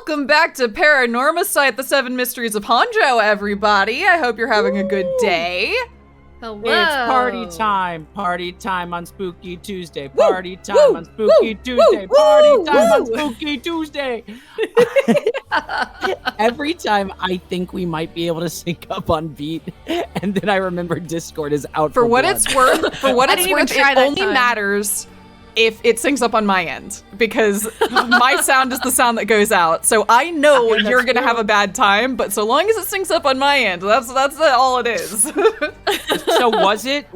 Welcome back to Paranormasight, the 7 Mysteries of Honjo, everybody. I hope you're having a good day. Hello. It's party time on Spooky Tuesday. Party time on Spooky Tuesday. Party time on Spooky Tuesday. Every time I think we might be able to sync up on beat, and then I remember Discord is out for what blood. it's worth. It only matters if it syncs up on my end, because my sound is the sound that goes out. So I know you're gonna have a bad time, but so long as it syncs up on my end, that's all it is. So was it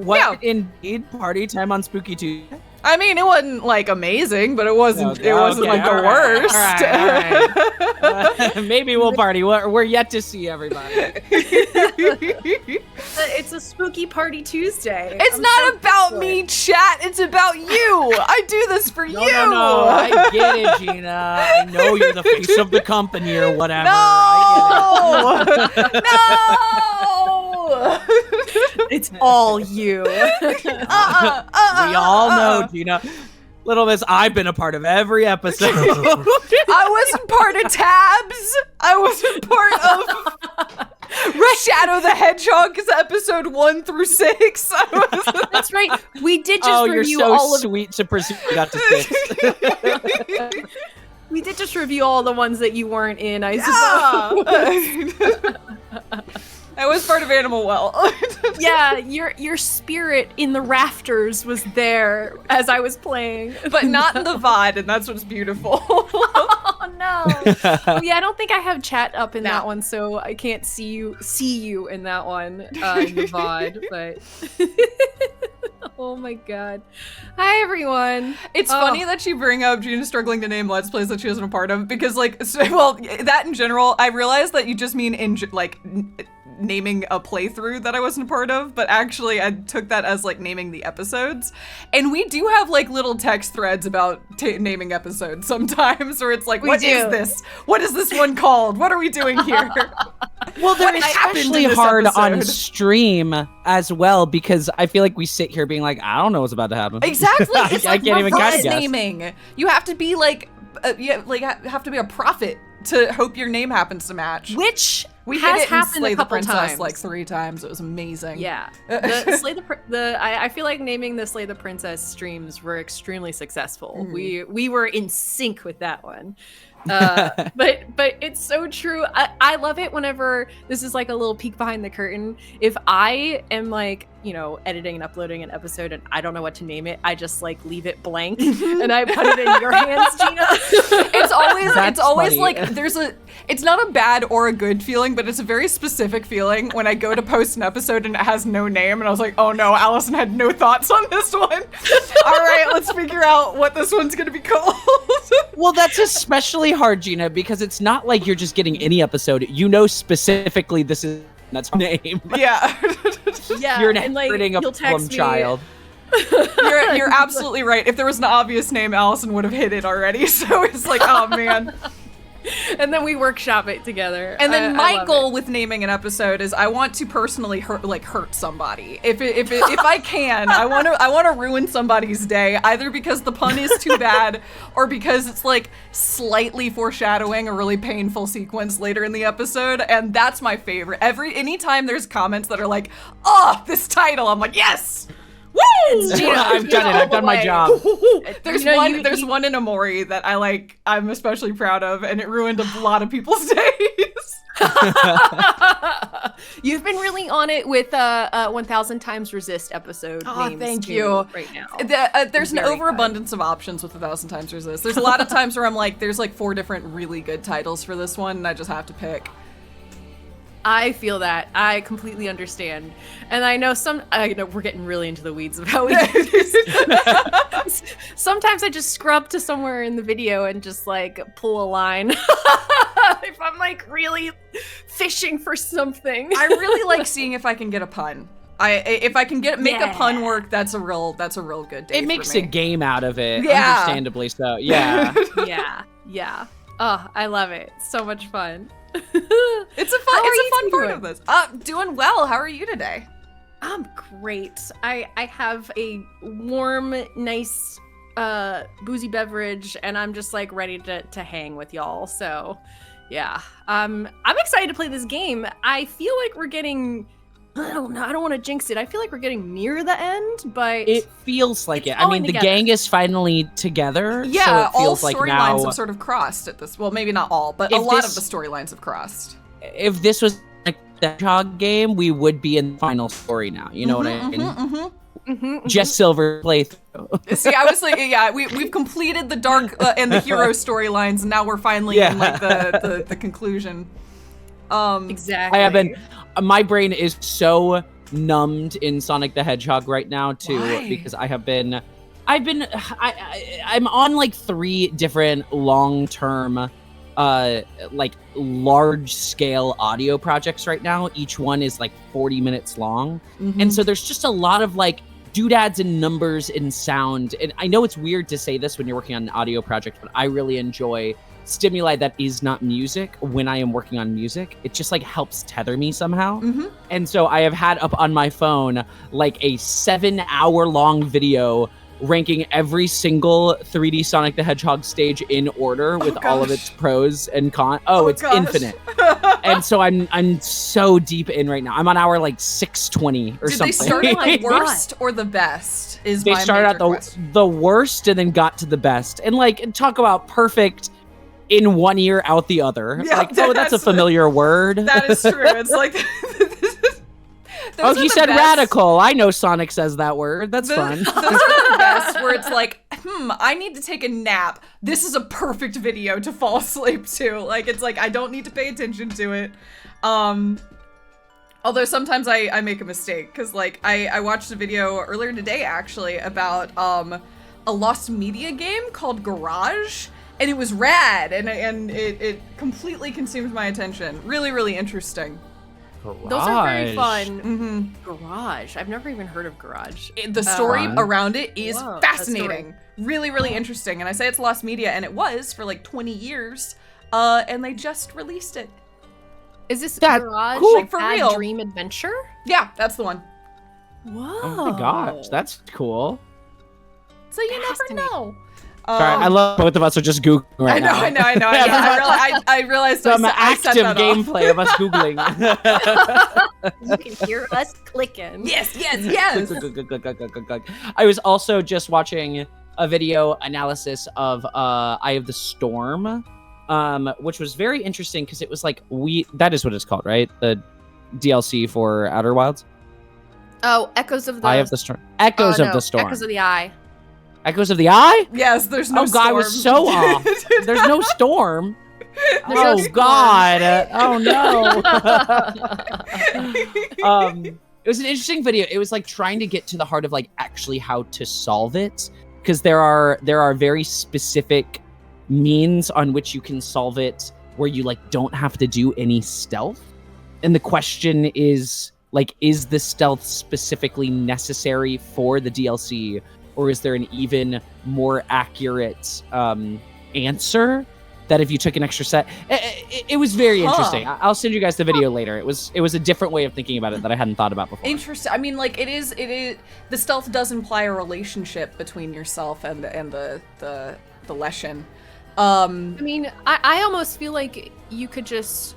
indeed party time on Spooky Tuesday? I mean, it wasn't like amazing, but it wasn't like the worst. All right. Maybe we'll party. We're yet to see everybody. It's a spooky party Tuesday. It's not about me, chat. It's about you. I do this for you. No. I get it, Gina. I know you're the face of the company or whatever. No. No. It's all you. We all know, Gina. Little Miss, I've been a part of every episode. I wasn't part of Tabs. I wasn't part of Shadow the Hedgehog's episode 1 through 6. That's right. We did just review you're so all of. sweet to pursue. We got to 6. We did just review all the ones that you weren't in. I suppose. I was part of Animal Well. Yeah, your spirit in the rafters was there as I was playing. But not in the VOD, and that's what's beautiful. Oh no. Yeah, I don't think I have chat up in that one, so I can't see you in that one, in the VOD, but oh my god. Hi everyone. It's funny that you bring up Gina struggling to name Let's Plays that she wasn't a part of, because that in general, I realized that you just mean naming a playthrough that I wasn't a part of, but actually I took that as like naming the episodes. And we do have like little text threads about naming episodes sometimes, where it's like, what is this? What is this one called? What are we doing here? Well, they're especially hard on stream as well, because I feel like we sit here being like, I don't know what's about to happen. Exactly. It's I can't even guess. Naming. You have to be like, have to be a prophet to hope your name happens to match. Which we has hit it happened Slay a couple the Princess times. like 3 times. It was amazing. Yeah. I feel like naming the Slay the Princess streams were extremely successful. We were in sync with that one. But it's so true. I love it whenever this is like a little peek behind the curtain. If I am like, editing and uploading an episode and I don't know what to name it, I just like leave it blank and I put it in your hands, Gina. It's always funny. like it's not a bad or a good feeling, but it's a very specific feeling when I go to post an episode and it has no name, and I was like, oh no, Allison had no thoughts on this one. All right, let's figure out what this one's gonna be called. Well, that's especially hard, Gina, because it's not like you're just getting any episode. Specifically that's her name. Yeah. Yeah. You're inheriting a problem child. You're absolutely right. If there was an obvious name, Allison would have hit it already. So it's like, oh man. And then we workshop it together. And then my goal with naming an episode is I want to personally hurt somebody. If I can, I want to ruin somebody's day, either because the pun is too bad or because it's like slightly foreshadowing a really painful sequence later in the episode. And that's my favorite. Anytime there's comments that are like, oh, this title, I'm like, yes. Woo! Gina, I've done it. I've done my job. There's one in Amori that I'm especially proud of, and it ruined a lot of people's days. You've been really on it with 1000 Times Resist episode names. Thank you. Right now. There's an overabundance of options with 1000 Times Resist. There's a lot of times where I'm like, there's like 4 different really good titles for this one, and I just have to pick. I feel that. I completely understand. And I know we're getting really into the weeds of how we do this. Sometimes I just scrub to somewhere in the video and just like pull a line. If I'm like really fishing for something. I really like seeing if I can get a pun. If I can make a pun work, that's a real good day. It makes for me. A game out of it. Yeah. Understandably so. Yeah. Yeah. Oh, I love it. So much fun. It's a fun part of this. Doing well. How are you today? I'm great. I have a warm, nice boozy beverage, and I'm just like ready to hang with y'all. So yeah, I'm excited to play this game. I feel like we're getting, I don't know, I don't want to jinx it. I feel like we're getting near the end, but it feels like it. I falling mean, together. the gang is finally together. Yeah, so it all feels like storylines now, have sort of crossed at this. Well, maybe not all, but a If lot this- of the storylines have crossed. if this was like the Hedgehog game, we would be in the final story now. You know what I mean? Jess Silver playthrough. See, I was like, yeah, we've completed the dark and the hero storylines, and now we're finally in like the conclusion. Exactly. I have been. My brain is so numbed in Sonic the Hedgehog right now too, Why? because I'm on like 3 different long-term, like large-scale audio projects right now. Each one is like 40 minutes long, and so there's just a lot of like doodads and numbers and sound. And I know it's weird to say this when you're working on an audio project, but I really enjoy stimuli that is not music when I am working on music. It just like helps tether me somehow. And so I have had up on my phone like a 7-hour long video ranking every single 3D Sonic the Hedgehog stage in order with all of its pros and cons. Oh, it's gosh. infinite. And so I'm so deep in right now. I'm on hour like 620 or Did something. they start at my the worst or the best? Is They my started major at question. the worst and then got to the best. And like, talk about perfect in one ear, out the other. Yeah, like, oh, that's a that's- familiar word. That is true. It's like Oh, those are he the said best. radical. I know Sonic says that word. That's fun. Those are the best where it's like, I need to take a nap. This is a perfect video to fall asleep to. Like, it's like, I don't need to pay attention to it. Although sometimes I make a mistake, because like, I watched a video earlier today, actually, about a lost media game called Garage, and it was rad, and it completely consumed my attention. Really, really interesting. Those are very Garage. fun. Garage. I've never even heard of Garage. The story Fun. around it is Whoa, that fascinating. Really, really interesting. And I say it's lost media, and it was for like 20 years. And they just released it. Is this That- Garage cool. like For Bad real. Dream Adventure? Yeah, that's the one. Whoa. Oh my gosh, that's cool. So you never Fascinating. know. Sorry, I love both of us are just Googling right now. I know. Yeah, I realized Some I set active that off. gameplay of us Googling. You can hear us clicking. Yes. I was also just watching a video analysis of Eye of the Storm, which was very interesting because it was like that is what it's called, right? The DLC for Outer Wilds. Oh, Echoes of the Eye of the Storm. Echoes of the Storm. Echoes of the Eye. Echoes of the Eye? Yes, there's no Oh god, I was storm. so off. There's no storm. There's no Oh storm. god. Oh no. It was an interesting video. It was like trying to get to the heart of like actually how to solve it, because there are very specific means on which you can solve it where you like don't have to do any stealth. And the question is like, is the stealth specifically necessary for the DLC, or is there an even more accurate answer that if you took an extra set? It was very interesting. I'll send you guys the video later. It was a different way of thinking about it that I hadn't thought about before. Interesting. I mean, like it is. The stealth does imply a relationship between yourself and the Leshen. I mean, I almost feel like you could just,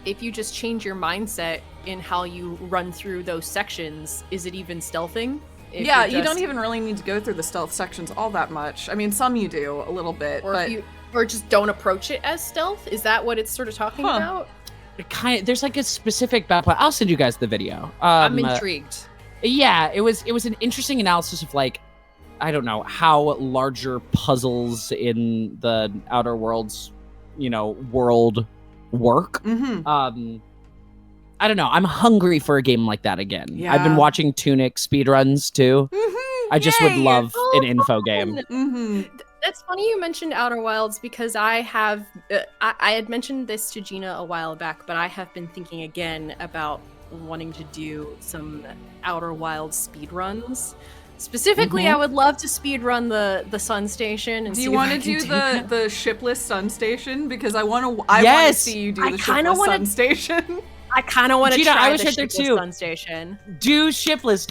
if you just change your mindset in how you run through those sections, is it even stealthing? If Yeah, you're you don't just- even really need to go through the stealth sections all that much. I mean, some you do a little bit, or but if you, or just don't approach it as stealth. Is that what it's sort of talking Huh. about? There's like a specific battle plan. I'll send you guys the video. I'm intrigued. Yeah, it was an interesting analysis of like, I don't know, how larger puzzles in the Outer Worlds, world work. I don't know. I'm hungry for a game like that again. Yeah. I've been watching Tunic speedruns too. I just would Yay! love Oh, an info game. That's funny you mentioned Outer Wilds, because I have I had mentioned this to Gina a while back, but I have been thinking again about wanting to do some Outer Wilds speedruns. Specifically, I would love to speedrun the Sun Station. And Do see you if want I to can do that. the shipless Sun Station? Because I want to Yes! see you do I the kinda shipless wanna- Sun Station. I kind of want to Gina, try I was the right there shipless too. fun station. Do shipless.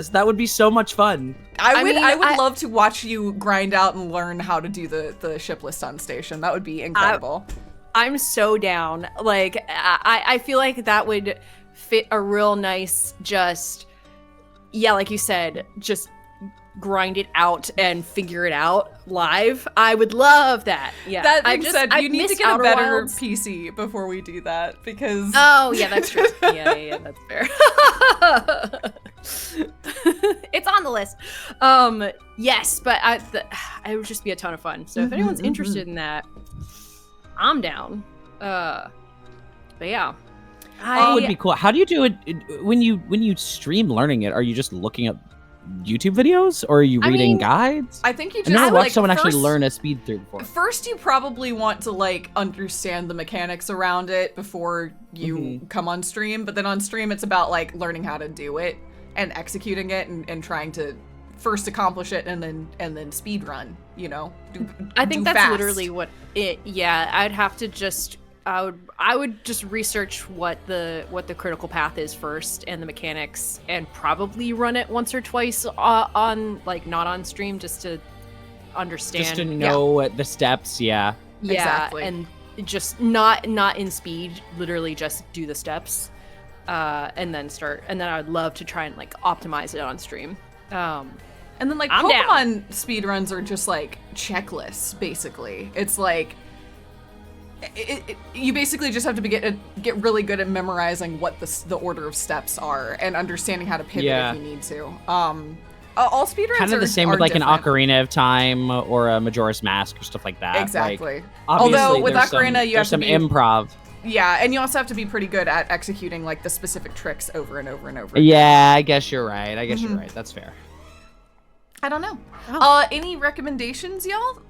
That would be so much fun. I mean, would love to watch you grind out and learn how to do the shipless sun station. That would be incredible. I'm so down. Like, I feel like that would fit a real nice, just, yeah, like you said, just grind it out and figure it out live. I would love that. Yeah. That being said, I you need to miss get a Outer better Wilds. PC before we do that, because Oh, yeah, that's true. Yeah, that's fair. It's on the list. Yes, but it would just be a ton of fun. So if anyone's interested in that, I'm down. But yeah. It would be cool. How do you do it when you stream learning it? Are you just looking up YouTube videos, or are you reading guides? I think you I never just watched someone actually learn a speed through before. First, you probably want to like understand the mechanics around it before you come on stream. But then on stream, it's about like learning how to do it and executing it and trying to first accomplish it and then speed run. You know, I think do that's fast. literally what it. Yeah, I'd have to just. I would just research what the critical path is first and the mechanics, and probably run it once or twice on like not on stream, just to understand. Just to know the steps. Yeah. Yeah, Exactly. and just not in speed. Literally, just do the steps, and then start. And then I would love to try and like optimize it on stream. And then like I'm Pokemon speedruns are just like checklists, basically. It's like you basically just have to get really good at memorizing what the order of steps are and understanding how to pivot if you need to. All speedruns Kind of the same with like different. an Ocarina of Time or a Majora's Mask or stuff like that. Exactly. Like, obviously, Although with there's Ocarina, you have there's to some be improv. Yeah, and you also have to be pretty good at executing like the specific tricks over and over and over. Yeah, I guess you're right. You're right. That's fair. I don't know. Any recommendations, y'all?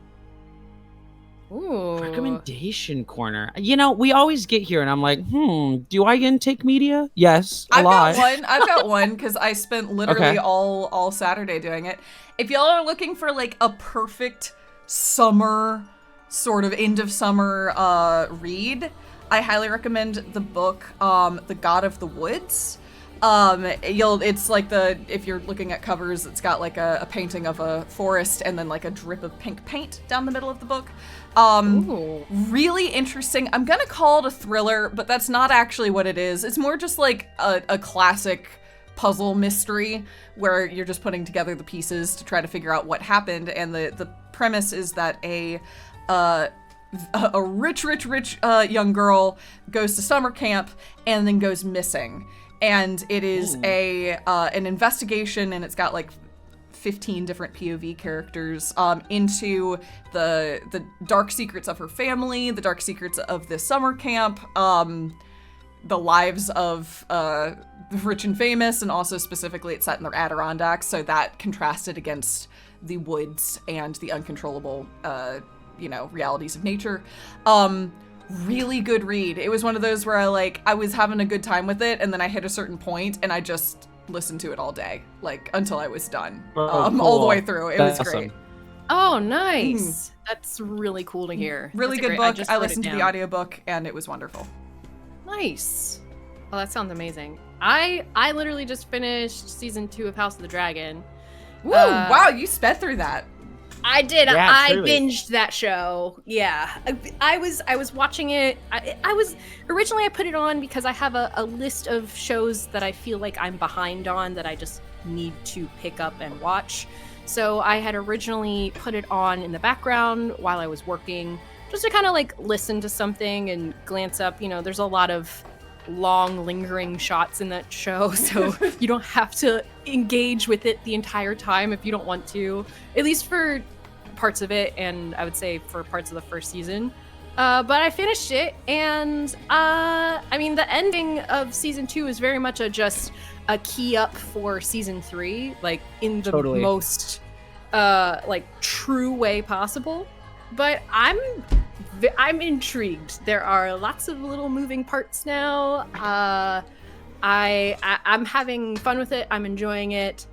Ooh. Recommendation corner. You know, we always get here and I'm like, do I intake media? Yes, a lot. I've got one because I spent literally all Saturday doing it. If y'all are looking for like a perfect summer, sort of end of summer read, I highly recommend the book The God of the Woods. It's like if you're looking at covers, it's got like a painting of a forest and then like a drip of pink paint down the middle of the book. Really interesting. I'm gonna call it a thriller, but that's not actually what it is. It's more just like a classic puzzle mystery where you're just putting together the pieces to try to figure out what happened. And the premise is that a rich young girl goes to summer camp and then goes missing. And it is an investigation, and it's got like 15 different POV characters into the dark secrets of her family, the dark secrets of this summer camp, the lives of the rich and famous, and also specifically it's set in the Adirondacks, so that contrasted against the woods and the uncontrollable, realities of nature. Really good read. It was one of those where I was having a good time with it, and then I hit a certain point and I just listened to it all day, like until I was done. Cool. All the way through. It was That's great. awesome. Oh, nice. That's really cool to hear. Really That's good great- book. just I wrote it listened to the down. audiobook and it was wonderful. Nice. Oh, that sounds amazing. I literally just finished season 2 of House of the Dragon. Woo! Wow, you sped through that. I did. Yeah, I truly. binged that show. Yeah, I was watching it. I was originally I put it on because I have a list of shows that I feel like I'm behind on that I just need to pick up and watch. So I had originally put it on in the background while I was working, just to kind of like listen to something and glance up. You know, there's a lot of long lingering shots in that show, so you don't have to engage with it the entire time if you don't want to, at least for parts of it, and I would say for parts of the first season. But I finished it, and I mean, the ending of season 2 is very much just a key up for season 3, like in the Totally. most like true way possible. But I'm intrigued. There are lots of little moving parts now. I'm having fun with it. I'm enjoying it.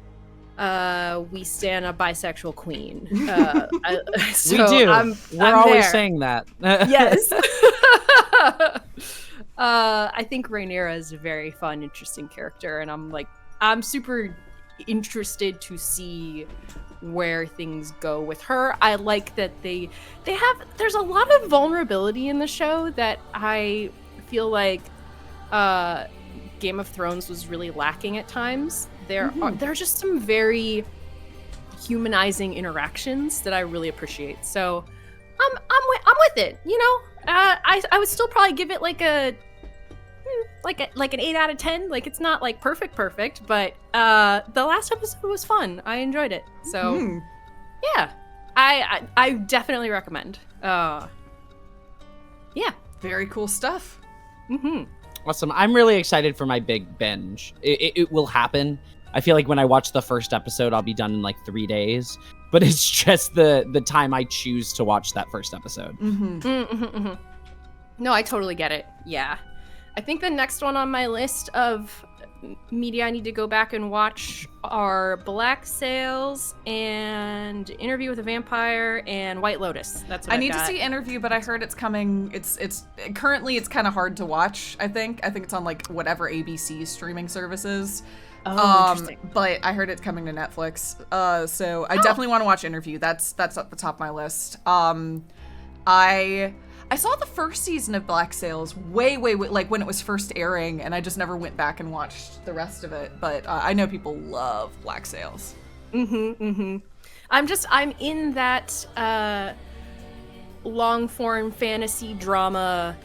We stand a bisexual queen. So we do. I'm We're always there. saying that. Yes. I think Rhaenyra is a very fun, interesting character, and I'm super interested to see where things go with her. I like that there's a lot of vulnerability in the show that I feel like Game of Thrones was really lacking at times. There are just some very humanizing interactions that I really appreciate. So I'm with it. You know, I would still probably give it like an 8 out of 10. Like, it's not like perfect, but the last episode was fun. I enjoyed it. So yeah, I definitely recommend. Yeah, very cool stuff. Awesome. I'm really excited for my big binge. It will happen. I feel like when I watch the first episode, I'll be done in like 3 days. But it's just the time I choose to watch that first episode. No, I totally get it. Yeah. I think the next one on my list of media I need to go back and watch are Black Sails and Interview with a Vampire and White Lotus. That's what I need to see Interview, but I heard it's coming. It's currently it's kind of hard to watch. I think it's on like whatever ABC streaming services. Interesting. But I heard it's coming to Netflix. So I definitely want to watch Interview. That's at the top of my list. I saw the first season of Black Sails way, like when it was first airing, and I just never went back and watched the rest of it. But I know people love Black Sails. I'm in that long form fantasy drama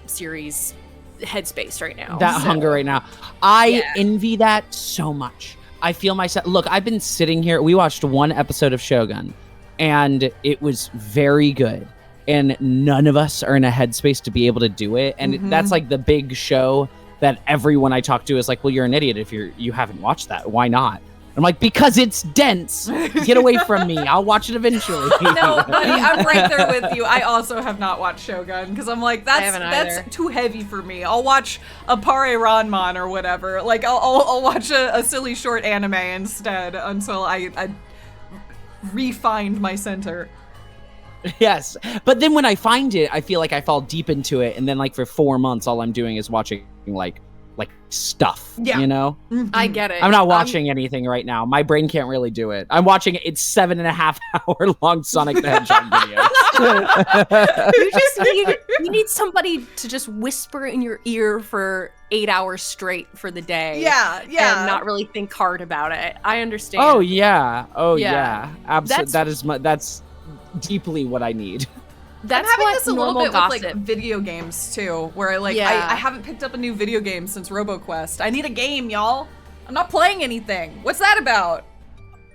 series headspace right now. That hunger right now. I envy that so much. I feel myself. Look, I've been sitting here. We watched one episode of Shogun, and it was very good. And none of us are in a headspace to be able to do it. And that's like the big show that everyone I talk to is like, well, you're an idiot if you haven't watched that. Why not? I'm like, because it's dense. Get away from me. I'll watch it eventually. No, buddy, I'm right there with you. I also have not watched Shogun because I'm like, that's too heavy for me. I'll watch a Pare Ranman or whatever. Like, I'll watch a silly short anime instead until I refind my center. Yes, but then when I find it, I feel like I fall deep into it, and then like for 4 months, all I'm doing is watching like stuff. Yeah, you know. I get it. I'm not watching anything right now. My brain can't really do it. I'm watching it's 7.5 hour long Sonic the Hedgehog videos. You need somebody to just whisper in your ear for 8 hours straight for the day. Yeah. And not really think hard about it. I understand. Oh yeah. Absolutely. That's deeply what I need. I'm having this a little bit gossip. with like video games too, where I haven't picked up a new video game since RoboQuest. I need a game, y'all. I'm not playing anything. What's that about?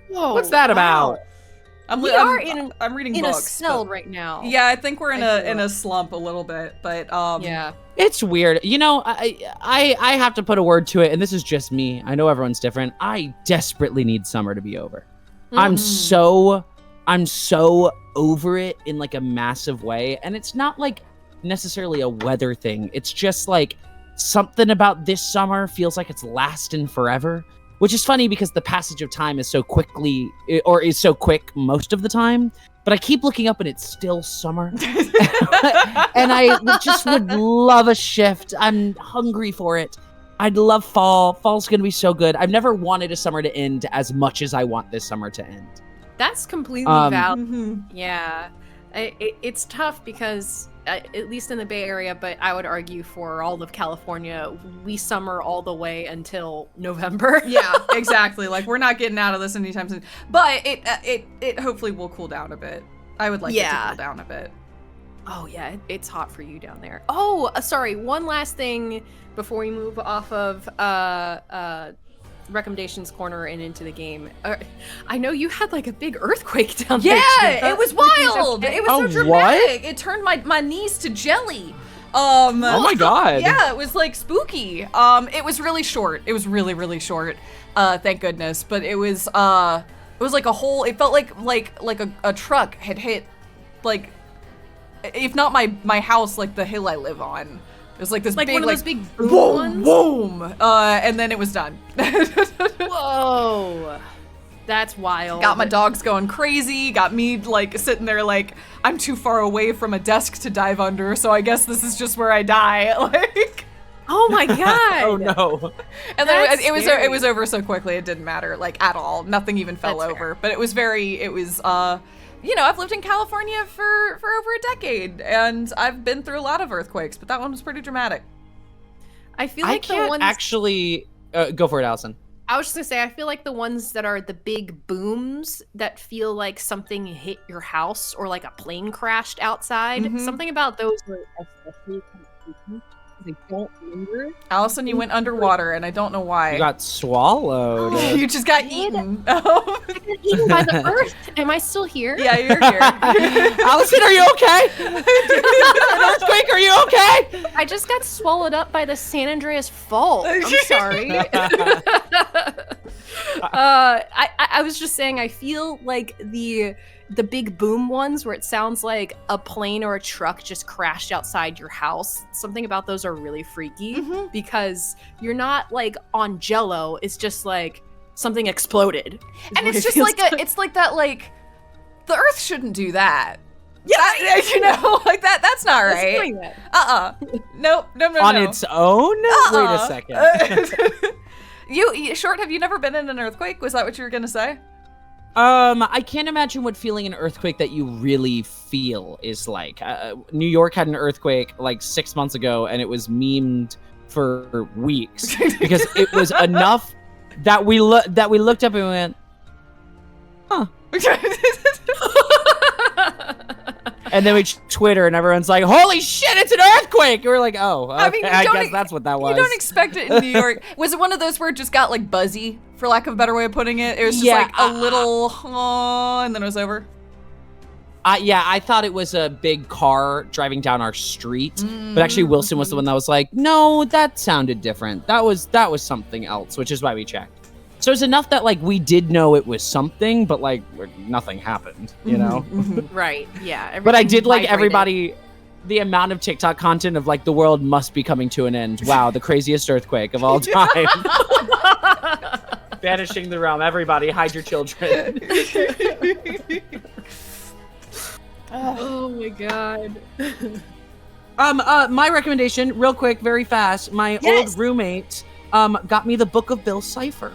Whoa, what's that about? I'm reading in books. A cell right now. Yeah, I think we're in a slump a little bit, but yeah. It's weird. You know, I have to put a word to it, and this is just me. I know everyone's different. I desperately need summer to be over. I'm so over it in like a massive way, and it's not like necessarily a weather thing. It's just like something about this summer feels like it's lasting forever, which is funny because the passage of time is so quick most of the time, but I keep looking up and it's still summer. And I just would love a shift. I'm hungry for it. I'd love fall. Fall's gonna be so good. I've never wanted a summer to end as much as I want this summer to end. That's completely valid. Yeah. It's tough because, at least in the Bay Area, but I would argue for all of California, we summer all the way until November. Yeah, exactly. Like, we're not getting out of this anytime soon. But it hopefully will cool down a bit. I would like it to cool down a bit. Oh, yeah, it's hot for you down there. Oh, sorry. One last thing before we move off of recommendations corner and into the game. I know you had like a big earthquake down there. Yeah, it was wild. It was so dramatic. What? It turned my knees to jelly. Oh my god. Yeah, it was like spooky. It was really short. It was really, really short. Thank goodness. But it was like a whole. It felt like a truck had hit, like, if not my house, like the hill I live on. It was like this big, one of those big boom, boom, and then it was done. Whoa. That's wild. Got my dogs going crazy, got me like sitting there like I'm too far away from a desk to dive under, so I guess this is just where I die. Like, oh my god. Oh no. and then That's it was over so quickly it didn't matter like at all. Nothing even fell That's over. fair. But it was you know, I've lived in California for over a decade and I've been through a lot of earthquakes, but that one was pretty dramatic. I feel I like the can't ones actually go for it, Allison. I was just gonna say, I feel like the ones that are the big booms that feel like something hit your house or like a plane crashed outside. Mhm. Something about those are especially kind of creepy. They don't linger. Allison, you went underwater and I don't know why. You got swallowed. You just got did. eaten. I got eaten by the earth. Am I still here? Yeah, you're here. Allison, are you okay? An earthquake, are you okay? I just got swallowed up by the San Andreas Fault. I'm sorry. I was just saying, I feel like the big boom ones where it sounds like a plane or a truck just crashed outside your house. Something about those are really freaky because you're not like on Jello. It's just like something exploded. And it's just like it's like that like the earth shouldn't do that. Yeah, you know, like that's not right. Nope, no. On its own? Wait a second. You Short, have you never been in an earthquake? Was that what you were gonna say? I can't imagine what feeling an earthquake that you really feel is like. New York had an earthquake like 6 months ago, and it was memed for weeks because it was enough that we looked up and went, huh. And then we Twitter, and everyone's like, "Holy shit, it's an earthquake!" And we're like, "Oh, okay, I mean, I guess that's what that was." You don't expect it in New York. Was it one of those where it just got like buzzy, for lack of a better way of putting it? It was just like a little, and then it was over. Yeah, I thought it was a big car driving down our street, but actually Wilson was the one that was like, "No, that sounded different. That was something else," which is why we checked. So it's enough that like we did know it was something, but like nothing happened, you know? Right, yeah. But I did like vibrated. everybody, the amount of TikTok content of like the world must be coming to an end. Wow, the craziest earthquake of all time. Banishing the realm. Everybody, hide your children. Oh my god. My recommendation, real quick, very fast. My old roommate got me the Book of Bill Cipher.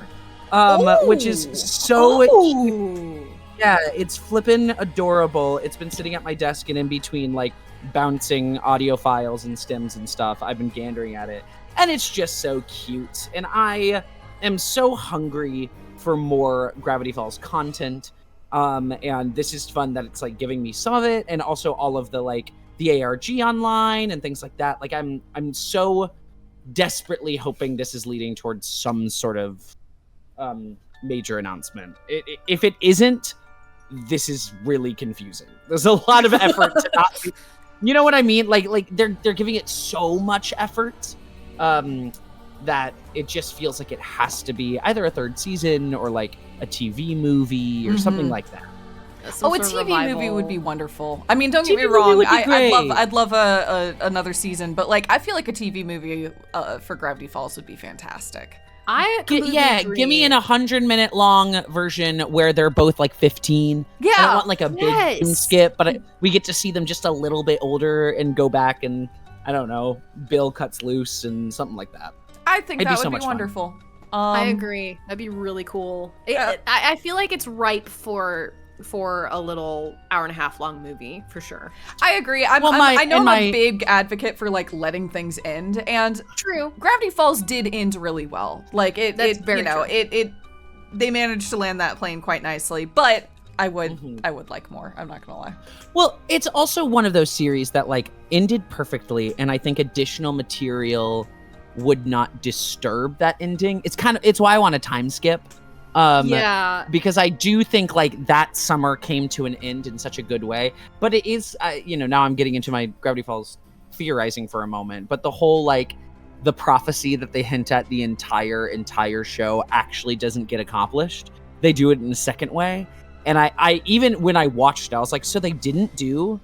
Which is so cute. Yeah, it's flippin' adorable. It's been sitting at my desk and in between like bouncing audio files and stems and stuff. I've been gandering at it, and it's just so cute. And I am so hungry for more Gravity Falls content. And this is fun that it's like giving me some of it, and also all of the like the ARG online and things like that. Like I'm so desperately hoping this is leading towards some sort of major announcement. If it isn't, this is really confusing. There's a lot of effort to not be, you know what I mean? Like they're giving it so much effort that it just feels like it has to be either a third season or like a TV movie or something like that. A TV movie would be wonderful. I mean, don't get me TV movie wrong. would be great. I'd love another season, but like I feel like a TV movie for Gravity Falls would be fantastic. Give me an 100-minute long version where they're both like 15. Yeah, I don't want like a big skip, but we get to see them just a little bit older and go back and I don't know, Bill cuts loose and something like that. I think that would be so wonderful. I agree. That'd be really cool. I feel like it's ripe for a little hour-and-a-half long movie for sure. I agree. I know I'm a big advocate for like letting things end, and true. Gravity Falls did end really well. Like That's very true. They managed to land that plane quite nicely, but I would like more. I'm not gonna lie. Well, it's also one of those series that like ended perfectly, and I think additional material would not disturb that ending. It's why I want a time skip. Because I do think like that summer came to an end in such a good way, but it is, now I'm getting into my Gravity Falls theorizing for a moment, but the whole like the prophecy that they hint at the entire show actually doesn't get accomplished. They do it in a second way. And I even when I watched it, I was like, so they didn't do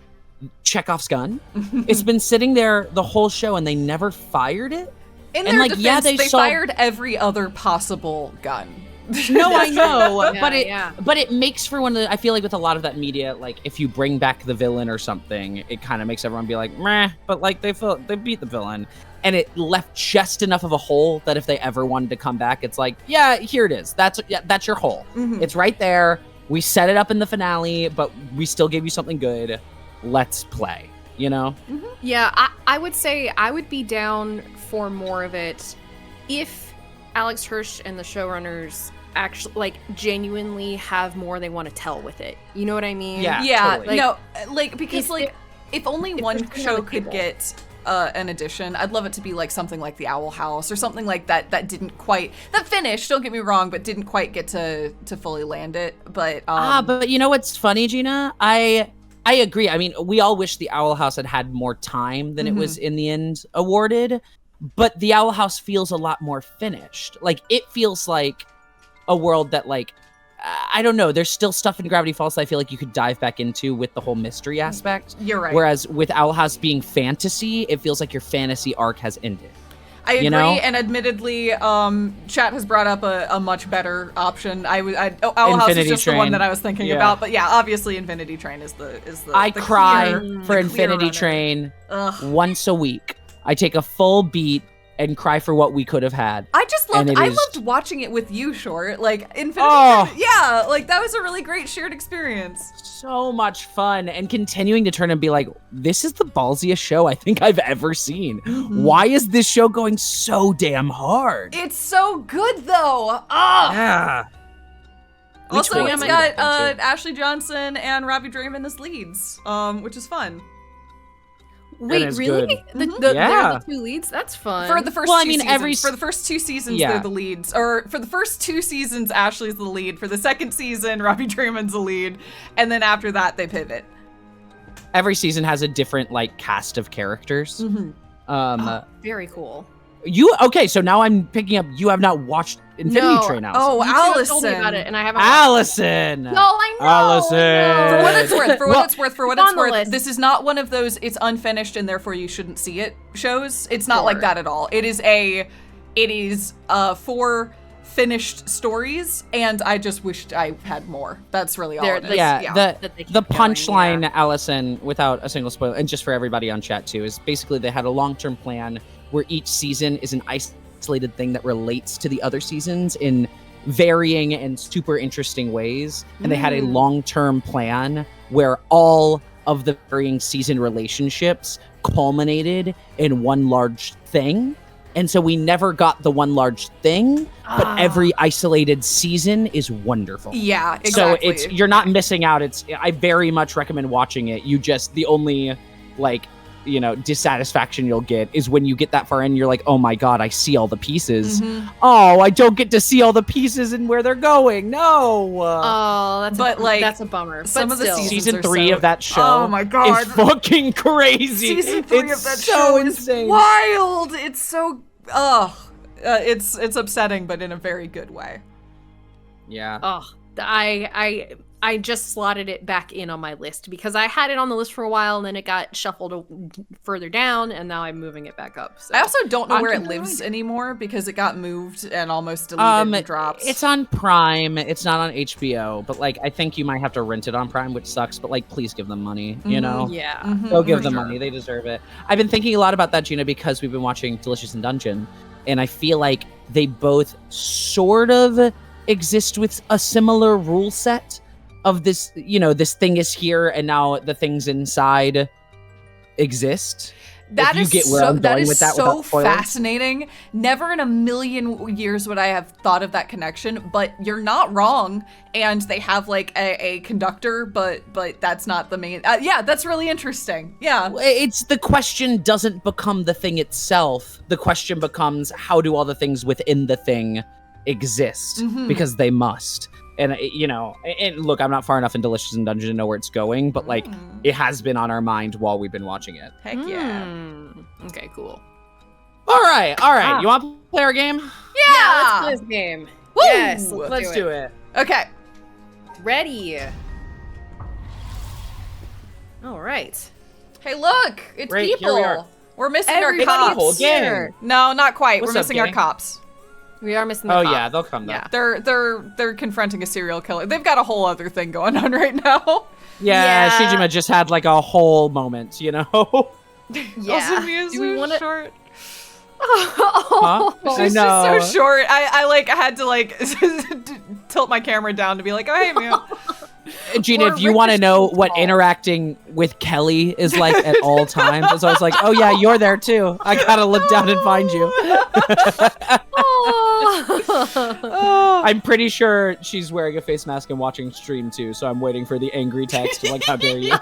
Chekhov's gun? It's been sitting there the whole show and they never fired it? In their defense, they fired every other possible gun. No, I know, Yeah, but it makes for one of the. I feel like with a lot of that media, like if you bring back the villain or something, it kind of makes everyone be like, meh. But like they beat the villain, and it left just enough of a hole that if they ever wanted to come back, it's like, yeah, here it is. That's your hole. It's right there. We set it up in the finale, but we still gave you something good. Let's play. You know? Yeah, I would say I would be down for more of it if Alex Hirsch and the showrunners actually like genuinely have more they want to tell with it. You know what I mean? Yeah. Totally. No, like because if only if one there's show other could people. get an addition, I'd love it to be like something like the Owl House or something like that that finished, don't get me wrong, but didn't quite get to fully land it. But but you know what's funny, Gina? I agree. I mean, we all wish the Owl House had more time than it was in the end awarded, but the Owl House feels a lot more finished. Like, it feels like a world that, like, I don't know, there's still stuff in Gravity Falls that I feel like you could dive back into with the whole mystery aspect. You're right. Whereas with Owl House being fantasy, it feels like your fantasy arc has ended. I agree, you know? and admittedly, chat has brought up a much better option. Owl House is Infinity just the one Train. that I was thinking Yeah. about, but yeah, obviously Infinity Train is the I the cry clear- for the clear Infinity runner. Train Ugh. once a week. I take a full beat and cry for what we could have had. I just loved. And it I is- loved watching it with you, Short. Like Infinity. Oh. Train, yeah, like that was a really great shared experience. So much fun, and continuing to turn and be like, this is the ballsiest show I think I've ever seen. Why is this show going so damn hard? It's so good though. Ah. Yeah. Also, Which it's one? got Ashley Johnson and Robbie Draymond as leads, which is fun. Wait, is really? good. They're Yeah. the two leads? That's fun. For the first Well, I two mean, seasons. For the first two seasons, Yeah. they're the leads. Or for the first two seasons, Ashley's the lead. For the second season, Robbie Draymond's the lead. And then after that, they pivot. Every season has a different like cast of characters. Very cool. Okay, so now I'm picking up. You have not watched Infinity Train, Allison. Oh, You two have Allison. told me about it, and I haven't watched Allison. it. No, I know. Allison. I know. For what it's worth, Well, it's on the worth, list. this is not one of those it's unfinished and therefore you shouldn't see it shows. It's not like Sure. that at all. It is 4 finished stories, and I just wished I had more. That's really all There- it is. Yeah, that they keep the going, punchline, yeah. Allison, without a single spoiler, and just for everybody on chat too, is basically they had a long-term plan where each season is an isolated thing that relates to the other seasons in varying and super interesting ways. And they had a long-term plan where all of the varying season relationships culminated in one large thing. And so we never got the one large thing, but every isolated season is wonderful. Yeah, exactly. So you're not missing out. I very much recommend watching it. The only dissatisfaction you'll get is when you get that far in, you're like, oh my God, I see all the pieces. Oh, I don't get to see all the pieces and where they're going. No. Oh, that's a bummer. some But of the still. seasons Season are 3 so- of that show Oh my God. is fucking crazy. Season 3 It's of that so show insane. is wild. It's so it's upsetting, but in a very good way. Yeah. Oh, I just slotted it back in on my list because I had it on the list for a while and then it got shuffled further down and now I'm moving it back up. So. I also don't know I'm where it completely lives anymore because it got moved and almost deleted and dropped. It's on Prime. It's not on HBO, but like I think you might have to rent it on Prime, which sucks. But like, please give them money. You know, Yeah. go give for them sure. money. They deserve it. I've been thinking a lot about that, Gina, because we've been watching Delicious in Dungeon, and I feel like they both sort of exist with a similar rule set of this. This thing is here, and now the things inside exist. That If you is get where so, I'm that going is with that so without spoiling. fascinating. Never in a million years would I have thought of that connection, but you're not wrong. And they have like a conductor, but that's not the main. Yeah, that's really interesting. Yeah. It's the question doesn't become the thing itself. The question becomes, how do all the things within the thing exist? Because they must. And and look, I'm not far enough in Delicious in Dungeon to know where it's going, but like it has been on our mind while we've been watching it. Heck yeah. Okay, cool. All right. You want to play our game? Yeah, let's play this game. Woo! Yes, Let's do it. Okay. Ready. All right. Hey, look, it's Great, people. here we are. We're missing Everybody our whole cops. game. here. No, not quite. What's We're up, missing our gang? cops. We are missing the Oh cop. yeah, they'll come though. Yeah. They're confronting a serial killer. They've got a whole other thing going on right now. Yeah, Yeah. Shijima just had like a whole moment, you know? Also, Yeah. Mia's Do we so wanna- short. Huh? I She's know. just so short. I like had to like tilt my camera down to be like, oh hey Mia. Gina, Or if you want to Richard's know so what tall. interacting with Kelly is like at all times, so I was like, oh yeah, you're there too. I gotta look down and find you. Oh. I'm pretty sure she's wearing a face mask and watching stream too, so I'm waiting for the angry text like, how dare you?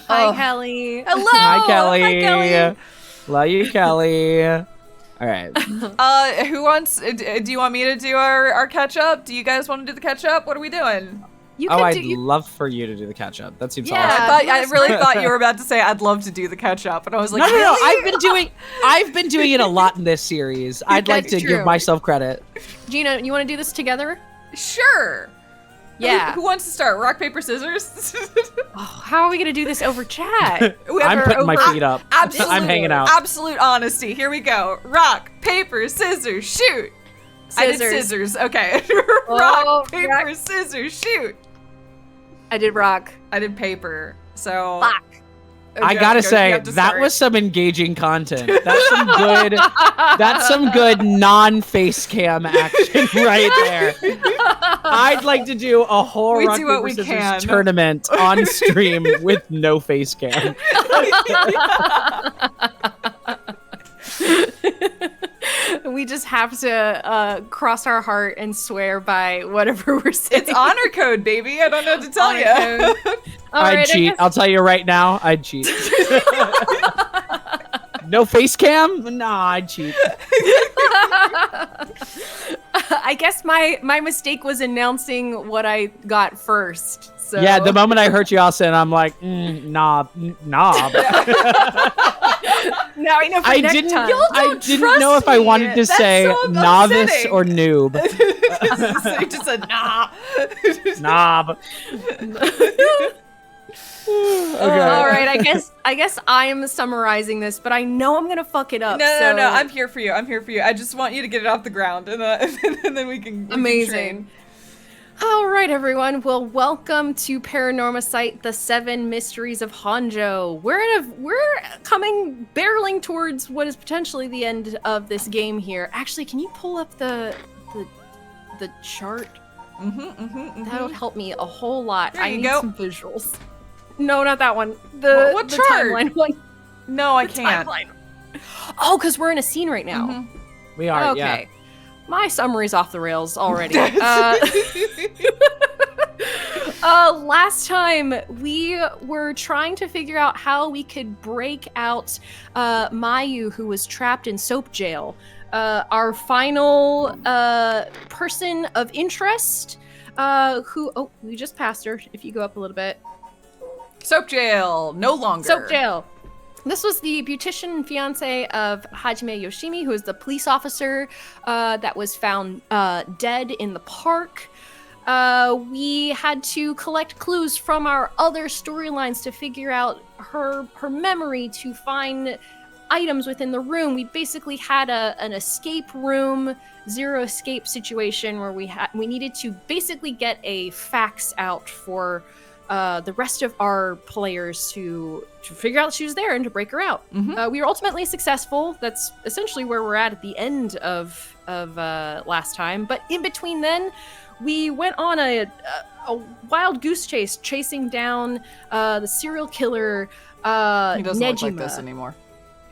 Hi, Oh. Kelly. Hello. Hi, Kelly. Hi, Kelly. Love you, Kelly. All right. Who wants? Do you want me to do our catch up? Do you guys want to do the catch up? What are we doing? You Oh, can I'd do. love for you to do the catch up. That seems Yeah. awesome. I really thought you were about to say I'd love to do the catch up, and I was like, No. really? I've been doing it a lot in this series. I'd like That's to true. give myself credit. Gina, you want to do this together? Sure. Yeah. Who wants to start? Rock paper scissors. Oh, how are we gonna do this over chat? I'm putting my feet up. Absolute, I'm hanging out. Absolute honesty. Here we go. Rock, paper, scissors, shoot. I did scissors. Okay. Rock, paper, rock. scissors, shoot. I did rock. I did paper. So Fuck. I gotta you say have to that start. was some engaging content. That's some good. That's some good non-face cam action right there. I'd like to do a whole We rock do what paper we scissors can. tournament on stream with no face cam. We just have to cross our heart and swear by whatever we're saying. It's honor code, baby. I don't know what to tell Honor you. code. All I'd right, I cheat. guess- I'll tell you right now. I'd cheat. No face cam? Nah, I'd cheat. I guess my mistake was announcing what I got first. So Yeah, the moment I heard you, Allison, I'm like, knob. now I know for I next didn't. time. I didn't know if I trust wanted me. to That's say so novice upsetting. or noob. Just said nah. Knob. Okay. All right, I guess I'm summarizing this, but I know I'm gonna fuck it up. No, so- no, I'm here for you. I'm here for you. I just want you to get it off the ground, and then we can. Amazing. train. All right, everyone. Well, welcome to Paranormasight: The 7 Mysteries of Honjo. We're coming barreling towards what is potentially the end of this game here. Actually, can you pull up the chart? That'll help me a whole lot. There I you need go. some visuals. No, not that one. The What the chart? timeline one. No, I The can't. timeline. Oh, because we're in a scene right now. Mhm. We are. Okay. Yeah. My summary's off the rails already. Last time we were trying to figure out how we could break out Mayu, who was trapped in soap jail. Our final person of interest, who we just passed her. If you go up a little bit, Soap jail, no longer. soap jail. This was the beautician fiance of Hajime Yoshimi, who is the police officer that was found dead in the park. We had to collect clues from our other storylines to figure out her memory, to find items within the room. We basically had an escape room, zero escape situation where we needed to basically get a fax out for the rest of our players to figure out she was there and to break her out. We were ultimately successful. That's essentially where we're at the end of last time. But in between then, we went on a wild goose chase, chasing down the serial killer He doesn't Nejima, look like this anymore.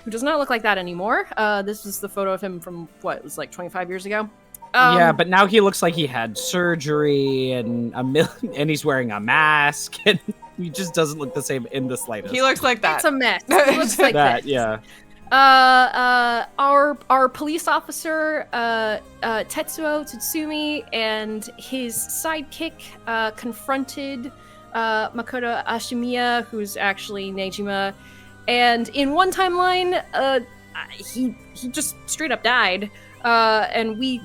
who does not look like that anymore. This was the photo of him from what, it was like 25 years ago. Yeah, but now he looks like he had surgery and and he's wearing a mask, and he just doesn't look the same in the slightest. He looks like that. It's a mess. It looks like that, this. yeah. Our police officer, Tetsuo Tsutsumi, and his sidekick confronted Makoto Ashimiya, who's actually Nejima, and in one timeline, he just straight up died, and we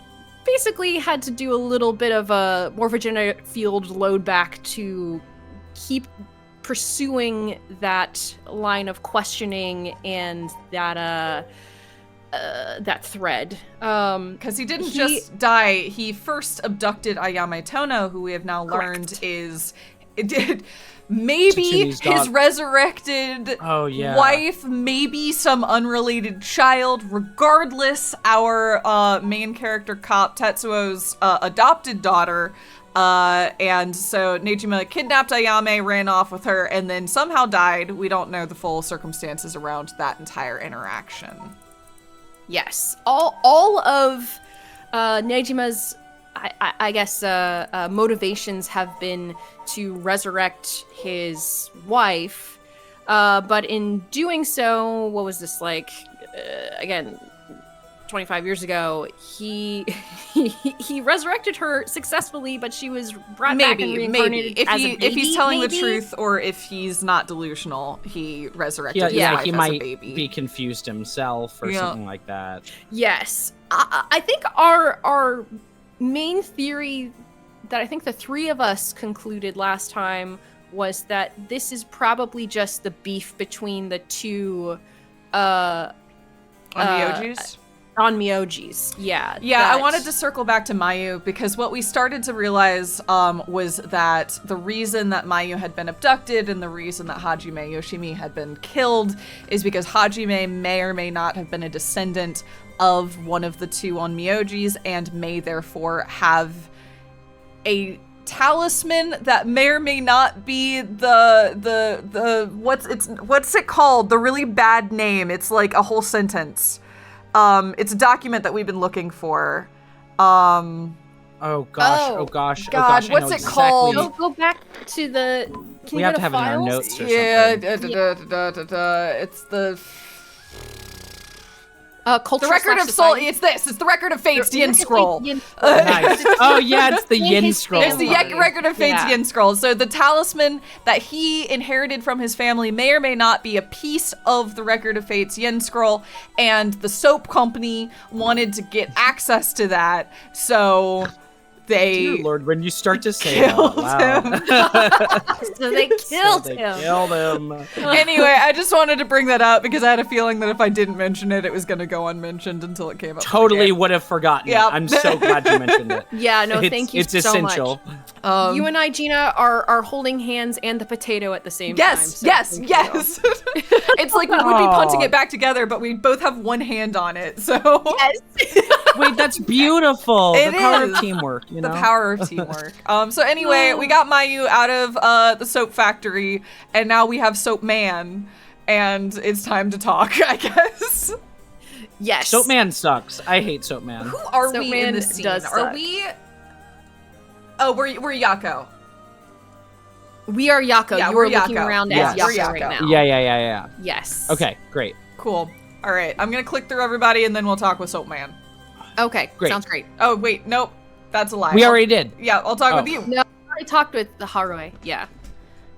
basically had to do a little bit of a morphogenic field load back to keep pursuing that line of questioning and that that thread. Because he didn't just die. He first abducted Ayame Tono, who we have now learned is maybe Tsuchi's his dog. resurrected wife, maybe some unrelated child. Regardless, our main character cop Tetsuo's adopted daughter. And so Nejima kidnapped Ayame, ran off with her, and then somehow died. We don't know the full circumstances around that entire interaction. Yes, all of Nejima's, I guess, motivations have been to resurrect his wife, but in doing so, what was this like? Again, 25 years ago, he resurrected her successfully, but she was brought back and reincarnated if as a baby, if he's telling the truth, or if he's not delusional, he resurrected his wife he as might a baby. be confused himself or something like that. Yes, I think our main theory that I think the three of us concluded last time was that this is probably just the beef between the two Onmyojis? Onmyojis, yeah. Yeah, I wanted to circle back to Mayu because what we started to realize was that the reason that Mayu had been abducted and the reason that Hajime Yoshimi had been killed is because Hajime may or may not have been a descendant of one of the two Onmyojis and may therefore have a talisman that may or may not be the what's it called? The really bad name. It's like a whole sentence. It's a document that we've been looking for. Oh gosh. God, what's it called? Go back to the. Can We you have go to have files? it in our notes or something. It's the Culture record of soul. It's the record of fate's Yin scroll. Nice. Oh yeah, it's the Yin scroll. It's the record of fate's Yin scroll. So the talisman that he inherited from his family may or may not be a piece of the record of fate's Yin scroll, and the soap company wanted to get access to that, so they Dear Lord, when you start to say that out loud. So they killed him. Killed him. Anyway, I just wanted to bring that up because I had a feeling that if I didn't mention it, it was going to go unmentioned until it came up. Totally would have forgotten it. I'm so glad you mentioned it. Yeah, no, thank you it's so essential. much. You and I, Gina, are holding hands and the potato at the same time. So Yes. It's like we would be punting it back together, but we both have one hand on it. So Wait, that's beautiful. It the power is. of teamwork. You know? The power of teamwork. So anyway, we got Mayu out of the soap factory, and now we have Soap Man, and it's time to talk, I guess. Yes. Soap Man sucks. I hate Soap Man. Who are Soap we Man in this scene? does Are suck. we? Oh, we're Yako. We are Yako. Yeah, you we're are looking Yako. around Yes. as Yako We're Yako. right now. Yeah. Yes. Okay, great. Cool. All right, I'm gonna click through everybody, and then we'll talk with Soap Man. Okay. Great. Sounds great. Oh wait, nope, that's a lie. We already did. Yeah, I'll talk with you. No, I already talked with the Haroi. Yeah.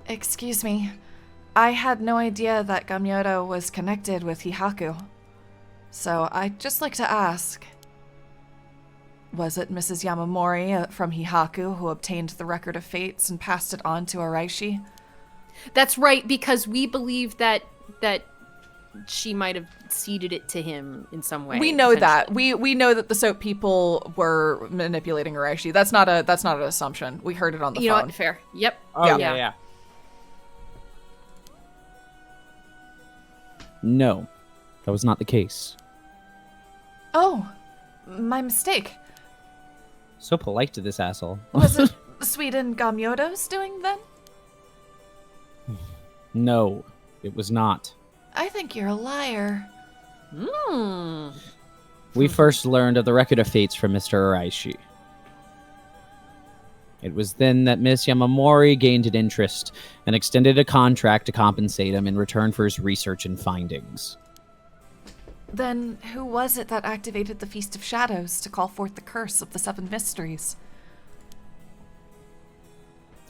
Excuse me. I had no idea that Gamyoto was connected with Hihaku. So I'd just like to ask, was it Mrs. Yamamori from Hihaku who obtained the Record of Fates and passed it on to Araishi? That's right, because we believe that she might have ceded it to him in some way. We know that. We know that the soap people were manipulating Araishi. That's not an assumption. We heard it on the You know phone. what? Fair. Yep. Oh, Yeah. yeah. No, that was not the case. Oh, my mistake. So polite to this asshole. Was it Sweden Gamyoto's doing then? No, it was not. I think you're a liar. We first learned of the Record of Fates from Mr. Araishi. It was then that Miss Yamamori gained an interest and extended a contract to compensate him in return for his research and findings. Then who was it that activated the Feast of Shadows to call forth the curse of the Seven Mysteries?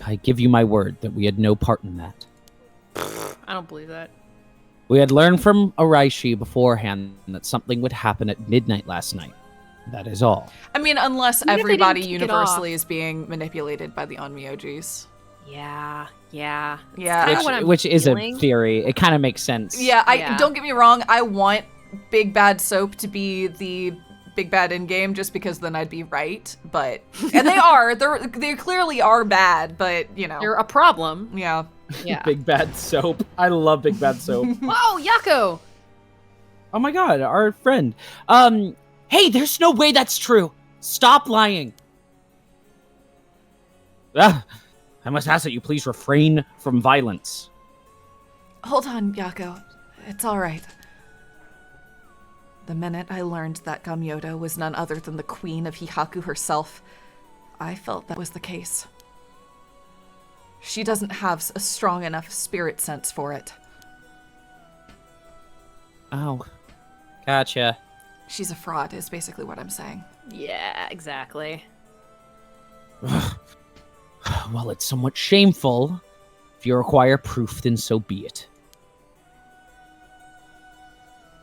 I give you my word that we had no part in that. I don't believe that. We had learned from Araishi beforehand that something would happen at midnight last night. That is all. I mean, unless Even if they everybody didn't kick it universally off. is being manipulated by the Onmyojis. Yeah. Yeah. Kinda what I'm Which is a feeling. theory. It kind of makes sense. Yeah, Yeah. don't get me wrong, I want Big Bad Soap to be the big bad in game, just because then I'd be right. But and they clearly are bad, but You're a problem. Yeah. Yeah. Big Bad Soap. I love Big Bad Soap. Whoa, Yako! Oh my god, our friend. Hey, there's no way that's true. Stop lying. I must ask that you please refrain from violence. Hold on, Yako. It's all right. The minute I learned that Gamyoto was none other than the queen of Hihaku herself, I felt that was the case. She doesn't have a strong enough spirit sense for it. Oh, gotcha. She's a fraud, is basically what I'm saying. Yeah, exactly. Well, it's somewhat shameful. If you require proof, then so be it.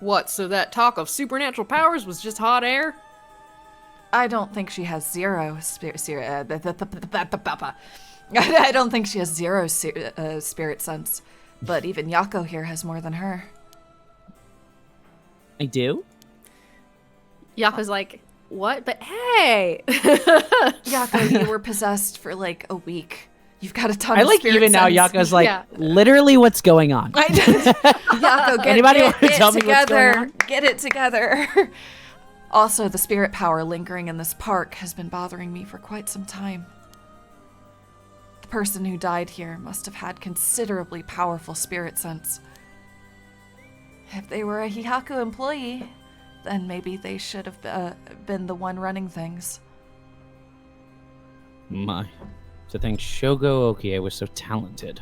What, so that talk of supernatural powers was just hot air? I don't think she has zero spirit. I don't think she has zero spirit sense, but even Yako here has more than her. I do? Yako's like, what? But hey! Yako, you were possessed for like a week. You've got a ton I of like spirit even now sense. Yako's like, Yeah. literally what's going on? Yako, Anybody want to get tell me what's going together. on? Get it together. Also, the spirit power lingering in this park has been bothering me for quite some time. The person who died here must have had considerably powerful spirit sense. If they were a Hihaku employee, then maybe they should have been the one running things. My. To think Shogo Okie was so talented.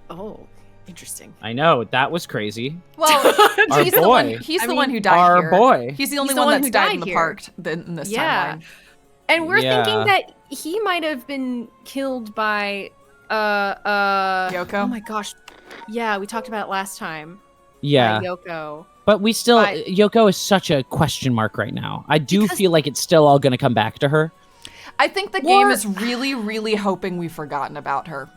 Oh, interesting. I know, that was crazy. Well, Our he's the boy. one. He's the one who died Our here. boy. He's the only He's the one one that's who died died in the here. park in this Yeah. timeline. And we're Yeah. thinking that he might have been killed by Yoko? Oh my gosh. Yeah, we talked about it last time. Yeah. Yoko. But we still, But- Yoko is such a question mark right now. I do Because- feel like it's still all going to come back to her. I think the game Or- is really, really hoping we've forgotten about her.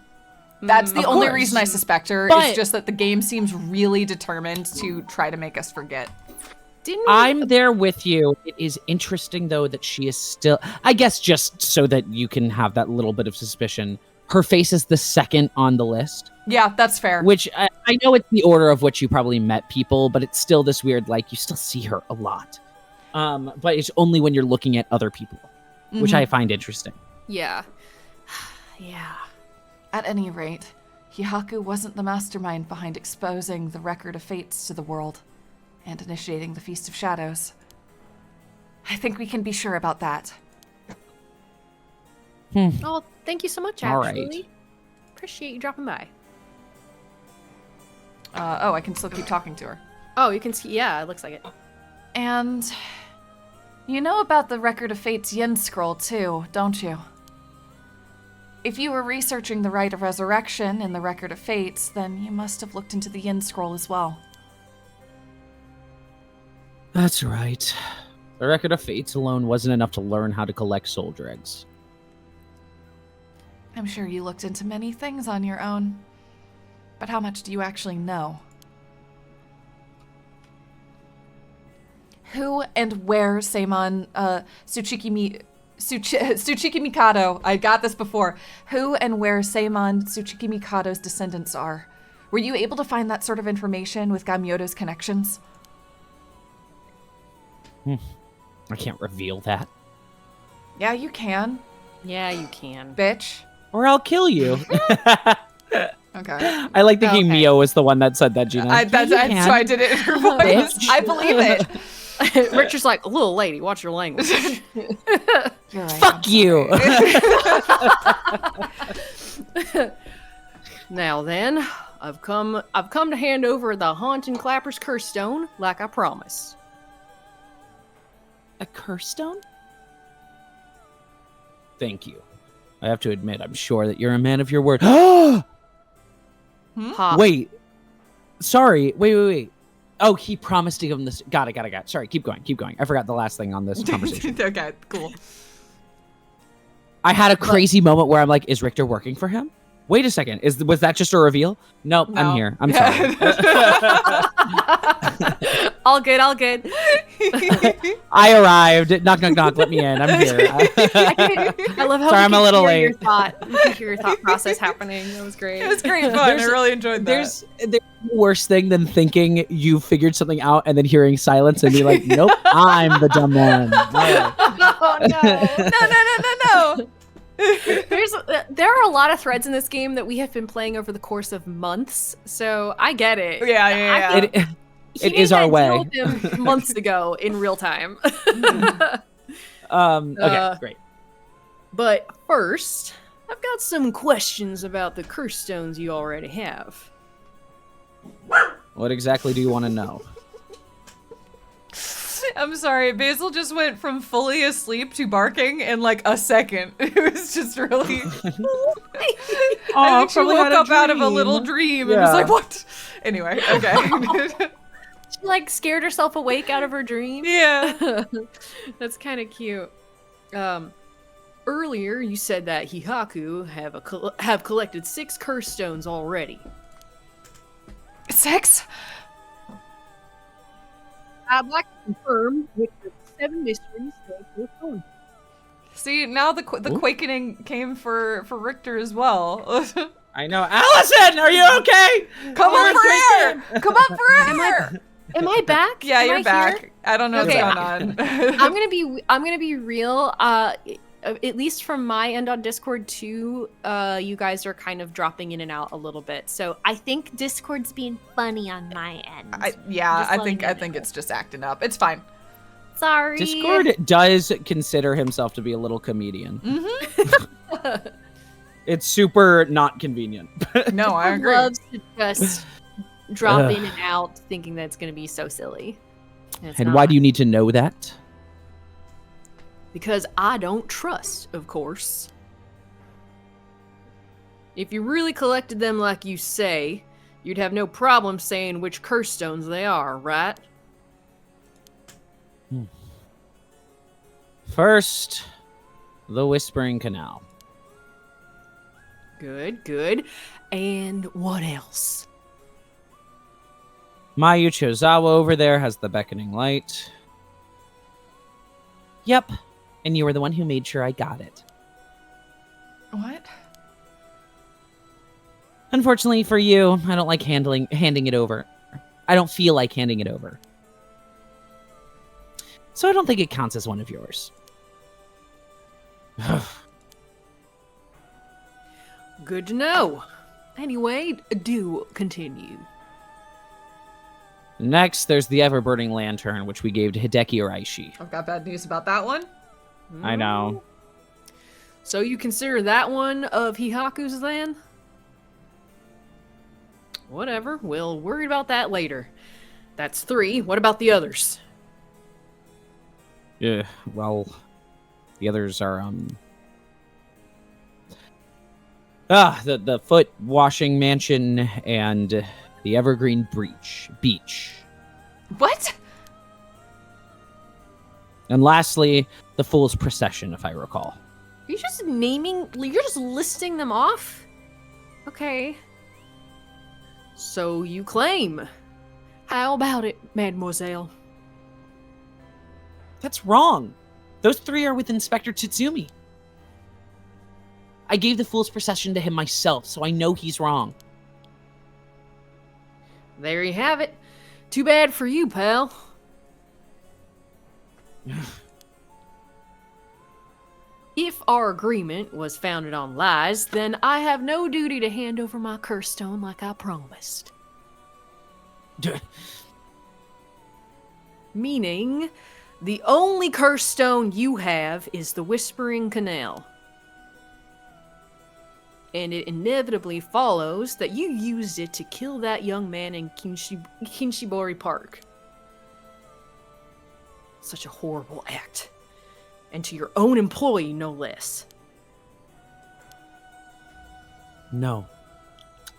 That's the Of only course. reason I suspect her. But- It's just that the game seems really determined to try to make us forget. Didn't we? I'm there with you. It is interesting, though, that she is still, I guess just so that you can have that little bit of suspicion, her face is the second on the list, Yeah, that's fair. which I know it's the order of which you probably met people, but it's still this weird, like, you still see her a lot. But it's only when you're looking at other people, which Mhm. I find interesting. Yeah. Yeah. At any rate, Hihaku wasn't the mastermind behind exposing the record of fates to the world and initiating the Feast of Shadows. I think we can be sure about that. Oh, thank you so much, All actually. right. Appreciate you dropping by. I can still keep talking to her. Oh, you can see. Yeah, it looks like it. And you know about the Record of Fate's Yin Scroll, too, don't you? If you were researching the Rite of Resurrection in the Record of Fates, then you must have looked into the Yin Scroll as well. That's right. The Record of Fates alone wasn't enough to learn how to collect soul dregs. I'm sure you looked into many things on your own. But how much do you actually know? Who and where Seimon Tsuchiki Mikado, I got this before. Who and where Seimon Tsuchiki Mikado's descendants are? Were you able to find that sort of information with Gamyoto's connections? I can't reveal that. Yeah, you can, Yeah, you can. bitch. Or I'll kill you. Okay. I like thinking Okay. Mio was the one that said that, Gina. That's You so can. I did it in her voice. Bitch. I believe it. Richard's like, little lady, watch your language. You're right. Fuck you. Now then, I've come to hand over the Haunting Clapper's curse stone, like I promised. A curse stone? Thank you. I have to admit, I'm sure that you're a man of your word. Ha. Wait. Sorry. Wait. Oh, he promised to give him this. Got it. Sorry, keep going. I forgot the last thing on this conversation. Okay, cool. I had a crazy moment where I'm like, is Richter working for him? Wait a second. Was that just a reveal? Nope, No. I'm here. I'm sorry. All good, all good. I arrived. Knock, knock, knock. Let me in. I'm here. I love how Sorry, I'm a little hear late. Your thought. We can hear your thought process happening. That was great. It was great fun. I really enjoyed that. There's no worse thing than thinking you figured something out and then hearing silence and be like, nope, I'm the dumb one. Oh no. no. There are a lot of threads in this game that we have been playing over the course of months, so I get it. Yeah. It is our way. Deal with him months ago in real time. Okay, great. But first, I've got some questions about the curse stones you already have. What exactly do you want to know? I'm sorry, Basil just went from fully asleep to barking in like a second. It was just really. I think she woke up out of a little dream and was like, "What?" Anyway, okay. She like scared herself awake out of her dream. Yeah. That's kind of cute. Earlier you said that Hihaku have collected 6 curse stones already. 6? I'd like to confirm which of the 7 mysteries they were. See, now the quakening came for Richter as well. I know. Allison, are you okay? Come up for air! Come up for air! Am I back? Yeah, Am you're I back. here? I don't know Okay, what's going on. I'm gonna be real. At least from my end on Discord too, you guys are kind of dropping in and out a little bit. So I think Discord's being funny on my end. I think it's just acting up. It's fine. Sorry. Discord does consider himself to be a little comedian. Mm-hmm. It's super not convenient. No, I Discord agree. loves to just drop in and out, thinking that it's gonna be so silly. And why do you need to know that? Because I don't trust, of course. If you really collected them like you say, you'd have no problem saying which curse stones they are, right? First, the Whispering Canal. Good. And what else? Mayu Chozawa over there has the beckoning light. Yep. And you were the one who made sure I got it. What? Unfortunately for you, I don't like handing it over. I don't feel like handing it over. So I don't think it counts as one of yours. Good to know. Anyway, do continue. Next, there's the ever-burning lantern, which we gave to Hideki Araishi. I've got bad news about that one. I know. So you consider that one of Hihaku's then? Whatever, we'll worry about that later. That's 3. What about the others? Yeah, well, the others are, the foot washing mansion and the evergreen beach. What? And lastly, the Fool's Procession, if I recall. You're just listing them off? Okay. So you claim. How about it, mademoiselle? That's wrong. Those 3 are with Inspector Tsutsumi. I gave the Fool's Procession to him myself, so I know he's wrong. There you have it. Too bad for you, pal. If our agreement was founded on lies, then I have no duty to hand over my curse stone like I promised. Meaning, the only curse stone you have is the Whispering Canal. And it inevitably follows that you used it to kill that young man in Kinshibori Park. Such a horrible act. And to your own employee, no less. No.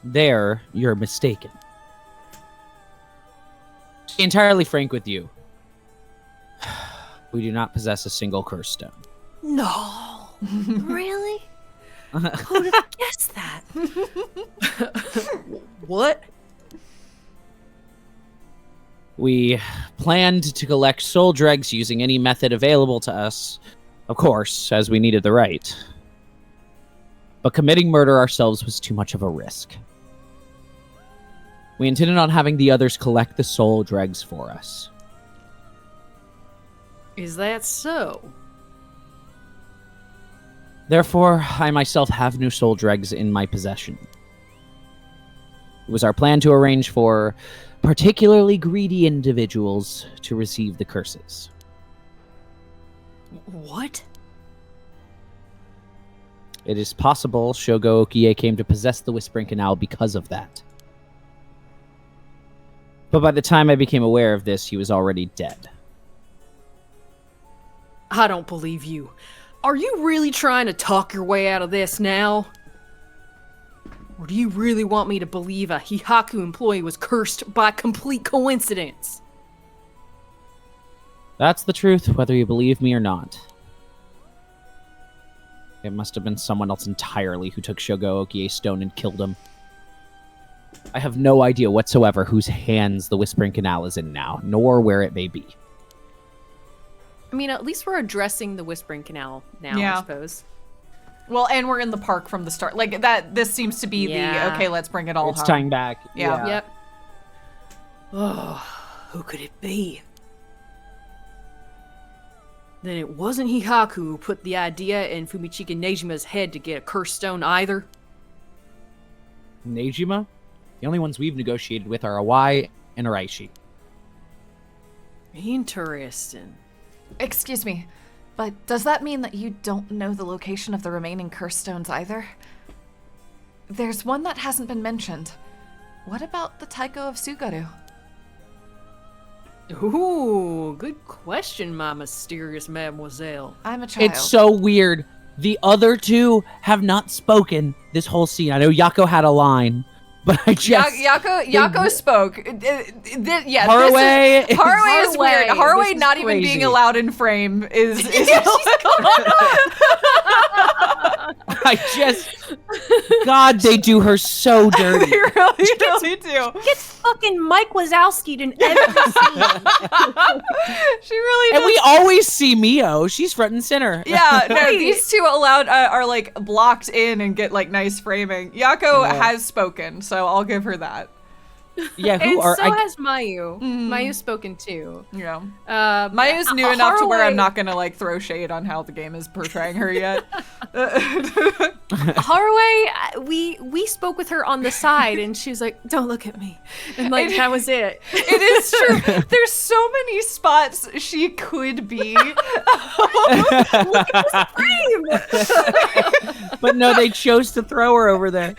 There, you're mistaken. To be entirely frank with you, we do not possess a single curse stone. No. Really? Who'd have guessed that? What? We planned to collect soul dregs using any method available to us, of course, as we needed the right. But committing murder ourselves was too much of a risk. We intended on having the others collect the soul dregs for us. Is that so? Therefore, I myself have no soul dregs in my possession. It was our plan to arrange for particularly greedy individuals to receive the curses. What? It is possible Shogo Okie came to possess the Whispering Canal because of that. But by the time I became aware of this, he was already dead. I don't believe you. Are you really trying to talk your way out of this now? Or do you really want me to believe a Hihaku employee was cursed by complete coincidence? That's the truth, whether you believe me or not. It must have been someone else entirely who took Shogo Okie's stone and killed him. I have no idea whatsoever whose hands the Whispering Canal is in now, nor where it may be. I mean, at least we're addressing the Whispering Canal now, Yeah. I suppose. Well, and we're in the park from the start. Like, that. This seems to be Yeah. the, okay, let's bring it all It's home. tying back. Yeah. Yep. Oh, who could it be? Then it wasn't Hihaku who put the idea in Fumichika Nejima's head to get a cursed stone either. Nejima? The only ones we've negotiated with are Awai and Araishi. Interesting. Excuse me, but does that mean that you don't know the location of the remaining curse stones either? There's one that hasn't been mentioned. What about the Taiko of Sugaru? Ooh, good question, my mysterious mademoiselle. I'm a child. It's so weird. The other two have not spoken this whole scene. I know Yako had a line, but I just... Yako spoke. Yeah, Haruwe this is, Haruwe is weird. This Haruwe is not even crazy. being allowed in frame is I just... God, they do her so dirty. they really do. Gets fucking Mike Wazowski'd in every scene. She really And does. we always see Mio. She's front and center. Yeah, no, Right. these two allowed are like blocked in and get like nice framing. Yako has spoken, so I'll give her that. Yeah, And who are... so has Mayu. Mayu's spoken too. Yeah. Maya's new enough to where I'm not gonna like throw shade on how the game is portraying her yet. Haruwe, we spoke with her on the side, and she was like, "Don't look at me," and like that was it. It is true. There's so many spots she could be. But no, they chose to throw her over there.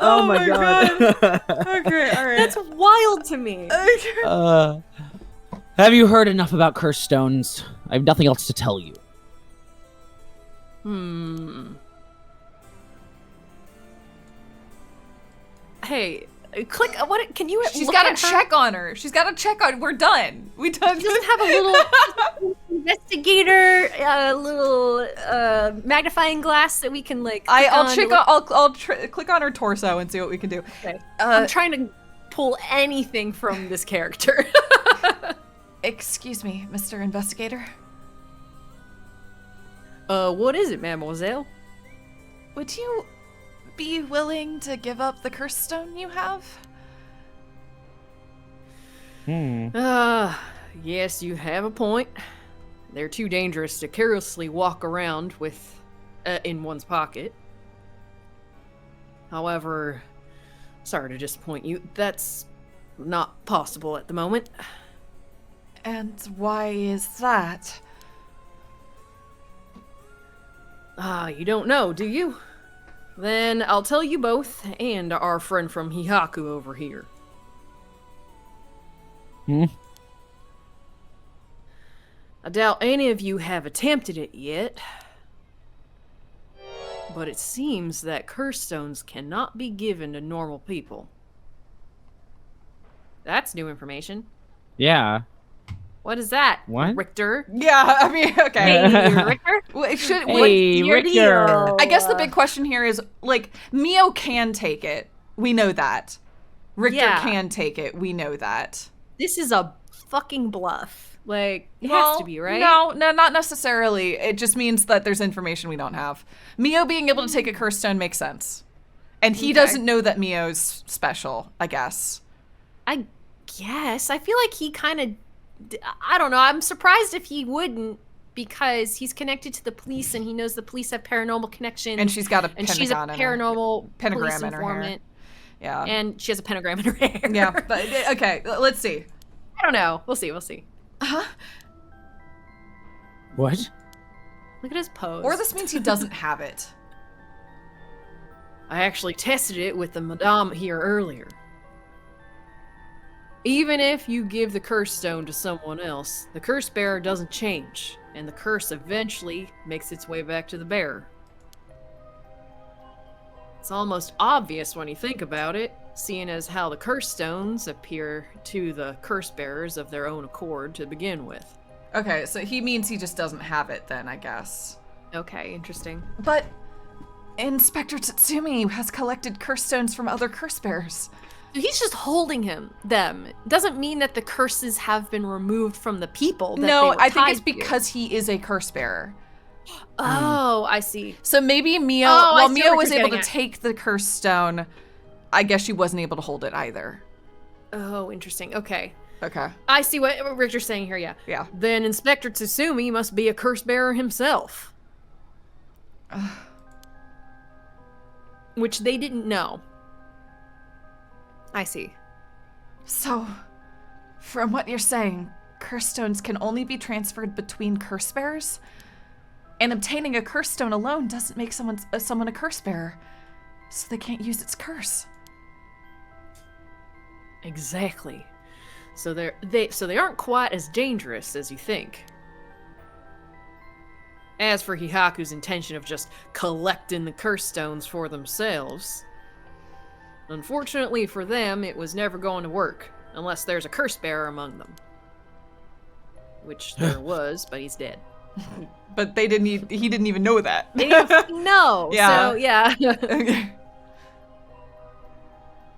Oh my god. Okay, all right. That's wild to me. Have you heard enough about cursed stones? I have nothing else to tell you. Hey, click. What can you? She's look got at to her? check on her. She's got to check on. We're done. We done. She doesn't have a little investigator, little magnifying glass that we can like. I'll click check. on. I'll click on her torso and see what we can do. Okay. I'm trying to pull anything from this character. Excuse me, Mr. Investigator. What is it, mademoiselle? Would you be willing to give up the curse stone you have? Yes, you have a point. They're too dangerous to carelessly walk around with in one's pocket. However, sorry to disappoint you, that's not possible at the moment. And why is that? You don't know, do you? Then I'll tell you both, and our friend from Hihaku over here. I doubt any of you have attempted it yet, but it seems that curse stones cannot be given to normal people. That's new information. Yeah. What is that? What? Richter? Yeah, I mean, okay. Hey, Richter? Well, Hey, your Richter. deal? I guess the big question here is, like, Mio can take it. We know that. Richter can take it. We know that. This is a fucking bluff. Like, it has to be, right? No, not necessarily. It just means that there's information we don't have. Mio being able to take a curse stone makes sense. And he doesn't know that Mio's special, I guess. I guess. I feel like he kind of... I don't know. I'm surprised if he wouldn't, because he's connected to the police and he knows the police have paranormal connections. And she's got a and she's a paranormal pentagram police in her hair. informant. Yeah. And she has a pentagram in her hair. Yeah. But, okay, let's see. I don't know. We'll see. Huh? What? Look at his pose. Or this means he doesn't have it. I actually tested it with the madame here earlier. Even if you give the curse stone to someone else, the curse bearer doesn't change, and the curse eventually makes its way back to the bearer. It's almost obvious when you think about it, seeing as how the curse stones appear to the curse bearers of their own accord to begin with. Okay, so he means he just doesn't have it then, I guess. Okay, interesting. But Inspector Tatsumi has collected curse stones from other curse bearers. He's just holding them. Doesn't mean that the curses have been removed from the people. That No, they were I think it's tied to. because he is a curse bearer. Oh, I see. So maybe Mio, I while see Mio what was you're able to getting at. take the curse stone, I guess she wasn't able to hold it either. Oh, interesting. Okay. Okay. I see what Richard's saying here, yeah. Yeah. Then Inspector Tsutsumi must be a curse bearer himself. Which they didn't know. I see. So, from what you're saying, curse stones can only be transferred between curse bearers? And obtaining a curse stone alone doesn't make someone a curse bearer, so they can't use its curse. Exactly. So they aren't quite as dangerous as you think. As for Hihaku's intention of just collecting the curse stones for themselves, unfortunately for them, it was never going to work, unless there's a curse bearer among them. Which there was, but he's dead. But he didn't even know that. They didn't fucking know. Yeah. So, yeah. Okay.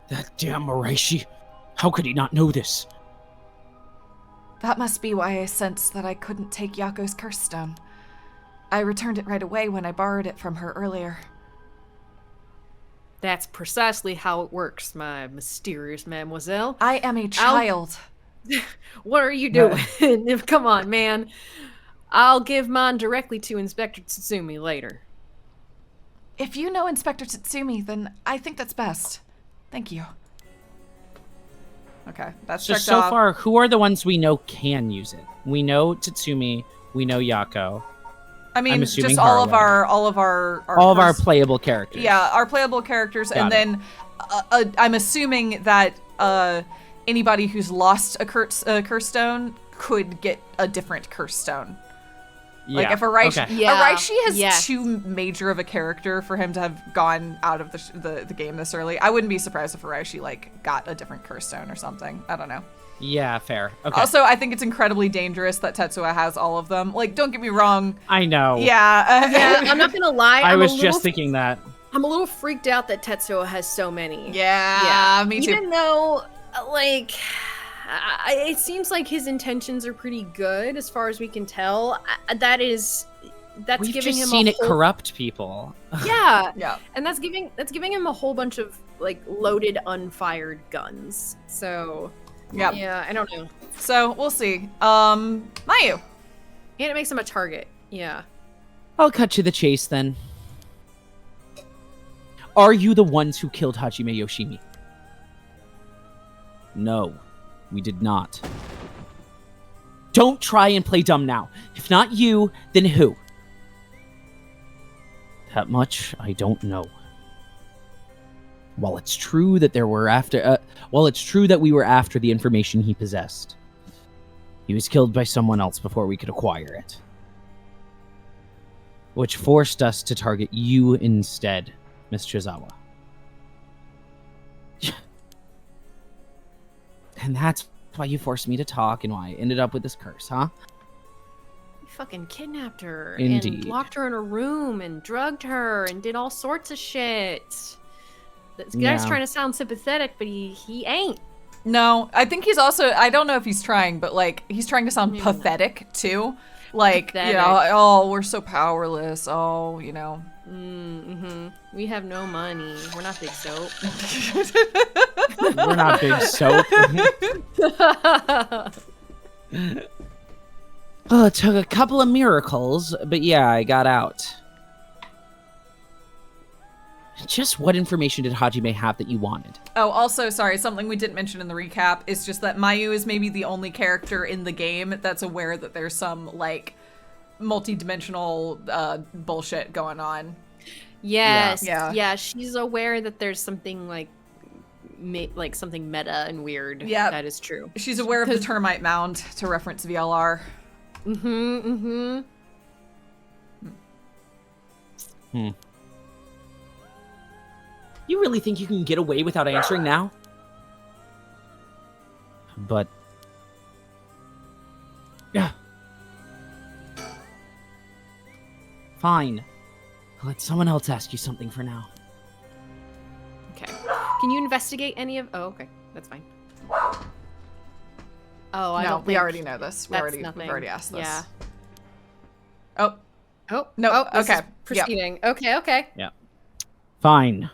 That damn Araishi. How could he not know this? That must be why I sensed that I couldn't take Yako's curse stone. I returned it right away when I borrowed it from her earlier. That's precisely how it works, my mysterious mademoiselle. I am a child. What are you doing? Come on, man. I'll give mine directly to Inspector Tsutsumi later. If you know Inspector Tatsumi, then I think that's best. Thank you. Okay, that's checked So off. far, who are the ones we know can use it? We know Tatsumi. We know Yako. I mean, I'm assuming just all of Harlan. our Playable characters. Yeah, our playable characters, Got and it. then I'm assuming that anybody who's lost a curse stone could get a different curse stone. Like Yeah. if Araishi, Okay. Yeah, Araishi has yes. too major of a character for him to have gone out of the game this early. I wouldn't be surprised if Araishi like got a different curse stone or something. I don't know. Yeah, fair. Okay. Also, I think it's incredibly dangerous that Tetsuo has all of them. Like, don't get me wrong. I know. Yeah. Yeah, I'm not gonna lie. I I'm was a just little, thinking that. I'm a little freaked out that Tetsuo has so many. Yeah, me too. Even though, like, it seems like his intentions are pretty good as far as we can tell. That's We've giving just him seen a it whole... corrupt people. Yeah, Yeah. and that's giving him a whole bunch of like loaded, unfired guns. So Yep. yeah, I don't know. So we'll see. Mayu. And it makes him a target. Yeah. I'll cut to the chase then. Are you the ones who killed Hajime Yoshimi? No, we did not. Don't try and play dumb now. If not you, then who? That much I don't know. While it's true that we were after the information he possessed, he was killed by someone else before we could acquire it. Which forced us to target you instead, Miss Chizawa. And that's why you forced me to talk and why I ended up with this curse, huh? You fucking kidnapped her. Indeed. And locked her in a room and drugged her and did all sorts of shit. This guy's trying to sound sympathetic, but he ain't. No, I think he's also, I don't know if he's trying, but like, he's trying to sound pathetic too. Like, Pathetic. you know, oh, we're so powerless. Oh, you know. We have no money. We're not Big Soap. We're not Big Soap. Oh, it took a couple of miracles, but yeah, I got out. Just what information did Hajime have that you wanted? Oh, also, sorry, something we didn't mention in the recap is just that Mayu is maybe the only character in the game that's aware that there's some, like, multi-dimensional bullshit going on. Yes. Yeah. Yeah, she's aware that there's something, like something meta and weird. Yeah. That is true. She's aware of the termite mound, to reference VLR. You really think you can get away without answering now? But... yeah. Fine. Let someone else ask you something for now. Okay. Can you investigate any of... Oh, okay. That's fine. Oh, I don't we think already know this. We've already asked this. Yeah. Oh. Oh. No, this okay. is proceeding. Yep. Okay. Yeah. Fine.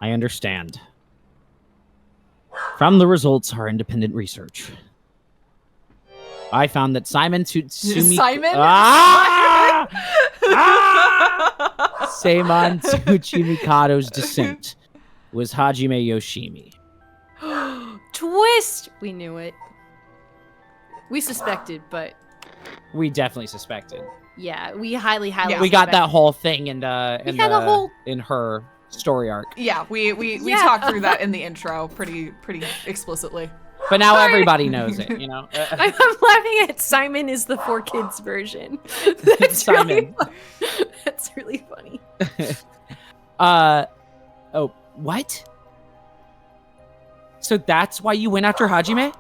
I understand. From the results of our independent research, I found that Simon Tsutsumi... Simon? Ah! Ah! Seimon Tsuchimikado's descent was Hajime Yoshimi. Twist! We knew it. We suspected, but... We definitely suspected. Yeah, we highly We got that whole thing in her story arc. Yeah, we talked through that in the intro pretty explicitly. But now everybody knows it, you know? I'm laughing at Simon is the 4Kids version. That's Simon. That's really funny. Oh, what? So that's why you went after Hajime?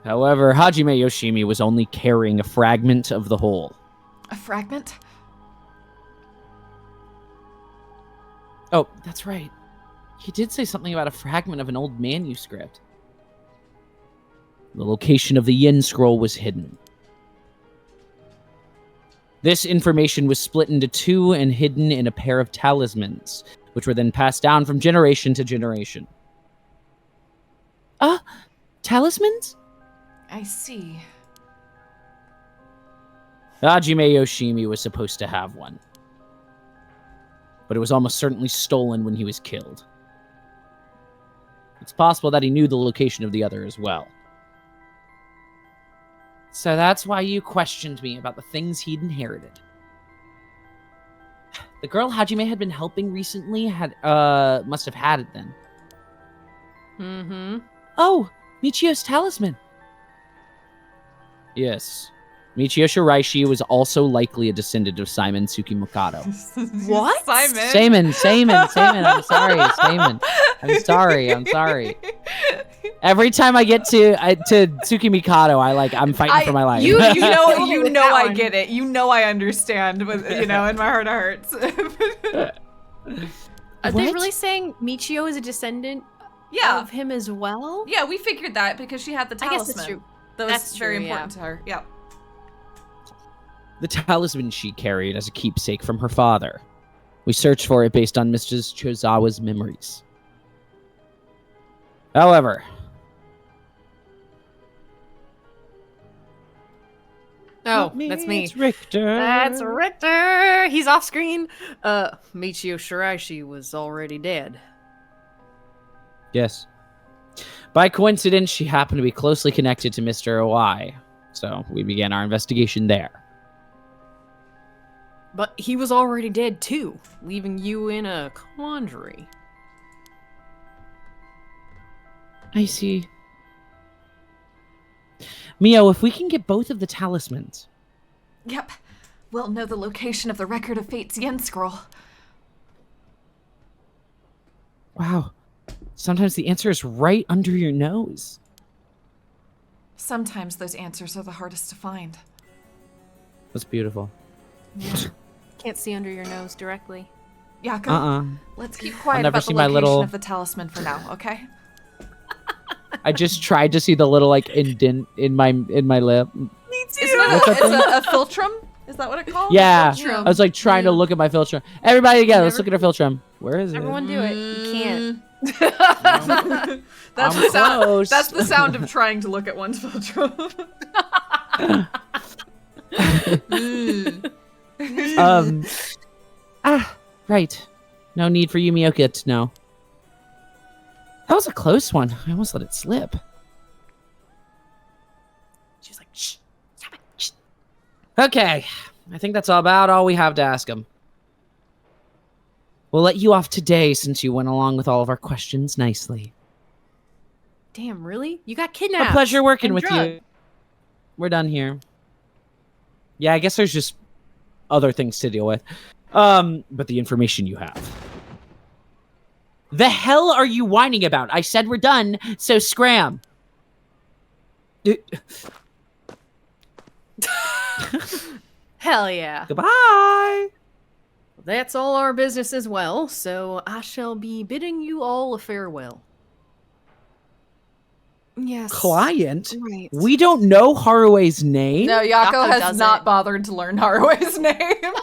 However, Hajime Yoshimi was only carrying a fragment of the whole. A fragment? Oh, that's right. He did say something about a fragment of an old manuscript. The location of the Yin scroll was hidden. This information was split into two and hidden in a pair of talismans, which were then passed down from generation to generation. Talismans? I see. Hajime Yoshimi was supposed to have one, but it was almost certainly stolen when he was killed. It's possible that he knew the location of the other as well. So that's why you questioned me about the things he'd inherited. The girl Hajime had been helping recently must have had it then. Oh, Michio's talisman. Yes. Michio Shiraishi was also likely a descendant of Simon Tsukimikado. What? Simon? Simon. I'm sorry, Simon. I'm sorry. Every time I get to Tsukimikado, I'm fighting for my life. You know With I that one. get it. You know I understand, but in my heart of hearts. Are they What? really saying Michio is a descendant of him as well? Yeah, we figured that because she had the I talisman. guess that's true. That was That's very true, important to her. Yeah. The talisman she carried as a keepsake from her father. We searched for it based on Mrs. Chozawa's memories. However, Oh, that's me. It's Richter. That's Richter. He's off screen. Michio Shiraishi was already dead. Yes. By coincidence, she happened to be closely connected to Mr. Owai, so we began our investigation there. But he was already dead too, leaving you in a quandary. I see. Mio, if we can get both of the talismans. Yep. We'll know the location of the Record of Fate's Yen scroll. Wow. Sometimes the answer is right under your nose. Sometimes those answers are the hardest to find. That's beautiful. Can't see under your nose directly. Yako, let's keep quiet never about the see my location little- of the talisman for now, okay? I just tried to see the little like indent in my lip. Isn't it a philtrum? Is that what it called? Yeah, Philtrum. I was like trying to look at my philtrum. Everybody together, let's Never- look at our philtrum. Where is it? Everyone do it. You can't. That's I'm the sound. close. That's the sound of trying to look at one's philtrum. Right. No need for Yumioka to know. That was a close one. I almost let it slip. She was like, shh, stop it, shh. Okay. I think that's about all we have to ask him. We'll let you off today since you went along with all of our questions nicely. Damn, really? You got kidnapped. A pleasure working and with drugged. you. We're done here. Yeah, I guess there's just other things to deal with. But the information you have. The hell are you whining about? I said we're done, so scram. Hell yeah. Goodbye. That's all our business as well, so I shall be bidding you all a farewell. Yes. Client? Right. We don't know Harue's name? No, Yako Yako has doesn't. not bothered to learn Harue's name.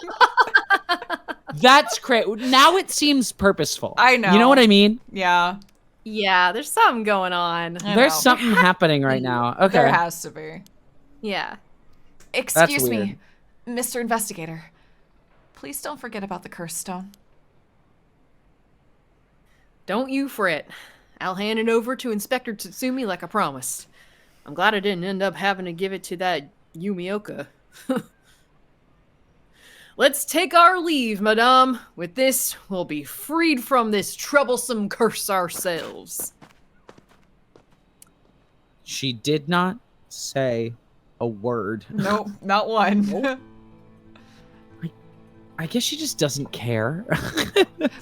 That's crazy. Now it seems purposeful. I know. You know what I mean? Yeah. Yeah, there's something going on. I There's know. something happening right now. Okay. There has to be. Yeah. Excuse weird. me, Mr. Investigator. Please don't forget about the curse stone. Don't you fret. I'll hand it over to Inspector Tatsumi like I promised. I'm glad I didn't end up having to give it to that Yumioka. Let's take our leave, madame. With this, we'll be freed from this troublesome curse ourselves. She did not say a word. Nope, not one. I guess she just doesn't care.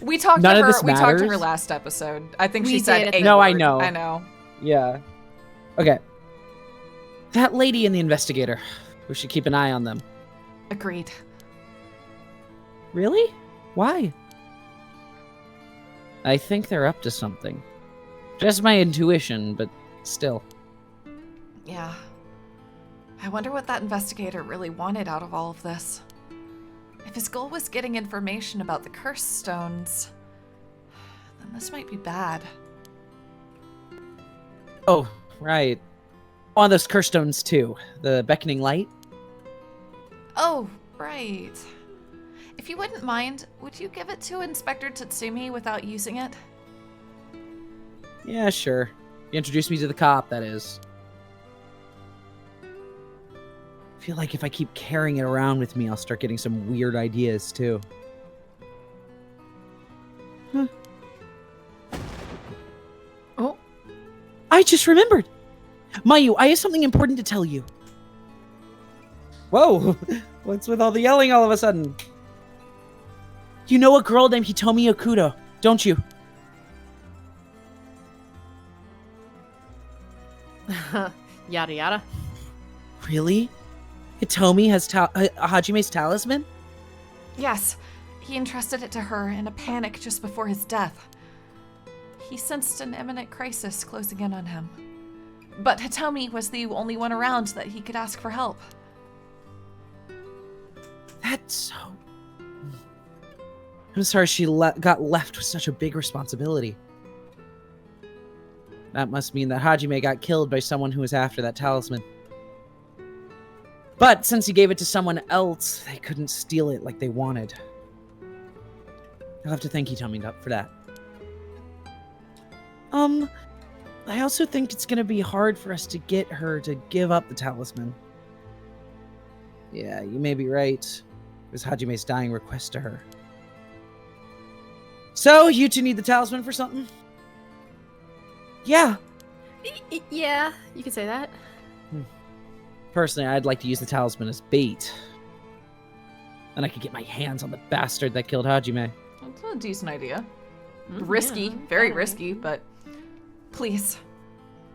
We talked None to of her. this We talked to her matters? last episode. I think We she said did. a No, I word. know. I know. Yeah. Okay. That lady and the investigator. We should keep an eye on them. Agreed. Really? Why? I think they're up to something. Just my intuition, but still. Yeah. I wonder what that investigator really wanted out of all of this. If his goal was getting information about the curse stones, then this might be bad. Oh, right. On those curse stones too. The beckoning light. Oh, right. If you wouldn't mind, would you give it to Inspector Tatsumi without using it? Yeah, sure. You introduced me to the cop, that is. I feel like if I keep carrying it around with me, I'll start getting some weird ideas too. Huh. Oh. I just remembered! Mayu, I have something important to tell you. Whoa! What's with all the yelling all of a sudden? You know a girl named Hitomi Okudo, don't you? Yada yada. Really? Hitomi has Hajime's talisman? Yes, he entrusted it to her in a panic just before his death. He sensed an imminent crisis closing in on him. But Hitomi was the only one around that he could ask for help. That's so... I'm sorry she got left with such a big responsibility. That must mean that Hajime got killed by someone who was after that talisman. But since he gave it to someone else, they couldn't steal it like they wanted. I'll have to thank Hitomi for that. I also think it's gonna be hard for us to get her to give up the talisman. Yeah, you may be right. It was Hajime's dying request to her. So, you two need the talisman for something? Yeah. Yeah, you could say that. Personally, I'd like to use the talisman as bait. And I could get my hands on the bastard that killed Hajime. That's a decent idea. Risky, very risky, but please,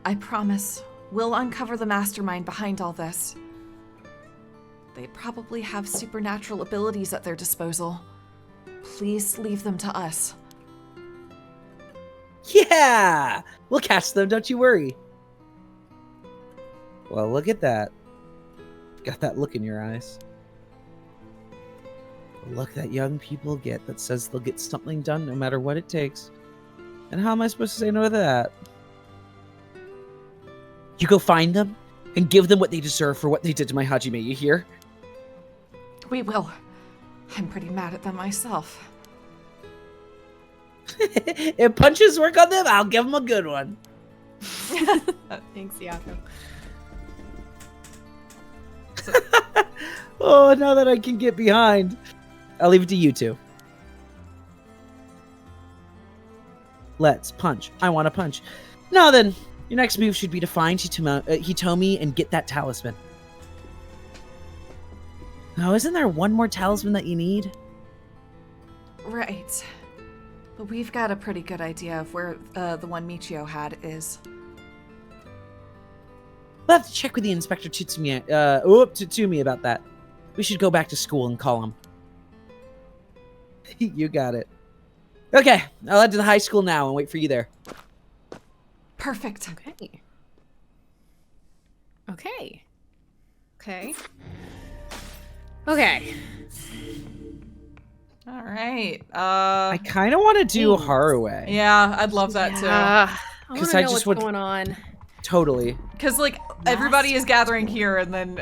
I promise, we'll uncover the mastermind behind all this. They probably have supernatural abilities at their disposal. Please leave them to us. Yeah! We'll catch them, don't you worry. Well, look at that. Got that look in your eyes. The look that young people get that says they'll get something done no matter what it takes. And how am I supposed to say no to that? You go find them and give them what they deserve for what they did to my Hajime, you hear? We will. I'm pretty mad at them myself. If punches work on them, I'll give them a good one. Thanks, Yako. Oh, now that I can get behind, I'll leave it to you two. Let's punch. I want to punch. Now then, your next move should be to find Hitomi and get that talisman. Now, isn't there one more talisman that you need? Right. But we've got a pretty good idea of where the one Michio had is. We'll have to check with the Inspector Tsumi about that. We should go back to school and call him. You got it. Okay, I'll head to the high school now and wait for you there. Perfect. Okay. Okay. Okay. Okay. All right. I kind of want to do Haruwe. Yeah, I'd love that too. I want 'Cause to I know just what's would- going on. Totally. Because like everybody is gathering here, and then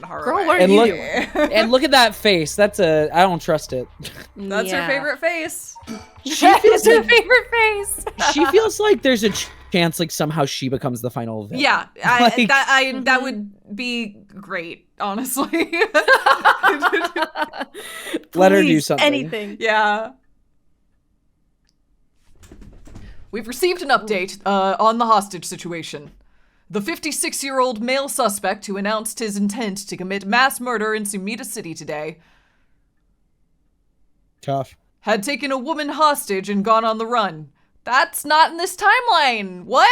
Haruwe. Girl, what are And you look- doing? And look at that face. I don't trust it. That's her favorite face. That is her favorite face. She feels like there's a chance like somehow she becomes the final villain. Yeah, Like- that would be great, honestly. Let her do Please, something. Anything. Yeah. We've received an update on the hostage situation. The 56-year-old male suspect who announced his intent to commit mass murder in Sumida City today Tough. had taken a woman hostage and gone on the run. That's not in this timeline. What?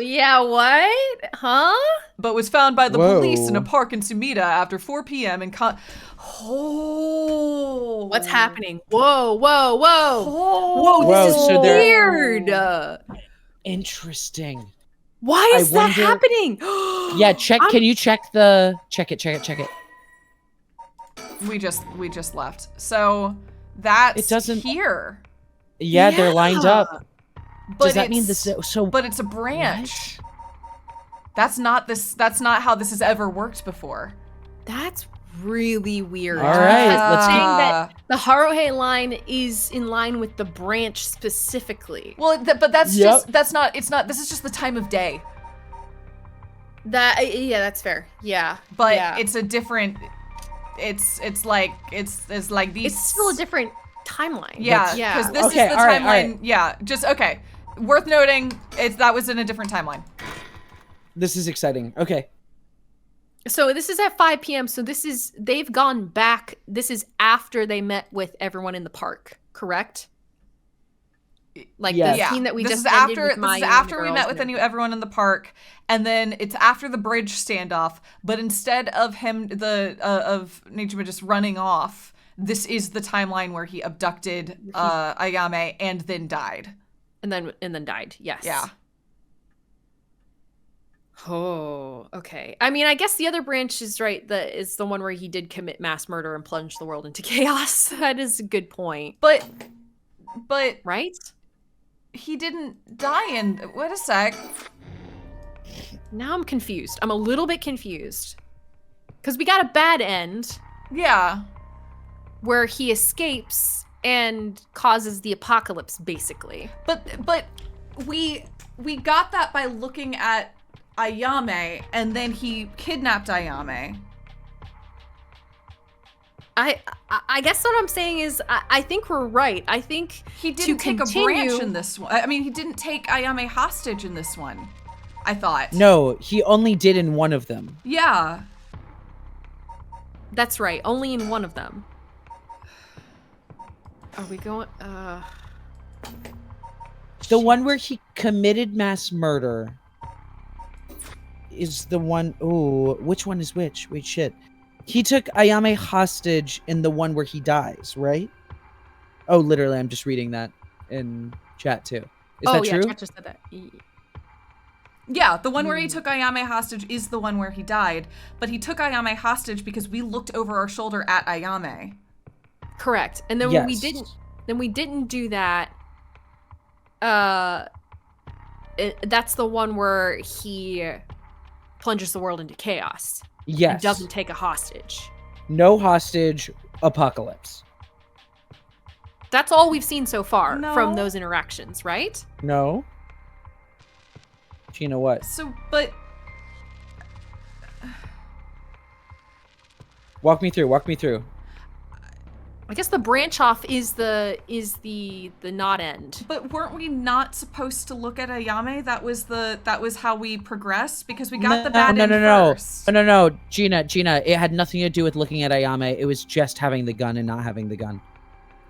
Yeah, what? Huh? But was found by the police in a Whoa. park in Sumida after 4 p.m. and Oh. What's happening? Whoa, whoa, whoa. Oh. Whoa, Whoa, this is so they're- weird. Interesting. Why is I that wonder- happening? Yeah, check. Can you check it? We just left. So that's It doesn't- here. Yeah, they're lined up. But Does that mean it's- this? So, But it's a branch. That's not how this has ever worked before. That's really weird. All right, let's saying get- that the Haruhe line is in line with the branch specifically. Well, but that's Yep. just it's not. This is just the time of day. Yeah, that's fair. Yeah, But yeah. it's a different. It's like these. It's still a different timeline. Yeah, yeah. because this Okay, is the all right, timeline. all right. Yeah, just okay. Worth noting, that was in a different timeline. this is exciting. Okay. So this is at 5 p.m. So they've gone back. This is after they met with everyone in the park, correct? Like Yes. the scene that we this just is ended after with this Maya is and the after we girls met with and everyone in the park, and then it's after the bridge standoff. But instead of him, of Nijima just running off, this is the timeline where he abducted Ayame and then died. and then died. Yes. Yeah. Oh, okay. I mean, I guess the other branch is right. Is the one where he did commit mass murder and plunge the world into chaos. That is a good point, But right? he didn't die in. Wait a sec. Now I'm confused. I'm a little bit confused because we got a bad end Yeah. where he escapes and causes the apocalypse, basically. But we got that by looking at Ayame, and then he kidnapped Ayame. I guess what I'm saying is I think we're right. I think He didn't take a branch continue- in this one. I mean, he didn't take Ayame hostage in this one. I thought. No, he only did in one of them. Yeah. that's right. Only in one of them. Are we going? The one where he committed mass murder is the one. Oh, which one is which? Wait, shit. He took Ayame hostage in the one where he dies, right? Oh, literally, I'm just reading that in chat too. Is that true? Yeah, Chat just said that. Yeah, the one where he took Ayame hostage is the one where he died, but he took Ayame hostage because we looked over our shoulder at Ayame. Correct. And then when we didn't do that, that's the one where he plunges the world into chaos. Yes. And doesn't take a hostage. No hostage. Apocalypse. That's all we've seen so far No. from those interactions, right? No. Gina, what? So, but Walk me through. I guess the branch off is the not end. But weren't we not supposed to look at Ayame? That was how we progressed because we got the bad end first. No, Gina, it had nothing to do with looking at Ayame. It was just having the gun and not having the gun.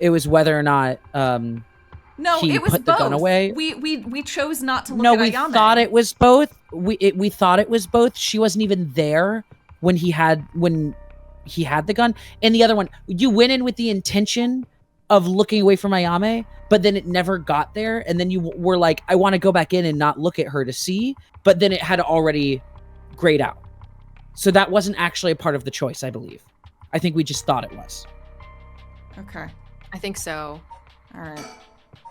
It was whether or not No, he it was put both. the gun away. We chose not to look No, at we Ayame. thought it was both. We thought it was both. She wasn't even there when he had the gun. And the other one, you went in with the intention of looking away from Ayame, but then it never got there. And then you were like, I want to go back in and not look at her to see. But then it had already grayed out. So that wasn't actually a part of the choice, I believe. I think we just thought it was. Okay. I think so. All right.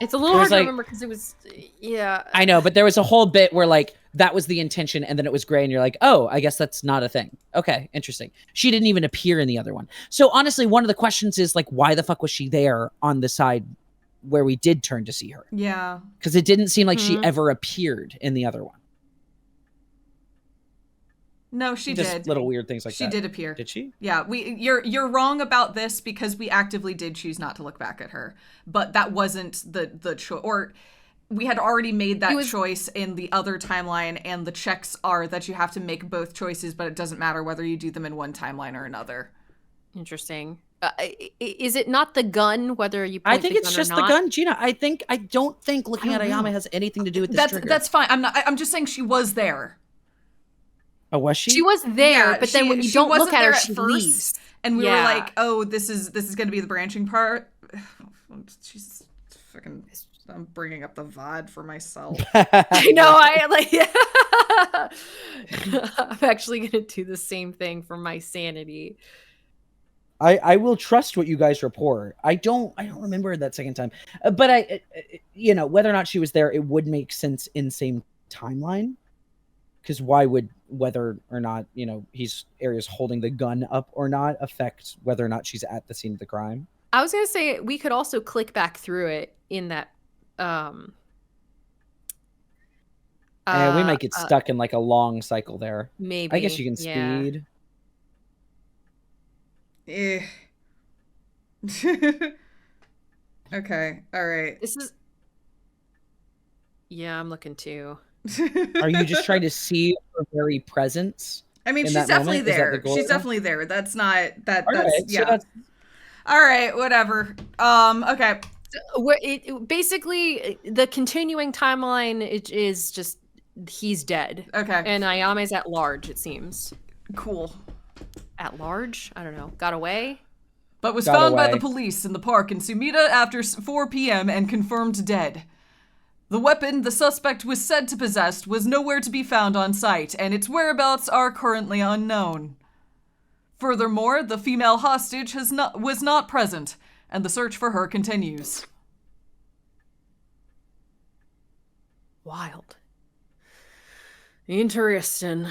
It's a little It hard was to like- remember because it was, yeah. I know, but there was a whole bit where like that was the intention and then it was gray and you're like, oh, I guess that's not a thing. Okay, interesting. She didn't even appear in the other one. So honestly, one of the questions is like, why the fuck was she there on the side where we did turn to see her? Yeah. Because it didn't seem like she Mhm. ever appeared in the other one. No, she Just did. little weird things like She that. did appear. Did she? Yeah, you're wrong about this because we actively did choose not to look back at her. But that wasn't the choice, or we had already made that choice in the other timeline, and the checks are that you have to make both choices, but it doesn't matter whether you do them in one timeline or another. Interesting. Is it not the gun, whether you point I think the it's gun just or the not? gun, Gina. I don't think looking I at don't know. Ayame has anything to do with this trigger. That's fine. I'm just saying she was there. Oh, was she? She was there, Yeah, but then when you she don't look wasn't at her, there she first, leaves. and we were Yeah. like, "Oh, this is going to be the branching part." She's fucking. I'm bringing up the VOD for myself. I know. I like. I'm actually gonna do the same thing for my sanity. I will trust what you guys report. I don't remember that second time, but I whether or not she was there, it would make sense in same timeline. Because why would whether or not Aria's holding the gun up or not affect whether or not she's at the scene of the crime? I was gonna say we could also click back through it in that. And we might get stuck in like a long cycle there. Maybe. I guess you can speed. Okay. All right. This is. Yeah, I'm looking too. Are you just trying to see her very presence? I mean, in she's that definitely moment? Is that the there. goal? She's definitely there. That's not that. All That's right, so yeah. that's- All right. Whatever. Okay. Basically, the continuing timeline is just he's dead. Okay. And Ayame's at large, it seems. Cool. At large? I don't know. Got away? But was Got found by away. the police in the park in Sumida after 4 p.m. and confirmed dead. The weapon the suspect was said to possess was nowhere to be found on site, and its whereabouts are currently unknown. Furthermore, the female hostage was not present, and the search for her continues. Wild. Interesting.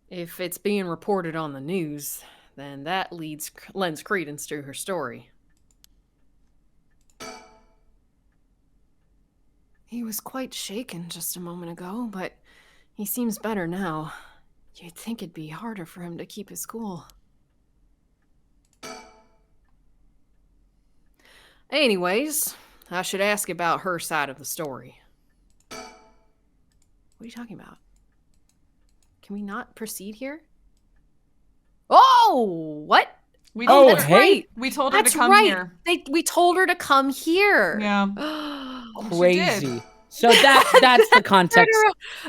If it's being reported on the news, then that lends credence to her story. He was quite shaken just a moment ago, but he seems better now. You'd think it'd be harder for him to keep his cool. Anyways, I should ask about her side of the story. What are you talking about? Can we not proceed here? Oh, what? We Oh, told that's her, right. we told her That's to come right. here. We told her to come here. Yeah. Crazy. So that's the context.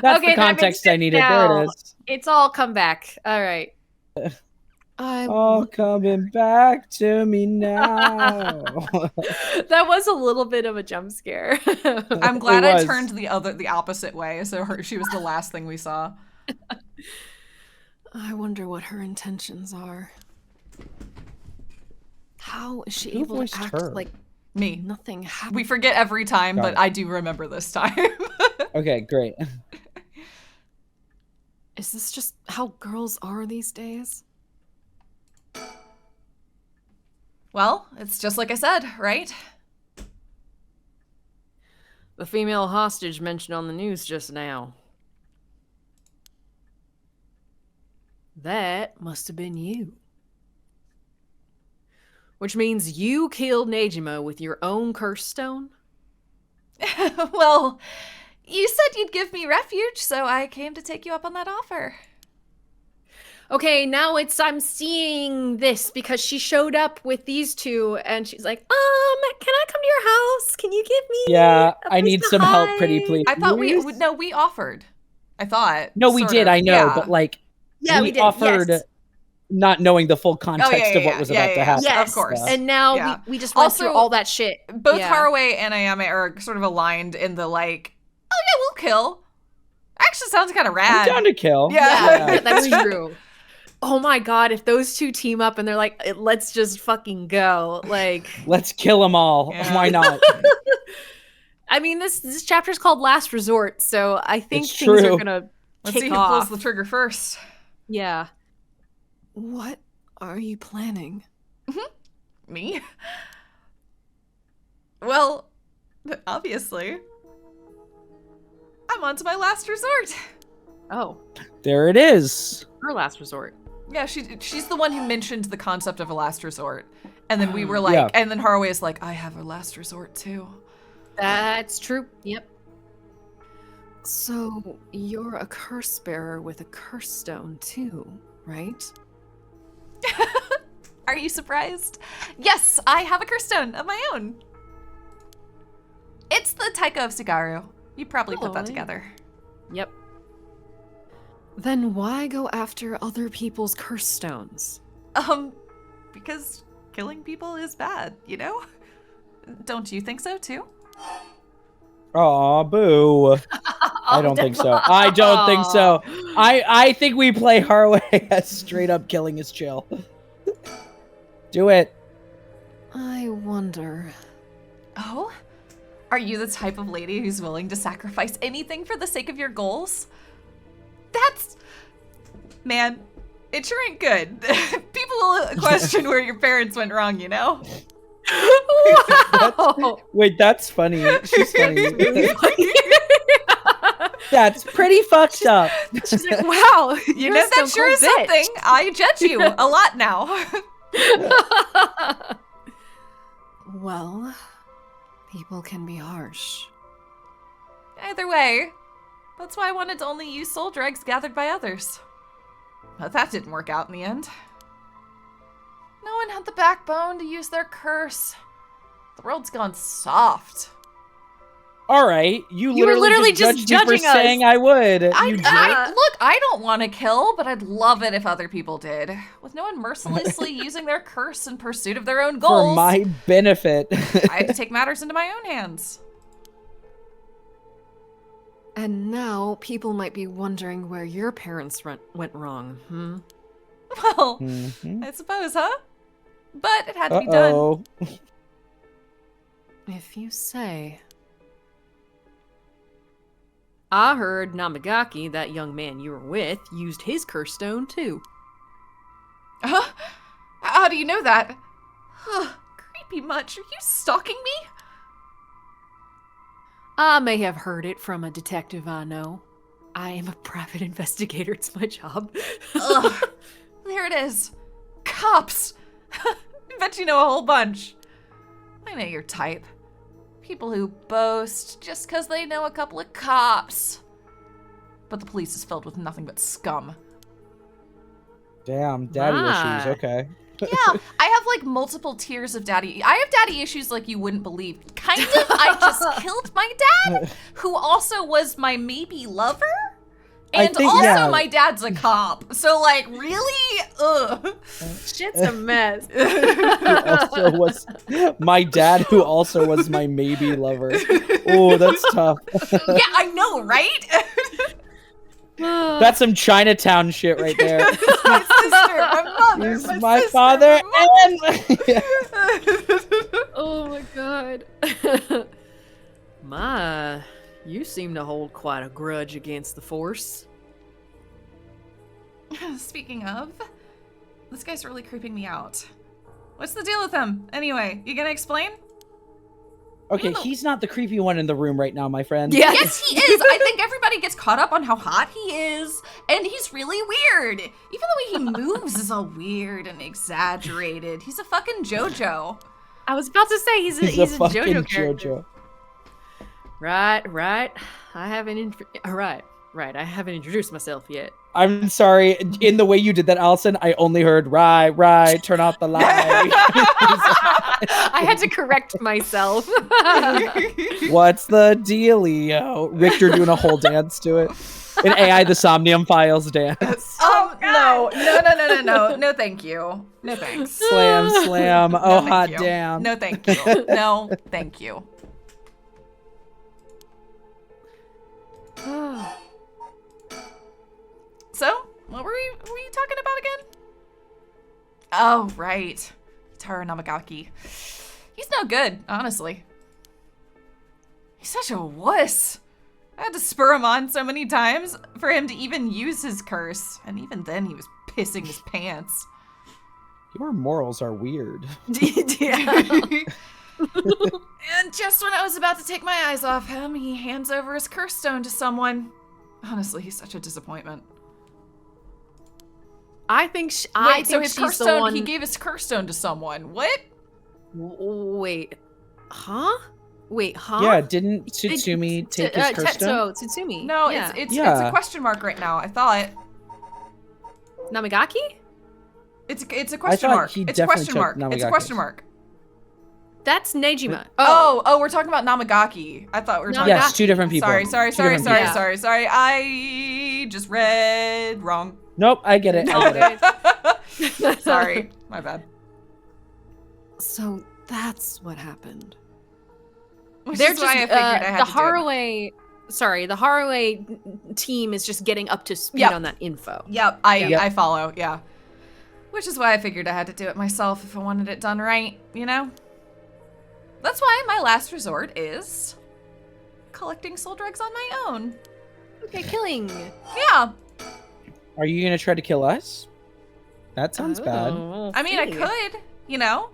That's Okay, the that makes context I sense needed. now. There it is. It's all come back. All right. All coming back to me now. That was a little bit of a jump scare. I'm glad It I was. turned the opposite way, so she was the last thing we saw. I wonder what her intentions are. How is she Who able voiced to act her? like Me. nothing happened? We forget every time, Got but it. I do remember this time. Okay, great. Is this just how girls are these days? Well, it's just like I said, right? The female hostage mentioned on the news just now. That must have been you. Which means you killed Nejima with your own curse stone? Well, you said you'd give me refuge, so I came to take you up on that offer. Okay, now I'm seeing this because she showed up with these two and she's like, can I come to your house? Can you give me Yeah, a I place need to some help, hide?" pretty please. I thought we offered. I thought. No, we sort did. of, I know, yeah. but like, Yeah, we did. offered, Yes. not knowing the full context of what was about to happen. Yes, of course. And now Yeah. we just went Also, through all that shit. Both Yeah. Haraway and Ayame are sort of aligned in the like, oh yeah, we'll kill. Actually sounds kind of I'm rad. down to kill. Yeah. That's true. Oh my god, if those two team up and they're like, let's just fucking go. Like, Let's kill them all. Yeah. Why not? I mean, this chapter's called Last Resort, so I think It's things true. are gonna Let's kick see who off. pulls the trigger first. Yeah. What are you planning? Me? Well, obviously. I'm on to my last resort. Oh, There it is. her last resort. Yeah, she's the one who mentioned the concept of a last resort. And then we were like, Yeah. and then Haraway is like, I have a last resort too. That's true. Yep. So you're a curse bearer with a curse stone too, right? Are you surprised? Yes, I have a curse stone of my own. It's the Taiko of Sugaru. You probably put that Oh, together. Yep. Then why go after other people's curse stones? Because killing people is bad, you know? Don't you think so too? Aw, boo. I don't think so. I don't think so. I think we play Haraway as straight up killing is chill. Do it. I wonder. Oh? Are you the type of lady who's willing to sacrifice anything for the sake of your goals? That's... Man, it sure ain't good. People will question where your parents went wrong, you know? Wow! Wait, that's funny. She's funny. That's pretty fucked up. She's like, wow, You know, that sure is something. I judge you a lot now. Well, people can be harsh. Either way, that's why I wanted to only use soul dregs gathered by others. But that didn't work out in the end. No one had the backbone to use their curse. The world's gone soft. All right, you You were literally just just judged me judging for saying I would. Look, You jerk. I don't want to kill, but I'd love it if other people did. With no one mercilessly using their curse in pursuit of their own goals, For my benefit. I had to take matters into my own hands. And now people might be wondering where your parents went wrong, hmm? Well, Mhm. I suppose, huh? But it had to be done. Uh-oh. If you say. I heard Namagaki, that young man you were with, used his curse stone too. Huh? How do you know that? Creepy much. Are you stalking me? I may have heard it from a detective I know. I am a private investigator, it's my job. Ugh. There it is. Cops. I bet you know a whole bunch. I know your type. People who boast just because they know a couple of cops. But the police is filled with nothing but scum. Damn, daddy My. issues. Okay. Yeah, I have like multiple tiers of daddy. I have daddy issues like you wouldn't believe. Kind of, I just killed my dad, who also was my maybe lover. And my dad's a cop. So like, really? Ugh. Shit's a mess. Who also was my dad, who also was my maybe lover. Oh, that's tough. Yeah, I know, right? That's some Chinatown shit right there. My sister, my mother, He's my my sister, father Oh my god. You seem to hold quite a grudge against the Force. Speaking of, this guy's really creeping me out. What's the deal with him? Anyway, you gonna explain? Okay, he's not the creepy one in the room right now, my friend. Yes, he is. I think everybody gets caught up on how hot he is, and he's really weird. Even the way he moves is all weird and exaggerated. He's a fucking JoJo. I was about to say he's a fucking JoJo character. JoJo. Right. I haven't introduced myself yet. I'm sorry. In the way you did that, Allison, I only heard right, turn off the light. I had to correct myself. What's the dealio? Richter doing a whole dance to it. An AI the Somnium Files dance. No, thank you. No thanks. Slam. Oh, No, hot thank you. damn. No, thank you. No, thank you. So, what were you talking about again? Oh, right. Taro Namagaki. He's no good, honestly. He's such a wuss. I had to spur him on so many times for him to even use his curse. And even then, he was pissing his pants. Your morals are weird. Yeah. And just when I was about to take my eyes off him, he hands over his curse stone to someone. Honestly, he's such a disappointment. I think His she's curse the stone, one. he gave his curse stone to someone. What? Wait, huh? Yeah, didn't Tsutsumi take his curse stone? Tsutsumi. No, yeah. it's a question mark right now. I thought Namagaki? it's a question thought mark. he It's a question definitely took mark. It's a Namagaki's. question mark. That's Nejima. Oh, we're talking about Namagaki. I thought we were talking. Yes, two different people. Sorry. Two different people. Sorry. I just read wrong. Nope, I get it. Sorry, my bad. So that's what happened. Which They're is just why I figured I had the to do it. the Haraway team is just getting up to speed Yep. on that info. Yep, I follow. Yeah, which is why I figured I had to do it myself if I wanted it done right. You know. That's why my last resort is collecting soul drugs on my own. Okay, killing. Yeah. Are you gonna try to kill us? That sounds bad. I mean, I could. You know,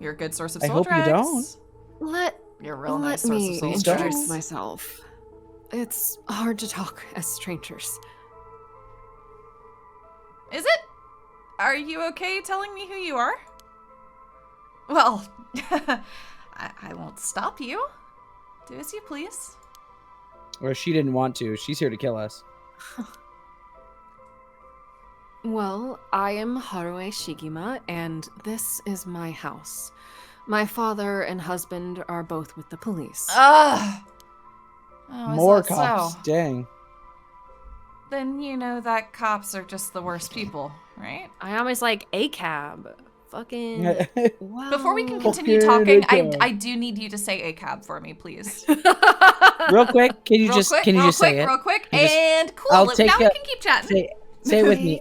you're a good source of I soul hope you drugs. don't. You're a real nice Let source me of soul introduce drugs. myself. It's hard to talk as strangers. Is it? Are you okay telling me who you are? Well, I won't stop you. Do as you please. Or she didn't want to. She's here to kill us. Well, I am Haruo Shigima, and this is my house. My father and husband are both with the police. Ugh. Oh, is More that cops. so? Dang. Then you know that cops are just the worst people, right? I almost like a cab. Fucking. Wow. Before we can continue Fucking talking, ACAB. I do need you to say ACAB for me, please. Real quick, can you Real just quick, can you real just quick, say it? real quick, You just- and cool. I'll Now take we a- can keep chatting. Say it with me.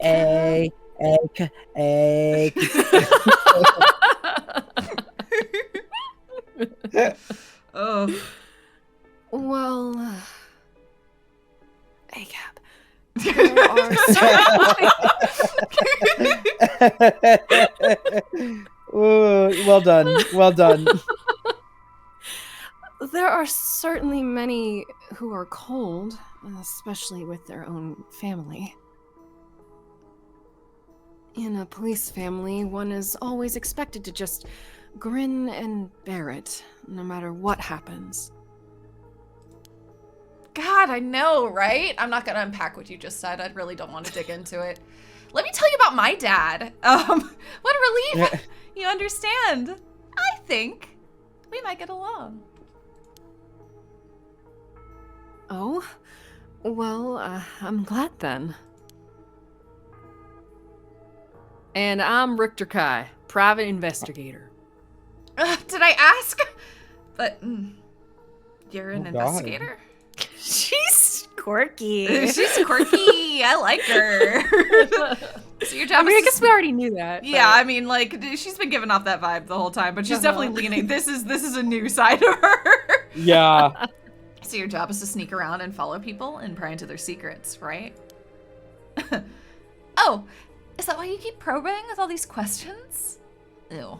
Oh. Well, a cab. There are Ooh, well done. Well done. There are certainly many who are cold, especially with their own family. In a police family, one is always expected to just grin and bear it, no matter what happens. God, I know, right? I'm not gonna unpack what you just said. I really don't want to dig into it. let me tell you about my dad. What a relief. You understand. I think we might get along. Oh, well, I'm glad then. And I'm Richter Kai, private investigator. Did I ask? But you're an God. investigator? She's quirky. She's quirky. I like her. So your job I mean, I is guess we already knew that. yeah, but- I mean, like, she's been giving off that vibe the whole time, but she's definitely leaning. This is a new side of her. Yeah. So your job is to sneak around and follow people and pry into their secrets, right? Oh, is that why you keep probing with all these questions? Ew.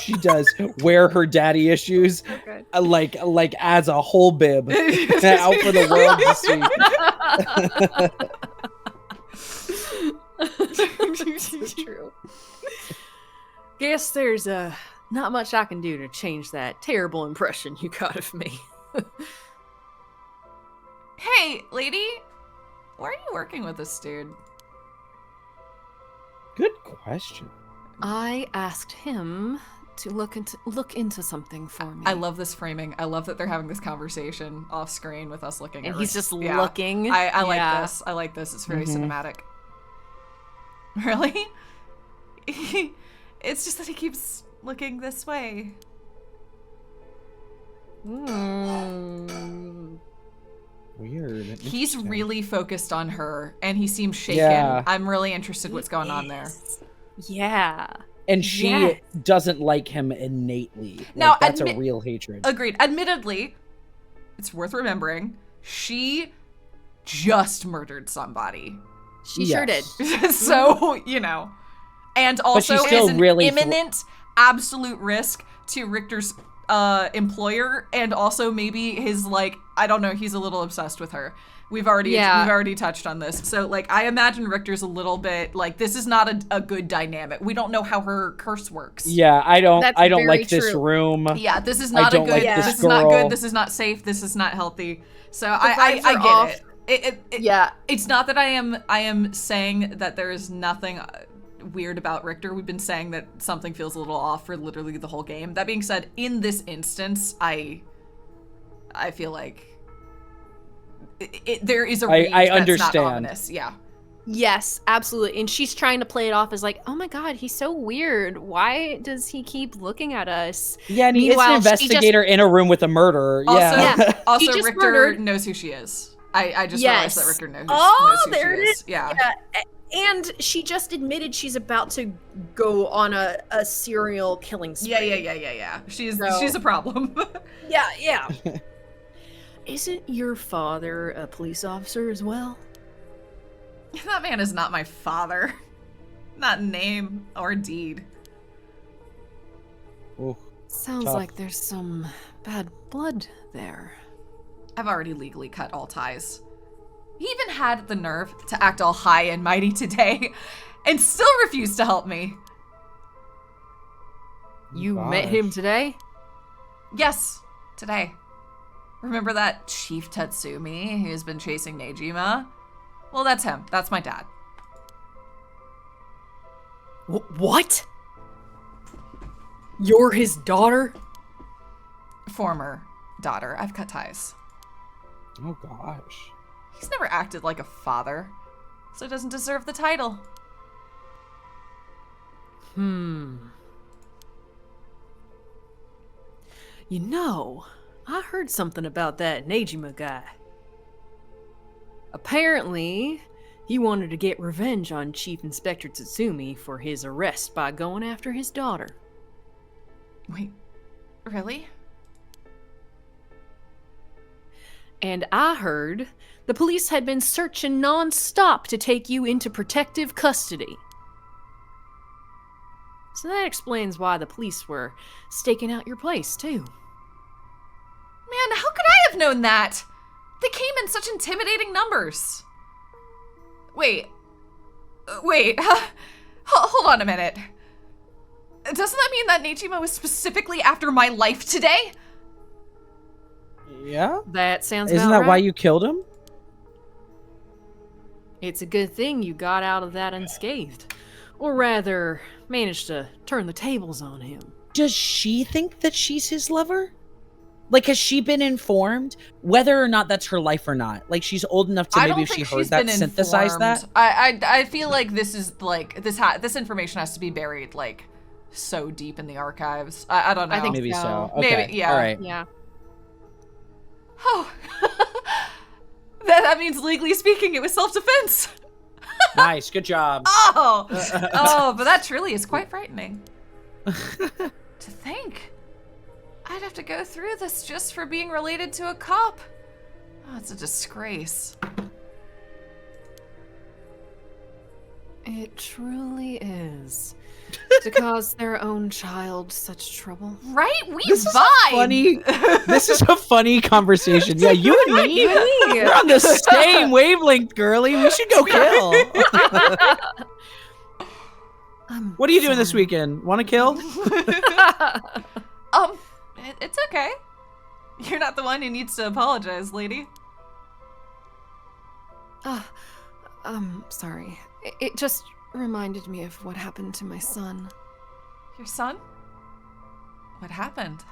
She does wear her daddy issues Okay. like as a whole bib out for the world to see. This is true. Guess there's not much I can do to change that terrible impression you got of me. Hey, lady, why are you working with this dude? Good question. I asked him to look into something for me. I love this framing. I love that they're having this conversation off screen with us looking and at he's Rick. just Yeah. looking. I like Yeah. this. I like this. It's very Mhm. cinematic. Really? It's just that he keeps looking this way. Mm. Weird. He's Interesting. really focused on her, and he seems shaken. Yeah. I'm really interested what's going on there. Yeah. And she Yes. doesn't like him innately. Like, Now, that's a admit- real hatred. Agreed. Admittedly, it's worth remembering, she just murdered somebody. She sure did. So, you know. And also she's still is an really imminent, absolute risk to Richter's employer, and also maybe his, like, I don't know, he's a little obsessed with her. We've already touched on this. So, like, I imagine Richter's a little bit like, this is not a good dynamic. We don't know how her curse works. Yeah, I don't That's I don't very like this true. room. Yeah, this is I not a don't good. like This this is not good. girl. This is not safe. This is not healthy. So vibes I are get off. it. Yeah. It's not that I am saying that there is nothing weird about Richter. We've been saying that something feels a little off for literally the whole game. That being said, in this instance, I feel like there is a read I that's understand. not ominous. Yeah. Yes, absolutely. And she's trying to play it off as like, oh my god, he's so weird. Why does he keep looking at us? Yeah, and he is Meanwhile, an she just- investigator in a room with a murderer. Also, Yeah. also She just Richter murdered- knows who she is. I just Yes. realized that Richter knows, Oh, knows who there she it is. is. Yeah. And she just admitted she's about to go on a serial killing spree. Yeah. She's So- a problem. Yeah. Isn't your father a police officer as well? That man is not my father. Not in name or deed. Ooh. Sounds Tough. like there's some bad blood there. I've already legally cut all ties. He even had the nerve to act all high and mighty today and still refused to help me. You Gosh. met him today? Yes, today. Remember that Chief Tatsumi who's been chasing Nejima? Well, that's him. That's my dad. What? You're his daughter? Former daughter. I've cut ties. Oh gosh. He's never acted like a father, so he doesn't deserve the title. You know, I heard something about that Nejima guy. Apparently, he wanted to get revenge on Chief Inspector Tatsumi for his arrest by going after his daughter. Wait, really? And I heard the police had been searching non-stop to take you into protective custody. So that explains why the police were staking out your place, too. Man, how could I have known that? They came in such intimidating numbers. Wait. Hold on a minute. Doesn't that mean that Nejima was specifically after my life today? Yeah? That sounds Isn't about that why right. you killed him? It's a good thing you got out of that unscathed. Or rather, managed to turn the tables on him. Does she think that she's his lover? Like, has she been informed whether or not that's her life or not? Like, she's old enough to I maybe don't if she think heard she's that been synthesize that. informed. I feel like this is like this information has to be buried like so deep in the archives. I don't know. I think Maybe so. so. Okay. Maybe, yeah. All right. Yeah. Oh, that means legally speaking, it was self-defense. Nice. Good job. Oh, but that truly is quite frightening. To think, I'd have to go through this just for being related to a cop. Oh, it's a disgrace. It truly is. To cause their own child such trouble. Right? We This is vibe. funny. This is a funny conversation. Yeah, you and me. You and me. We're on the same wavelength, girly. We should go kill. What are you doing this weekend? Want to kill? It's okay. You're not the one who needs to apologize, lady. I'm sorry. It just reminded me of what happened to my son. Your son? What happened?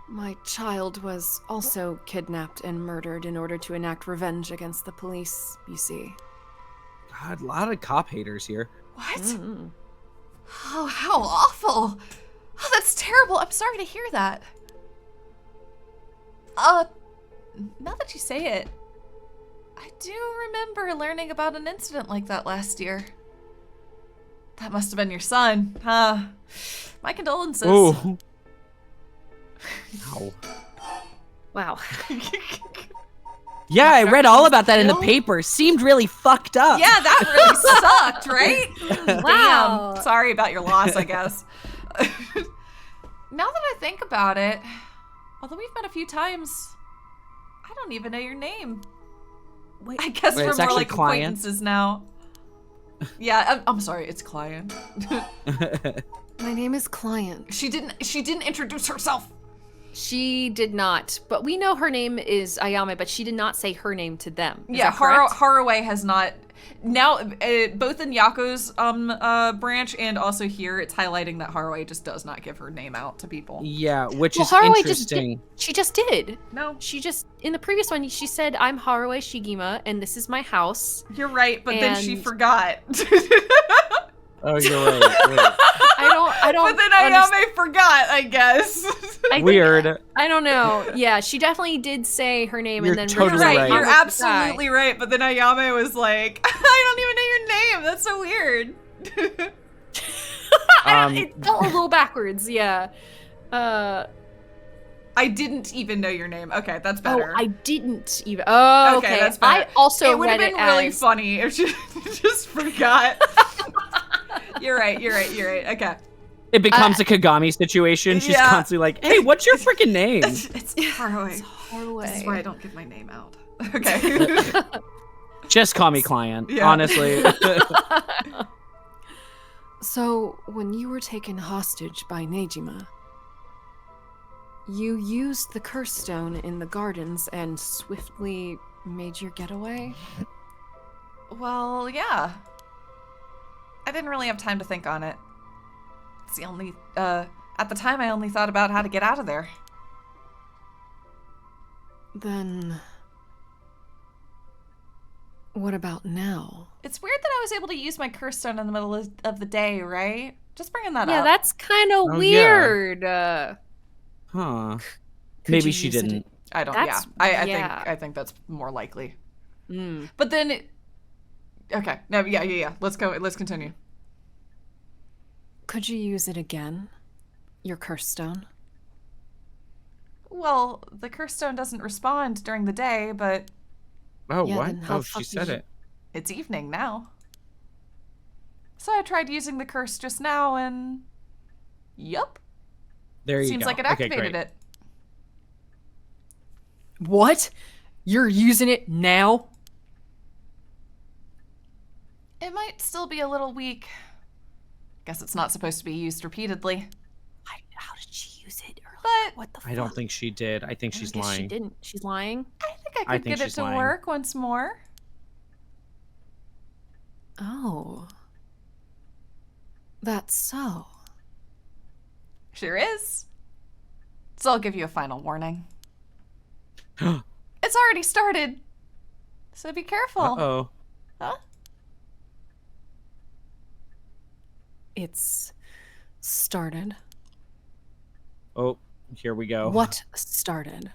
My child was also kidnapped and murdered in order to enact revenge against the police, you see. God, a lot of cop haters here. What? Mm. Oh, how awful. Oh, that's terrible. I'm sorry to hear that. Now that you say it, I do remember learning about an incident like that last year. That must have been your son. My condolences. Oh. Ow. Wow. Yeah, I read all about that in the Kill? paper. Seemed really fucked up. Yeah, that really sucked, right? Wow. Damn. Sorry about your loss, I guess. Now that I think about it, although we've met a few times, I don't even know your name. Wait, I guess Wait, we're it's more actually like client? acquaintances now. Yeah, I'm sorry, it's client. my name is Client. She didn't introduce herself. She did not, but we know her name is Ayame, but she did not say her name to them. Is Yeah, that correct? Haraway has not. Now, both in Yako's branch and also here, it's highlighting that Haraway just does not give her name out to people. Yeah, which Well, is Haraway interesting. She just did. No, She just, in the previous one, she said, I'm Haraway Shigima, and this is my house. you're right, but then she And- forgot. Oh, you're right. I don't. But then Ayame forgot, I guess. I think- Weird. I don't know. Yeah, she definitely did say her name You're and then totally You're right. right. You're on the absolutely right. But then Ayame was like, I don't even know your name. That's so weird. It felt a little backwards. Yeah. I didn't even know your name. Okay, that's Oh, better. I didn't even. Oh, Okay, okay. that's better. I also it would have read been it really as. funny if she just forgot. You're right. Okay. It becomes a Kagami situation. She's Yeah. constantly like, "Hey, what's your freaking name?" It's Haraway. Haraway. This is why I don't give my name out. Okay. Just call me client. Yeah. Honestly. So, when you were taken hostage by Nejima, you used the curse stone in the gardens and swiftly made your getaway? Well, yeah. I didn't really have time to think on it. It's the only, at the time I only thought about how to get out of there. Then. What about now? It's weird that I was able to use my curse stone in the middle of the day, right? Just bringing that Yeah, up. that's kind of Oh, yeah. weird. Huh. Could Maybe you she use it- didn't. I don't. That's- Yeah, I think that's more likely. But then, okay, no, yeah. Let's go. Let's continue. Could you use it again? Your curse stone? Well, the curse stone doesn't respond during the day, but Oh, Yeah, what? then how Oh, the fuck she did said you- it. it's evening now. So I tried using the curse just now, and yup, There you seems go. like it Okay, activated great. it. What? You're using it now? It might still be a little weak. Guess it's not supposed to be used repeatedly. How did she use it earlier? But What the fuck? I don't think she did. I think I she's guess lying. She didn't. She's lying. I think I I could think get it she's to lying. work once more. Oh. That's so. Sure is. So I'll give you a final warning. It's already started. So be careful. Uh-oh. Huh? It's started. Oh, here we go. What started?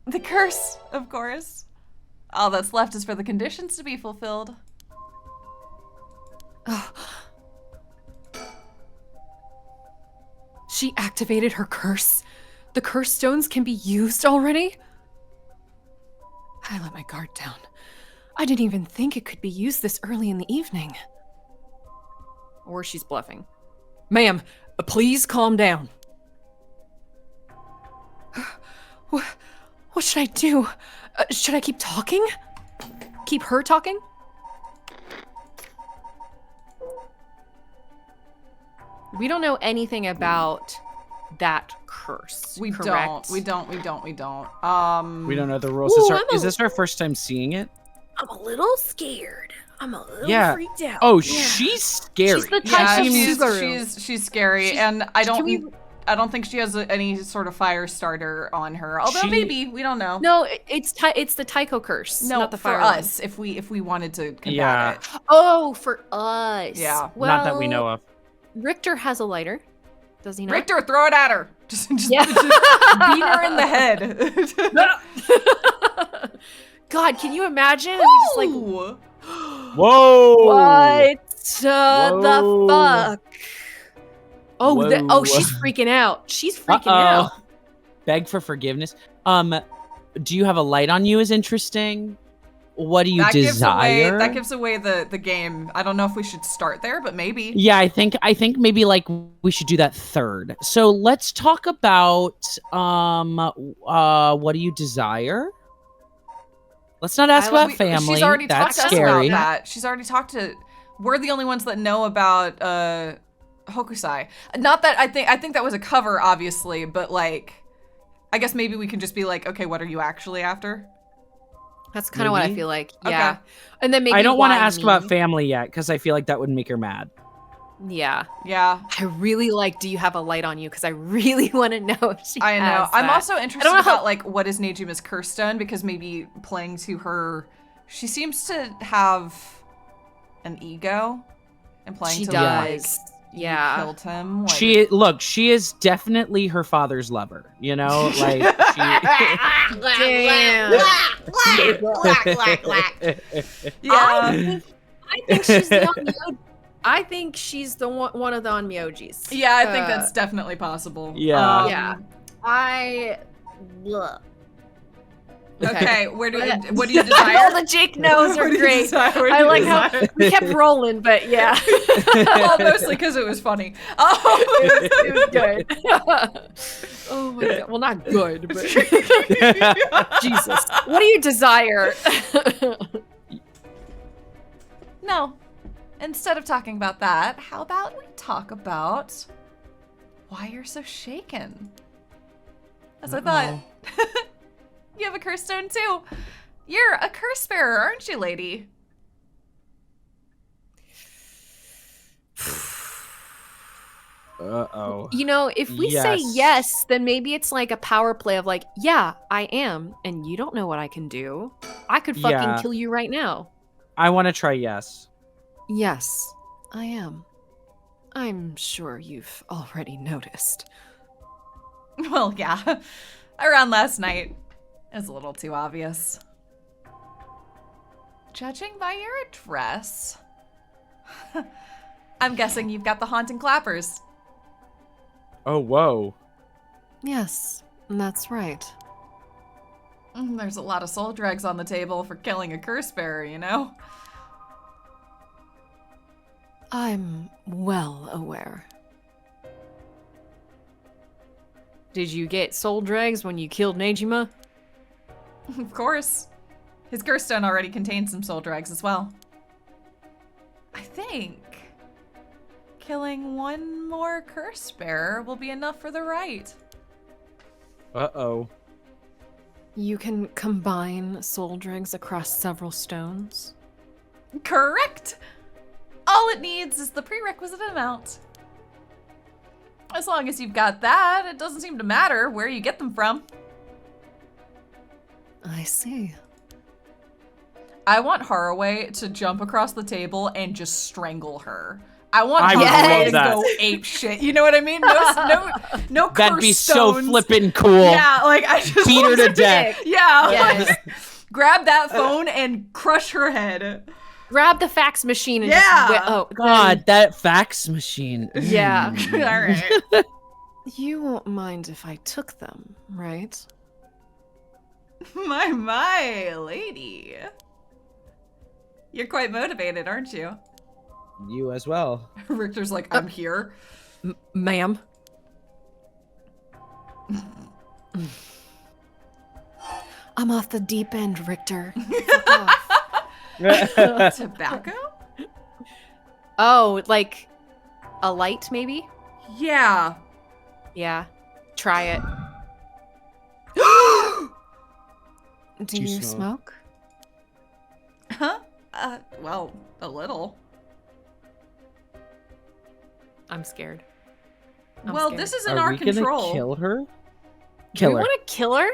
The curse, of course. All that's left is for the conditions to be fulfilled. She activated her curse. The curse stones can be used already? I let my guard down. I didn't even think it could be used this early in the evening. Or she's bluffing. Ma'am, please calm down. What should I do? Should I keep talking? Keep her talking? We don't know anything about that curse. We correct? don't. We don't. We don't know the rules. Ooh, Is this our first time seeing it? I'm a little scared. I'm a little Yeah. freaked out. Oh, Yeah. she's scary. She's the Yeah, type of she's, Subaru. she's scary, She's- and I Can don't. we- I don't think she has any sort of fire starter on her. Although She- maybe we don't know. No, it's the Tycho curse, No, not the for fire one. us, if we wanted to combat Yeah. it. Oh, for us. Yeah. Well, Not that we know of. Richter has a lighter. Does he not? Richter, throw it at her. Just Yeah. beat her in the head. God, can you imagine? We just like Ooh. Whoa! what Whoa. the fuck? Oh, Whoa. she's freaking out. She's freaking Uh-oh. out. Beg for forgiveness. Do you have a light on you is interesting? What do you desire? That gives away the game. I don't know if we should start there, but maybe. Yeah, I think maybe like we should do that third. So let's talk about what do you desire? Let's not ask about family. She's already That's talked to scary. us about that. She's already talked to. We're the only ones that know about Hokusai. Not that I think that was a cover, obviously, but like, I guess maybe we can just be like, okay, what are you actually after? That's kind of what I Maybe? feel like. Okay. Yeah. And then maybe I don't want to why ask me? about family yet because I feel like that would make her mad. Yeah. Yeah, I really like do you have a light on you? Because I really want to know if she I know. has I'm that. also interested know how- about like what is Nejima's curse stone, because maybe playing to her, she seems to have an ego, and playing She to does. like Yeah. you killed him. Like, She is definitely her father's lover. You know, like Damn. yeah, I think she's the Onmyoji. I think she's the one of the Onmyojis. yeah. I think that's definitely possible. Yeah. Yeah. I. Okay, what do you All desire? the Jake knows What are do you great. desire? What do I you like how desire? we kept rolling, but yeah. Well, mostly because it was funny. Oh, It was good. Oh my god. Well, not good, but Jesus. What do you desire? no. Instead of talking about that, how about we talk about why you're so shaken? As I thought. You have a curse stone too. You're a curse bearer, aren't you, lady? Uh-oh. You know, if we say Yes. yes, then maybe it's like a power play of like, yeah, I am, and you don't know what I can do. I could fucking Yeah. kill you right now. I want to try yes. Yes, I am. I'm sure you've already noticed. Well, yeah. Around last night. It was a little too obvious. Judging by your address, I'm guessing you've got the haunting clappers. Oh, whoa. Yes, that's right. There's a lot of soul dregs on the table for killing a curse bearer, you know? I'm well aware. Did you get soul dregs when you killed Nejima? Of course. His curse stone already contains some soul dregs as well. I think. killing one more curse bearer will be enough for the rite. Uh-oh. You can combine soul dregs across several stones. Correct! All it needs is the prerequisite amount. As long as you've got that, it doesn't seem to matter where you get them from. I see. I want Haraway to jump across the table and just strangle her. I want I would Haraway love to that. go ape shit. You know what I mean? No That'd curse be stones. so flippin' cool. Yeah, like I just Beat her want to death. Yeah. Yes. like, grab that phone and crush her head. Grab the fax machine and Yeah. just oh God, that fax machine. Yeah. All right. You won't mind if I took them, right? My lady. You're quite motivated, aren't you? You as well. Richter's like, I'm here. Ma'am. I'm off the deep end, Richter. Fuck off. Tobacco? Oh, like a light, maybe? Yeah. Yeah. Try it. Do You you smoke? smoke? Huh? Well, a little. I'm scared. I'm Well, scared. this is in Are our we control. gonna kill her? Do Kill we her. want to kill her?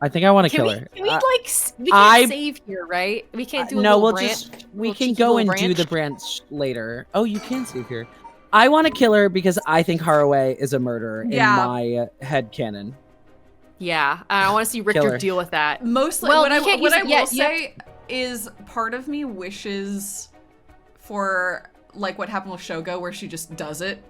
I think I want to Can kill we, her. can we I- like, we can't I- save here, right? We can't do a no, little we'll branch. just we little can cheeky go little and do branch? the branch later. Oh, you can save here. I want to kill her because I think Haraway is a murderer Yeah. in my head canon. Yeah, I want to see Richter her. deal with that. Mostly, Well, what you I can't what use I it will yet. You have say is part of me wishes for like what happened with Shogo, where she just does it.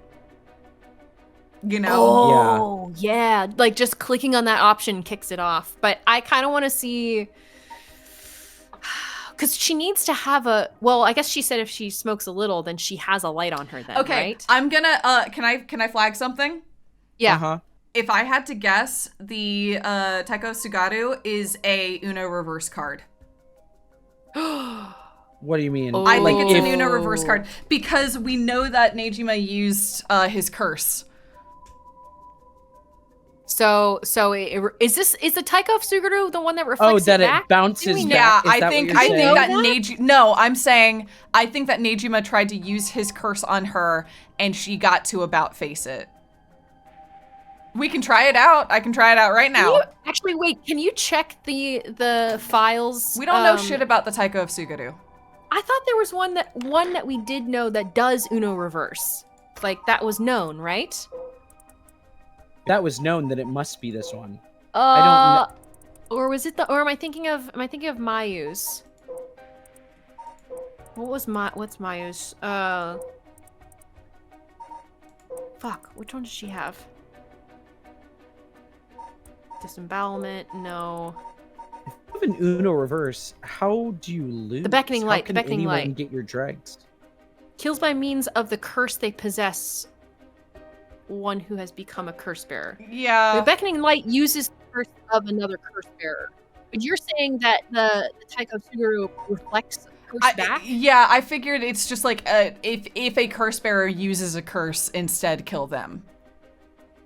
You know? Oh, yeah. Like just clicking on that option kicks it off. But I kind of want to see, because she needs to have a. Well, I guess she said if she smokes a little, then she has a light on her. Then, Okay, right? I'm gonna. Can I flag something? Yeah. Uh-huh. If I had to guess, the Taiko Sugaru is a Uno reverse card. What do you mean? Oh. I think it's an if- Uno reverse card because we know that Nejima used his curse. So is the Taiko of Suguru the one that reflects Oh, that it it back? bounces we back. know- Yeah, Is I that what think you're I think saying? that Know that? Neji. No, I'm saying I think that Nejima tried to use his curse on her, and she got to about face it. We can try it out. I can try it out right Can now. you, actually, wait. Can you check the files? We don't know shit about the Taiko of Suguru. I thought there was one that we did know that does Uno reverse. Like that was known, right? That was known that it must be this one. Or was it or am I thinking of Mayu's? What's Mayu's? Fuck, which one does she have? Disembowelment, no. If you have an Uno reverse, how do you lose? The Beckoning How Light, the can Beckoning anyone Light. get your dregs? Kills by means of the curse they possess one who has become a curse bearer. The Yeah. Beckoning Light uses the curse of another curse bearer. But you're saying that the Taiko Suguru reflects the curse back? Yeah, I figured it's just like if a curse bearer uses a curse, instead kill them.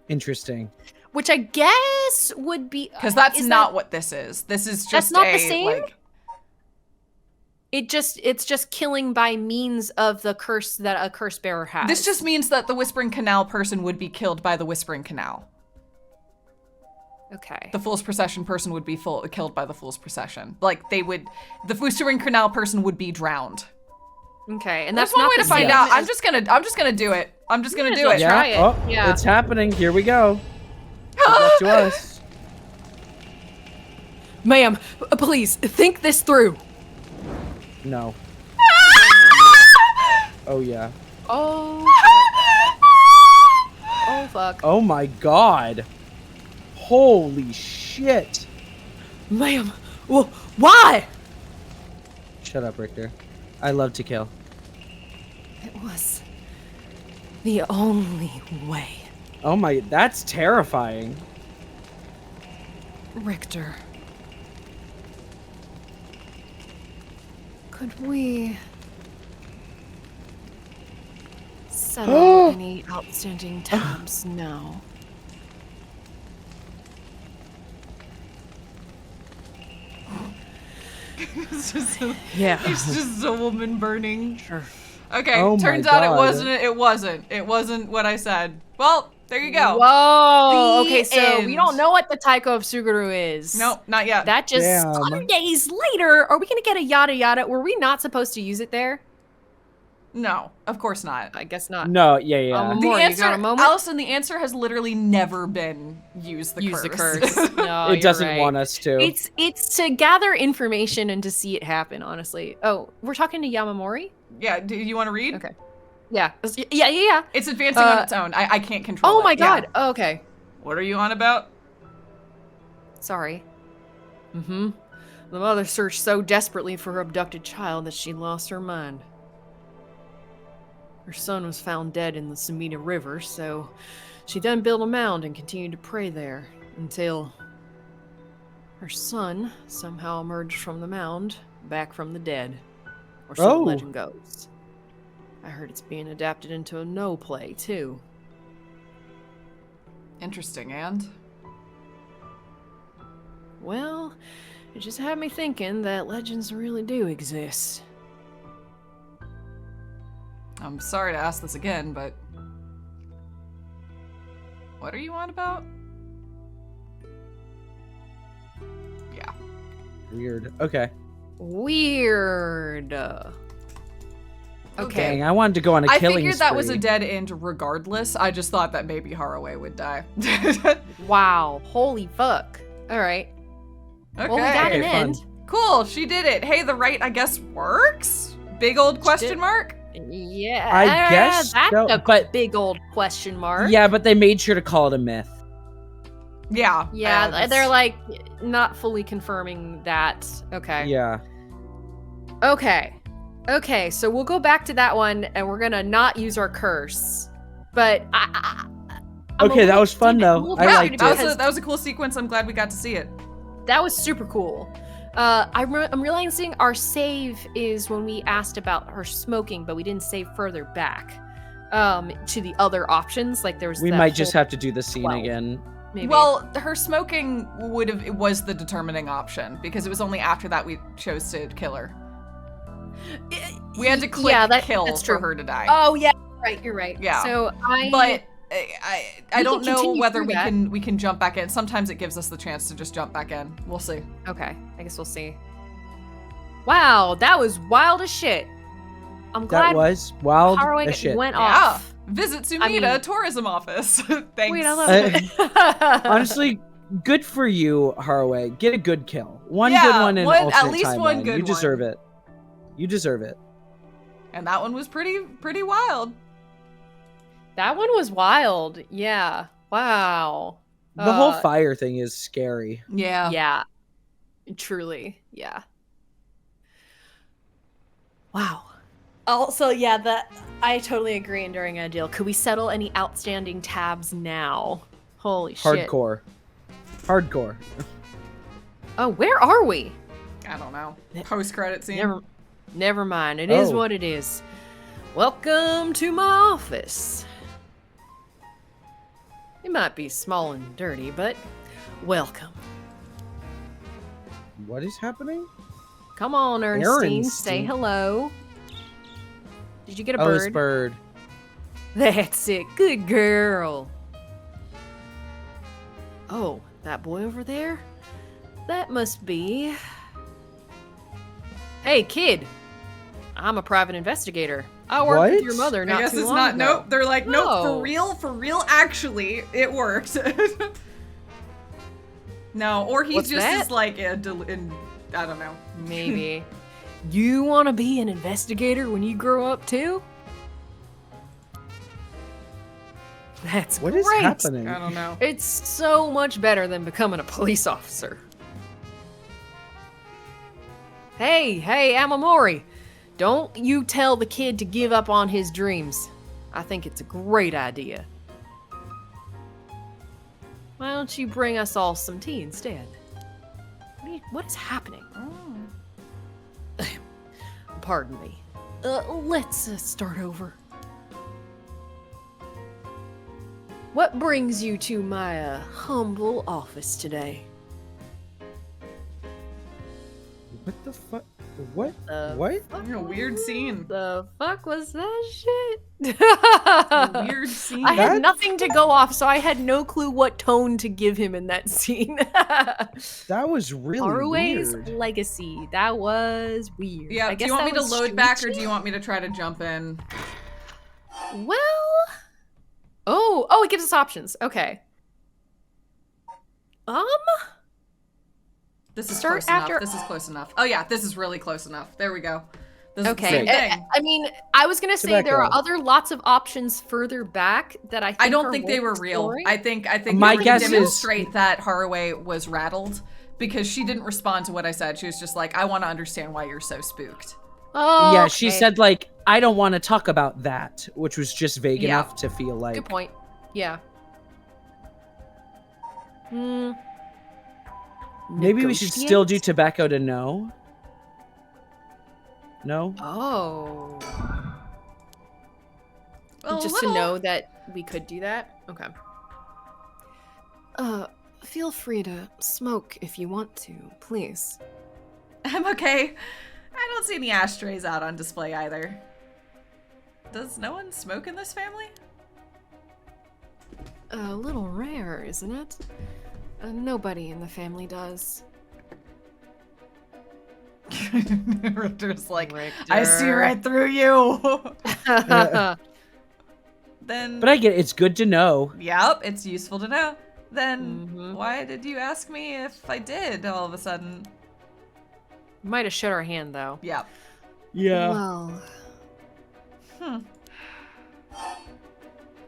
Interesting. Which I guess would be Because that's is not that- what this is. This is just That's not the a, same? like, it's just killing by means of the curse that a curse bearer has. this just means that the Whispering Canal person would be killed by the Whispering Canal. okay. The Fool's Procession person would be killed by the Fool's Procession. Like the Whispering Canal person would be drowned. Okay, and That's that's one not way the to find same out. I'm as- just gonna do it. I'm just gonna Might as do well it. try it. Oh, Yeah. it's happening. Here we go. Good luck to us. Ma'am, please think this through. No. Oh yeah. Oh. Oh fuck. Oh my god. Holy shit. Ma'am, why? Shut up, Richter. I love to kill. It was the only way. Oh my, that's terrifying. Richter. Could we settle any outstanding tabs now. It's just a woman burning. Sure. Okay, Oh my turns out God. it wasn't what I said. Well, there you go. Whoa. The Okay, so we end. don't know what the Taiko of Suguru is. Nope, not yet. That just Damn. 100 days later. Are we gonna get a yada yada? Were we not supposed to use it there? No, of course not. I guess not. No, yeah. The More, you answer, got a moment? Allison, the answer has literally never been use the curse. No, It you're doesn't right. want us to. It's to gather information and to see it happen. Honestly. Oh, we're talking to Yamamori. Yeah, do you want to read? Okay. Yeah. Yeah. It's advancing on its own. I can't control it. Oh my Yeah. God. Oh, okay. What are you on about? Sorry. The mother searched so desperately for her abducted child that she lost her mind. Her son was found dead in the Sumida River, so she then built a mound and continued to pray there until her son somehow emerged from the mound, back from the dead. Or so the Oh. legend goes. I heard it's being adapted into a no play, too. Interesting, and? Well, it just had me thinking that legends really do exist. I'm sorry to ask this again, but... What are you on about? Yeah. Weird. Okay. Weird. Okay. Dang, I wanted to go on a I killing figured that was a spree. dead end regardless. I just thought that maybe Haraway would die. Wow. Holy fuck. All right. Okay. Well, we got Okay, an fun. end. Cool, she did it. Hey, the right, I guess, works? Big old question mark? Yeah. I guess that's so, a but- big old question mark. Yeah, but they made sure to call it a myth. Yeah. Yeah, that's- they're like not fully confirming that. Okay. Yeah. Okay, so we'll go back to that one and we're gonna not use our curse. But I'm a Okay, that little- was fun, damn it, though. I'm a little I Yeah, liked frustrated it. because that was a cool sequence. I'm glad we got to see it. that was super cool. I'm realizing our save is when we asked about her smoking, but we didn't save further back to the other options. Like there was We that might just whole- have to do the scene Well, again. maybe. Well, her smoking was the determining option because it was only after that we chose to kill her. We had to click kill that's for true. her to die. Oh yeah, you're right. Yeah. So But I We don't can know continue whether through we can jump back in. Sometimes it gives us the chance to just jump back in. We'll see. okay, I guess we'll see. Wow, that was wild as shit. I'm glad That was wild Haraway as shit. went Yeah. off. Visit Sumida I mean- Tourism Office. Thanks. Wait, I love Uh, it. Honestly, good for you, Haraway. Get a good kill. One Yeah, good one in at alternate least one timeline. good You deserve one. it. You deserve it. And that one was pretty wild. That one was wild. Yeah. Wow. The whole fire thing is scary. Yeah. Yeah. Truly. Yeah. Wow. Also, yeah, I totally agree. Enduring ideal. Could we settle any outstanding tabs now? Holy shit. Hardcore. Hardcore. Oh, where are we? I don't know. Post credit scene. Never mind. It is Oh. what it is. Welcome to my office. It might be small and dirty, but welcome. What is happening? Come on, Ernestine. Say hello. Did you get a Oh, this bird? bird. That's it. Good girl. Oh, that boy over there? That must be... Hey, kid. I'm a private investigator. I worked with your What? mother not I guess too it's long not. ago. Nope. They're like, nope. No. For real. Actually, it worked. No, or he's What's just that? as like I don't know. Maybe. You want to be an investigator when you grow up too? That's What great. is happening? I don't know. It's so much better than becoming a police officer. Hey, Amamori. Don't you tell the kid to give up on his dreams. I think it's a great idea. Why don't you bring us all some tea instead? What is happening? Pardon me. Let's start over. What brings you to my humble office today? What the fuck? What? The What? fuck A weird was- scene. The fuck was that shit? A weird scene. I had That- nothing to go off, so I had no clue what tone to give him in that scene. That was really Harue's weird. legacy. That was weird. Yeah, I do guess you want that me to was load back or Shuichi? do you want me to try to jump in? Well. Oh, it gives us options. Okay. This is Start close after- enough. This is close enough. Oh yeah, this is really close enough. There we go. This is the Okay. same Great. thing. I mean, I was gonna say there are Tobacco. other lots of options further back that I think I don't are think they were worth real. exploring. I think My they were guess to is- demonstrate that Haruwe was rattled because she didn't respond to what I said. She was just like, "I want to understand why you're so spooked." Oh, Yeah, she okay. said like, I don't want to talk about that, which was just vague Yeah. enough to feel like. Good point. Yeah. Hmm. Maybe we should still do tobacco to know. No? Oh. Well, Just to know that we could do that? Okay. Feel free to smoke if you want to, please. I'm okay. I don't see any ashtrays out on display either. Does no one smoke in this family? A little rare, isn't it? Nobody in the family does. Richter's like, I see right through you. Then, But I get it. It's good to know. yep, it's useful to know. Then, Mhm. why did you ask me if I did all of a sudden? Might have shut our hand though. Yep. Yeah. Well, Hmm.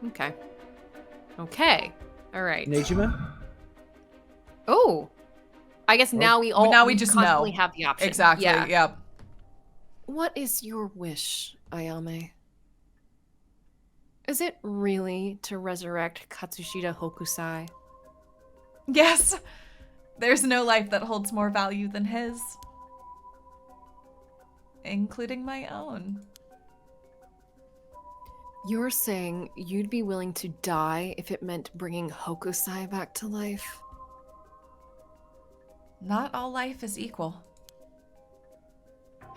okay. Okay. All right. Nejima? Oh. I guess now we all now we just know. constantly have the option. Exactly. Yeah. Yep. What is your wish, Ayame? Is it really to resurrect Katsushita Hokusai? Yes. There's no life that holds more value than his. Including my own. You're saying you'd be willing to die if it meant bringing Hokusai back to life? Not all life is equal.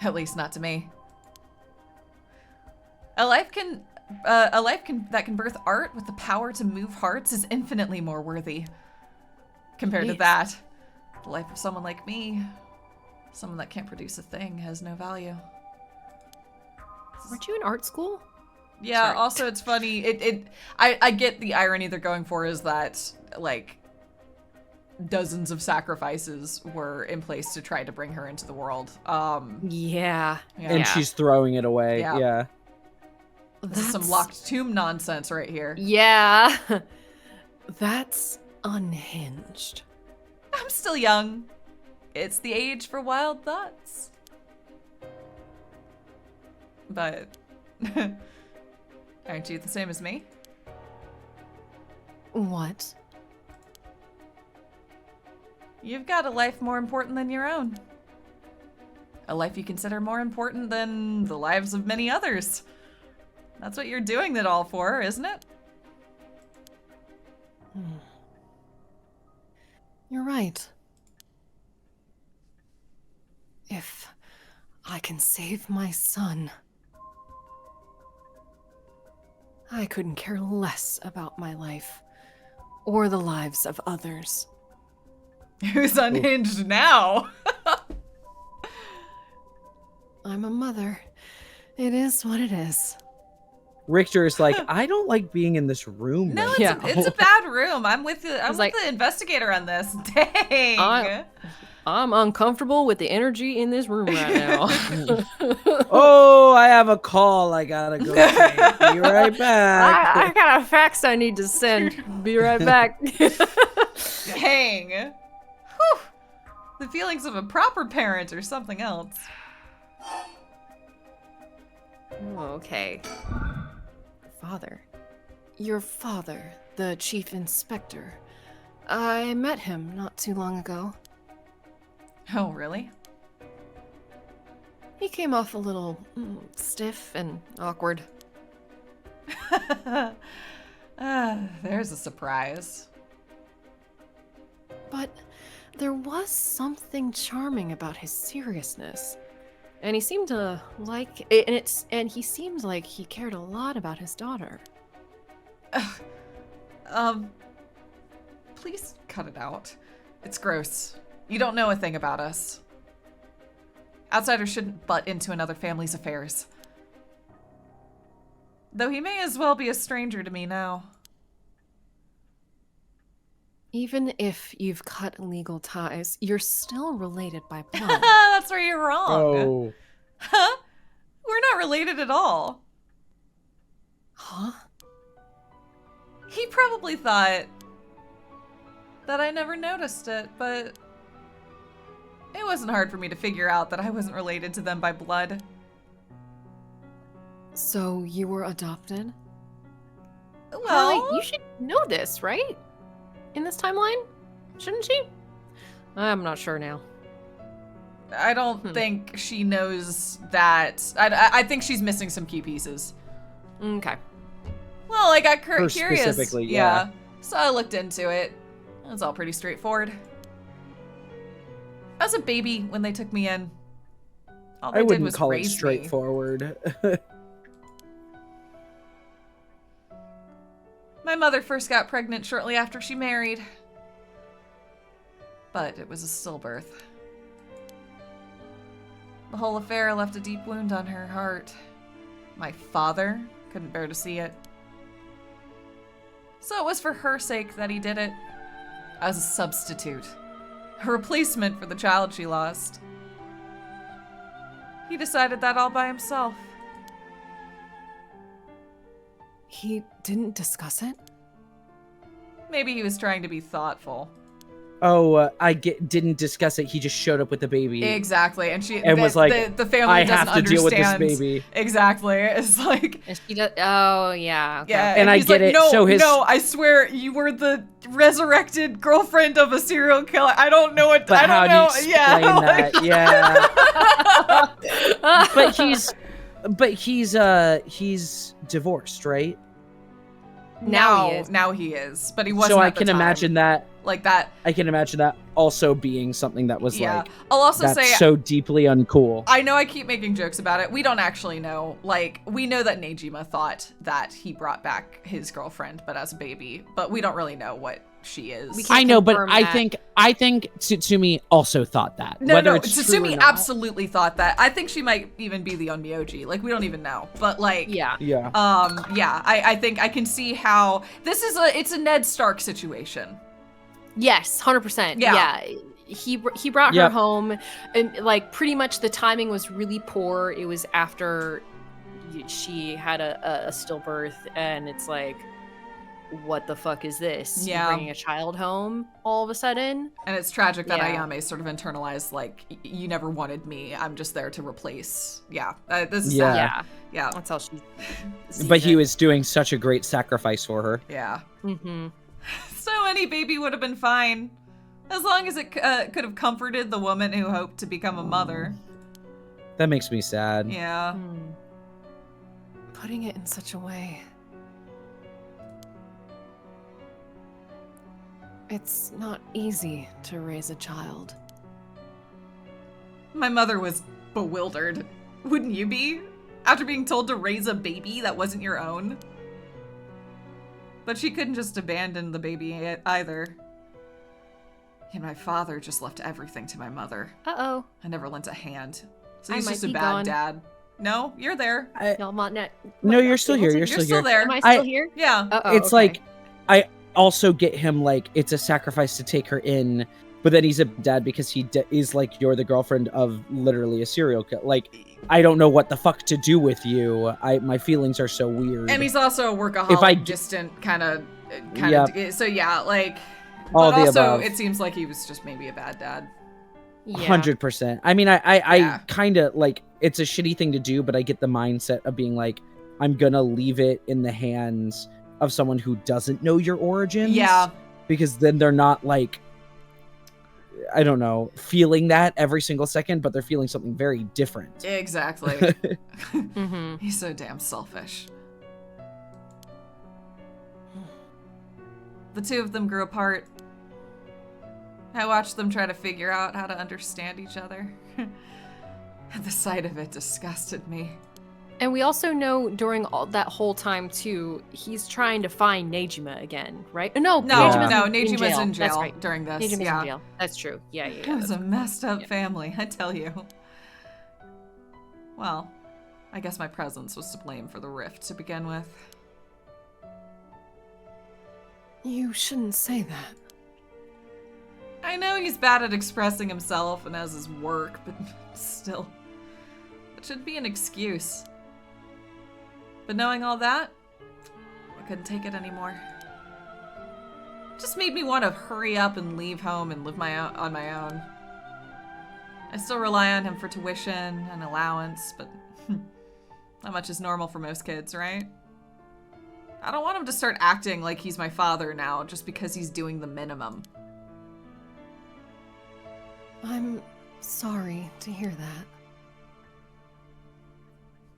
At least not to me. A life that can birth art with the power to move hearts is infinitely more worthy. Compared to Jeez. that, the life of someone like me, someone that can't produce a thing, has no value. Weren't you in art school? Yeah, Sorry. also it's funny, I get the irony they're going for is that, like, dozens of sacrifices were in place to try to bring her into the world. Yeah. Yeah. And she's throwing it away. Yeah. Yeah. This is some locked tomb nonsense right here. Yeah. That's unhinged. I'm still young. It's the age for wild thoughts. But aren't you the same as me? What? You've got a life more important than your own. A life you consider more important than the lives of many others. That's what you're doing it all for, isn't it? You're right. If I can save my son, I couldn't care less about my life or the lives of others. Who's unhinged now? I'm a mother. It is what it is. Richter is like, I don't like being in this room. No, right it's, now." it's a bad room. I'm with the He's like- the investigator on this. Dang. I'm uncomfortable with the energy in this room right now. Oh, I have a call I gotta go take. Be right back. I got a fax I need to send. Be right back. Dang. Whew. The feelings of a proper parent or something else. Okay. Father. Your father, the chief inspector. I met him not too long ago. Oh, really? He came off a little stiff and awkward. There's a surprise. But there was something charming about his seriousness. And he seemed to like it, and he seemed like he cared a lot about his daughter. Please cut it out. It's gross. You don't know a thing about us. Outsiders shouldn't butt into another family's affairs. Though he may as well be a stranger to me now. Even if you've cut legal ties, you're still related by blood. That's where you're wrong. Oh. Huh? We're not related at all. Huh? He probably thought that I never noticed it, but it wasn't hard for me to figure out that I wasn't related to them by blood. So you were adopted? Well, Harley, you should know this, right? In this timeline? Shouldn't she? I'm not sure now. I don't think she knows that. I think she's missing some key pieces. Okay. Well, I got Her curious. specifically, yeah. So I looked into it. It's all pretty straightforward. I was a baby when they took me in. All they I did wouldn't was call it raise me. straightforward. My mother first got pregnant shortly after she married. But it was a stillbirth. The whole affair left a deep wound on her heart. My father couldn't bear to see it. So it was for her sake that he did it. As a substitute. A replacement for the child she lost. He decided that all by himself. He didn't discuss it? Maybe he was trying to be thoughtful. Oh, didn't discuss it. He just showed up with the baby. Exactly, and was like, the family I doesn't have to deal with this understand. baby. Exactly, it's like, And she does. Oh, yeah. Okay. yeah, And I he's get like, it, No, so his- no, I swear you were the resurrected girlfriend of a serial killer. I don't know what. But I how don't know. do you explain that? Yeah. But he's divorced, right? Now he is. Now he is, but he wasn't. So I at the can time. imagine that. like that. I can imagine that also being something that was Yeah, like I'll also that's say so deeply uncool. I know I keep making jokes about it. We don't actually know. Like, we know that Nejima thought that he brought back his girlfriend, but as a baby. But we don't really know what she is. We can't I know, but confirm I that. think Tsutsumi also thought that. No, Whether no, it's true or Tsutsumi not. absolutely thought that. I think she might even be the Onmyoji. Like, we don't even know. But, like, Yeah. Yeah. yeah, I think I can see how this is it's a Ned Stark situation. Yes, 100%. Yeah. He brought her Yep. home, and like pretty much the timing was really poor. It was after she had a stillbirth, and it's like, what the fuck is this? Yeah. You're bringing a child home all of a sudden. And it's tragic that Yeah. Ayame sort of internalized, like, you never wanted me. I'm just there to replace. Yeah, this is Yeah. sad. Yeah, Yeah, that's how she. But he was doing such a great sacrifice for her. yeah. Mm-hmm. So any baby would have been fine. As long as it could have comforted the woman who hoped to become a mother. That makes me sad. Yeah. Putting it in such a way. It's not easy to raise a child. My mother was bewildered. Wouldn't you be? After being told to raise a baby that wasn't your own? But she couldn't just abandon the baby either. And my father just left everything to my mother. Uh-oh. I never lent a hand. So I he's might just a be bad gone. dad. No, you're there. No, I'm not. No, you're still here. You're You're still still here. there. Am I still I- here? Yeah. Uh-oh, It's okay. like I also get him like it's a sacrifice to take her in, but then he's a dad because he is like you're the girlfriend of literally a serial killer. Like I don't know what the fuck to do with you. My feelings are so weird. And he's also a workaholic, If I- distant kind of. Yep. So yeah, like. All But the also, above. it seems like he was just maybe a bad dad. Yeah. 100%. I mean, I Yeah. kind of like it's a shitty thing to do, but I get the mindset of being like, I'm gonna leave it in the hands of someone who doesn't know your origins. Yeah. Because then they're not like, I don't know, feeling that every single second, but they're feeling something very different. Exactly. Mm-hmm. He's so damn selfish. The two of them grew apart. I watched them try to figure out how to understand each other. The sight of it disgusted me. And we also know during all that whole time too, he's trying to find Nejima again, right? No, Nejima's in jail That's right. during this. Nejima's yeah. in jail. That's true. Yeah. It was a messed up Yeah. family, I tell you. Well, I guess my presence was to blame for the rift to begin with. You shouldn't say that. I know he's bad at expressing himself and has his work, but still, it should be an excuse. But knowing all that, I couldn't take it anymore. It just made me want to hurry up and leave home and live on my own. I still rely on him for tuition and allowance, but not much is normal for most kids, right? I don't want him to start acting like he's my father now just because he's doing the minimum. I'm sorry to hear that.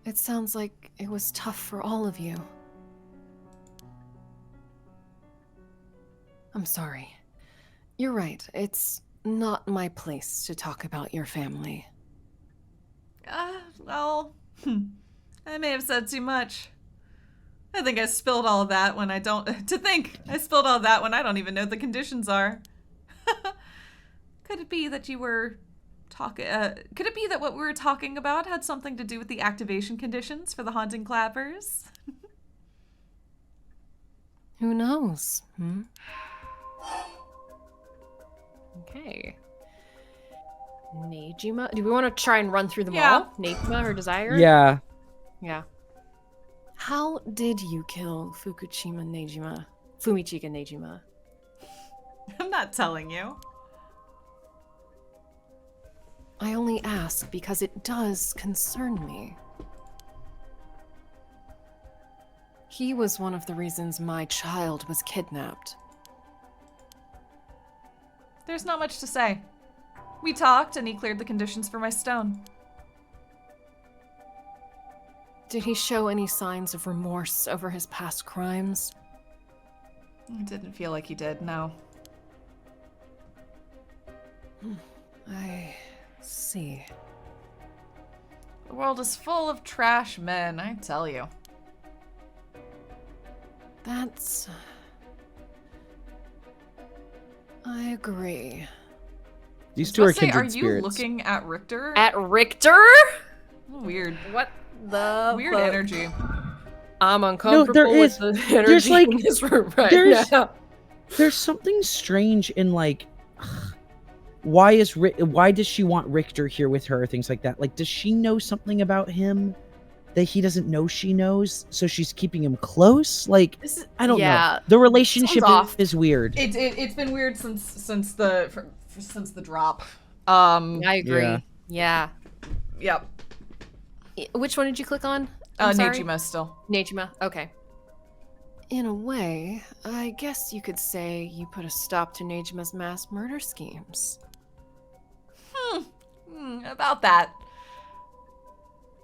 It sounds like it was tough for all of you. I'm sorry. You're right. It's not my place to talk about your family. Well, I may have said too much. I think I spilled all of that when I don't... I spilled all that when I don't even know what the conditions are. Could it be that you were talking... could it be that what we were talking about had something to do with the activation conditions for the haunting clappers? Who knows? Okay. Nejima. Do we want to try and run through them all? Nejima, her desire? Yeah. Yeah. How did you kill Fumichika Nejima? I'm not telling you. I only ask because it does concern me. He was one of the reasons my child was kidnapped. There's not much to say. We talked and he cleared the conditions for my stone. Did he show any signs of remorse over his past crimes? It didn't feel like he did, no. I see. The world is full of trash men, I tell you. That's... I agree. These two are Are kindred you spirits. looking at Richter? At Richter? Weird. What the Weird fuck? energy. I'm uncomfortable there with is- the energy like- in this room right there's- now. There's something strange in like, why does she want Richter here with her? Things like that. Like, does she know something about him that he doesn't know she knows? So she's keeping him close. Like, I don't know. The relationship off. is weird. It's been weird since the drop. I agree. Yeah. Yep. Which one did you click on? I'm sorry? Nejima still. Nejima, okay. In a way, I guess you could say you put a stop to Nejima's mass murder schemes. About that.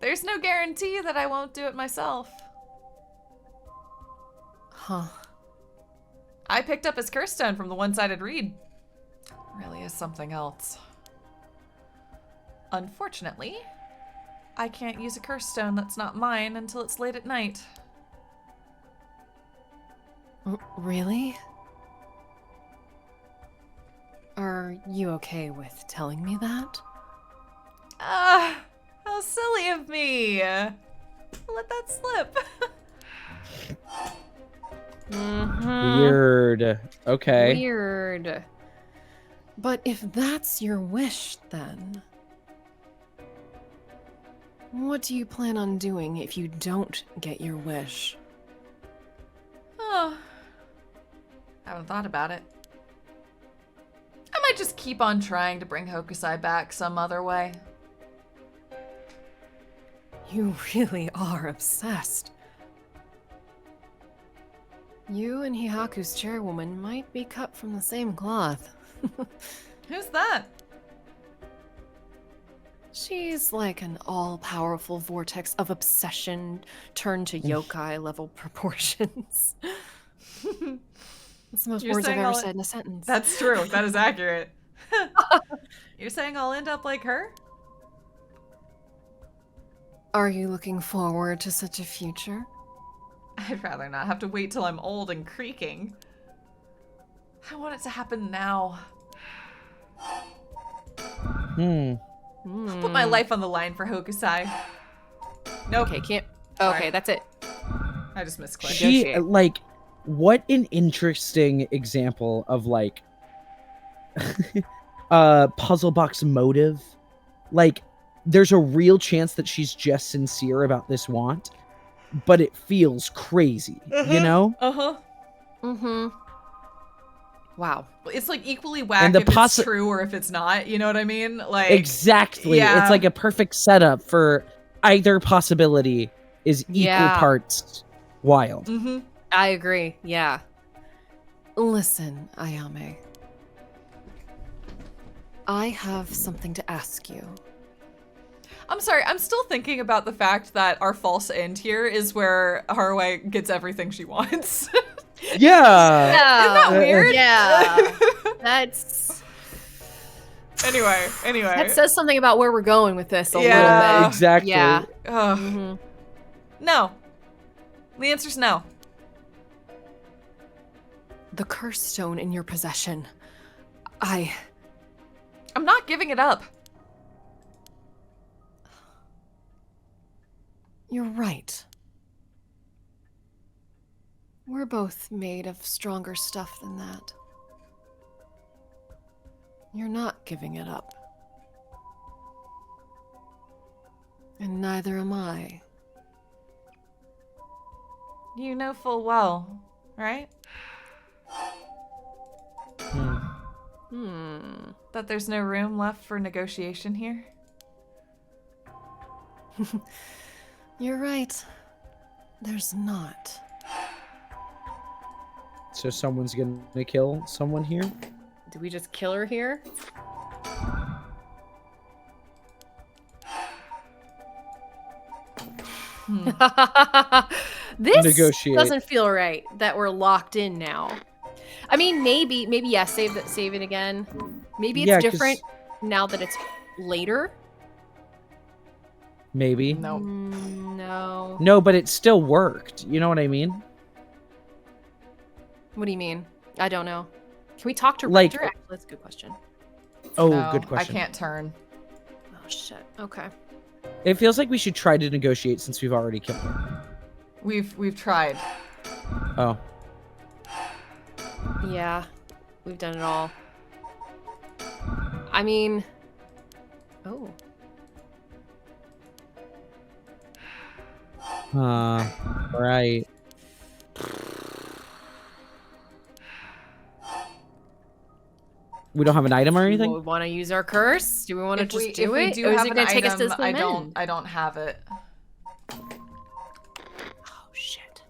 There's no guarantee that I won't do it myself. Huh. I picked up his curse stone from the one-sided read. Really is something else. Unfortunately, I can't use a curse stone that's not mine until it's late at night. Really? Are you okay with telling me that? How silly of me. Let that slip. Weird. Okay. Weird. But if that's your wish, then... what do you plan on doing if you don't get your wish? Oh, haven't thought about it. I might just keep on trying to bring Hokusai back some other way. You really are obsessed. You and Hihaku's chairwoman might be cut from the same cloth. Who's that? She's like an all-powerful vortex of obsession turned to yokai-level proportions. That's the most You're words I've saying ever all- said in a sentence. That's true. That is accurate. You're saying I'll end up like her? Are you looking forward to such a future? I'd rather not have to wait till I'm old and creaking. I want it to happen now. I'll put my life on the line for Hokusai. Nope. Okay, can't. Sorry. Okay, that's it. I just misclicked. She Negotiate. like what an interesting example of like puzzle box motive. Like there's a real chance that she's just sincere about this want, but it feels crazy, you know? Uh-huh. Mm-hmm. Wow. It's like equally whack And the if it's true or if it's not. You know what I mean? Like Exactly. yeah. It's like a perfect setup for either possibility is equal Yeah. parts wild. Mm-hmm. I agree. Yeah. Listen, Ayame. I have something to ask you. I'm sorry, I'm still thinking about the fact that our false end here is where Haruhi gets everything she wants. Yeah. Isn't that weird? Yeah. That's Anyway. that says something about where we're going with this a Yeah. little bit. Exactly. Yeah. Ugh. Mhm. No. The answer's no. The curse stone in your possession. I'm not giving it up. You're right. We're both made of stronger stuff than that. You're not giving it up. And neither am I. You know full well, right? That there's no room left for negotiation here? You're right. There's not. So someone's gonna kill someone here? Did we just kill her here? This Negotiate. doesn't feel right that we're locked in now. I mean, maybe yes, save it again. Maybe it's Yeah, 'cause- different now that it's later. Maybe. No. No. No, but it still worked. You know what I mean? What do you mean? I don't know. Can we talk to Like- Richter? Actually, that's a good question. Oh, No, good question. I can't turn. Oh shit. Okay. It feels like we should try to negotiate since we've already killed her. We've tried. Oh. Yeah, we've done it all. I mean, oh. Right. We don't have an item or Do anything? we want to use our curse? Do we want to If just we, do if it? we do Or is have it an going to take us to item, the men? I don't have it. Oh shit.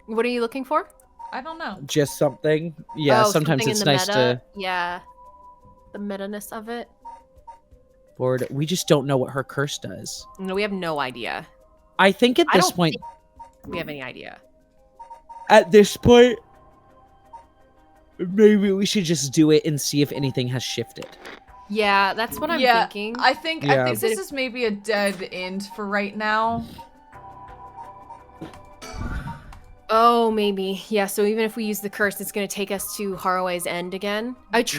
What are you looking for? I don't know. Just something? Yeah, Oh, sometimes something it's in the nice meta? to Yeah. The meta-ness of it. board. We just don't know what her curse does. No, we have no idea. I think at I this don't point We have any idea. maybe we should just do it and see if anything has shifted. Yeah, that's what I'm Yeah, thinking. I think Yeah. this is maybe a dead end for right now. Oh, maybe. Yeah, so even if we use the curse, it's going to take us to Haruhi's end again. Maybe.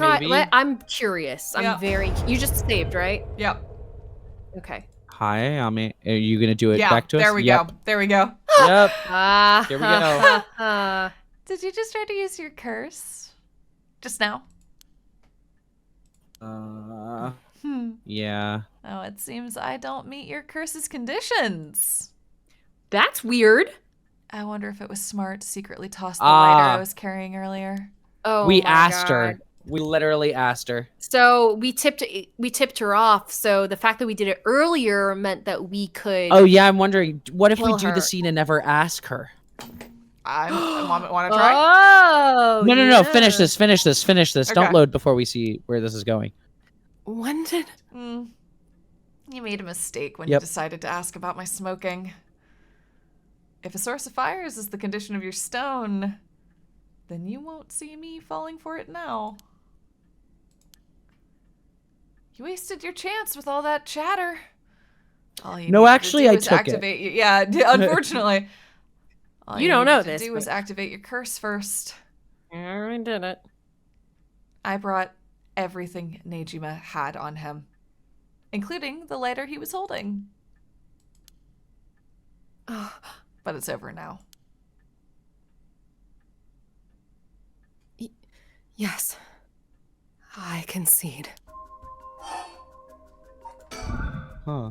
I'm curious. Yeah. You just saved, right? Yep. Okay. Hi, are you gonna do it Yeah. back to us? There we Yep. go. There we go. Yep. Ah. Here we go. Did you just try to use your curse? Just now? Yeah. Oh, it seems I don't meet your curse's conditions. That's weird. I wonder if it was smart to secretly toss the lighter I was carrying earlier. Oh, We my asked God. her. We literally asked her. So we tipped her off. So the fact that we did it earlier meant that we could. Oh yeah, I'm wondering, what if we Kill do her. the scene and never ask her? I want to try? Oh. No. yeah. Finish this. Okay. Don't load before we see where this is going. When did? You made a mistake when Yep. you decided to ask about my smoking. If a source of fires is the condition of your stone, then you won't see me falling for it now. You wasted your chance with all that chatter. All you No, needed actually, to do I was took it. activate it. Yeah, unfortunately. All You don't know needed to this, do was but- activate your curse first. I already did it. I brought everything Nejima had on him, including the lighter he was holding. But it's over now. Yes. I concede. Huh.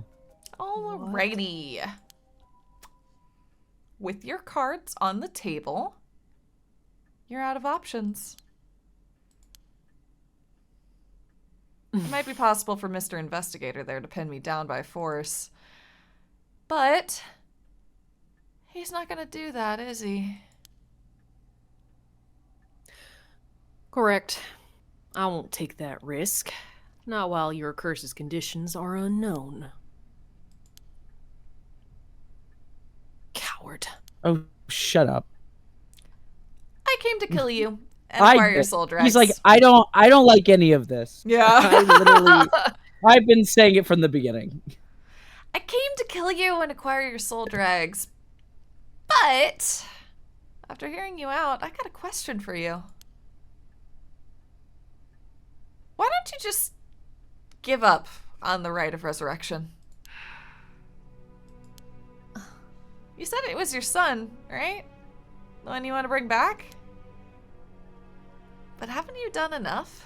Alrighty. With your cards on the table, you're out of options. It might be possible for Mr. Investigator there to pin me down by force, but he's not gonna do that, is he? Correct. I won't take that risk. Not while your curse's conditions are unknown. Coward. Oh, shut up. I came to kill you and I acquire your did. soul dregs. He's like, I don't like any of this. yeah. I literally, I've been saying it from the beginning. I came to kill you and acquire your soul dregs. But after hearing you out, I got a question for you. Why don't you just give up on the right of resurrection? You said it was your son, right? The one you want to bring back? But haven't you done enough?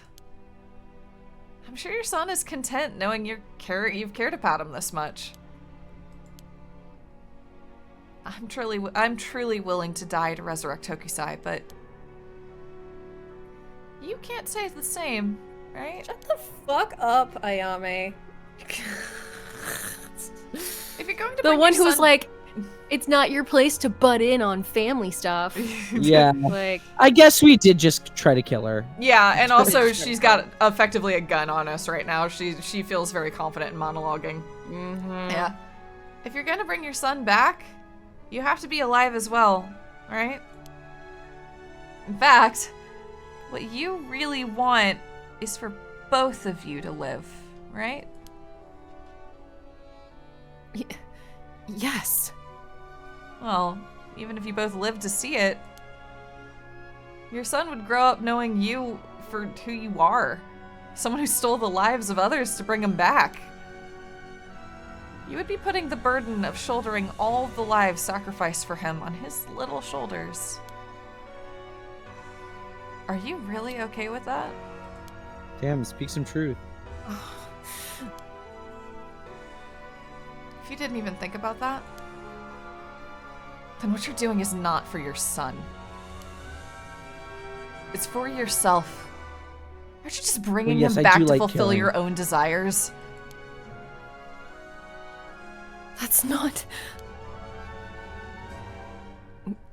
I'm sure your son is content knowing you've cared about him this much. I'm truly willing to die to resurrect Hokusai, but you can't say the same, right? Shut the fuck up, Ayame. If you're going to The bring one your who was son- like, it's not your place to butt in on family stuff. Yeah. Like, I guess we did just try to kill her. yeah, and also she's got effectively a gun on us right now. She feels very confident in monologuing. Yeah. If you're gonna bring your son back, you have to be alive as well, right? In fact, what you really want is for both of you to live, right? Yes. Well, even if you both lived to see it, your son would grow up knowing you for who you are. Someone who stole the lives of others to bring him back. You would be putting the burden of shouldering all the lives sacrificed for him on his little shoulders. Are you really okay with that? Damn, speak some truth. If you didn't even think about that, then what you're doing is not for your son. It's for yourself. Aren't you just bringing Well, yes, him I back do to like fulfill killing. your own desires? That's not...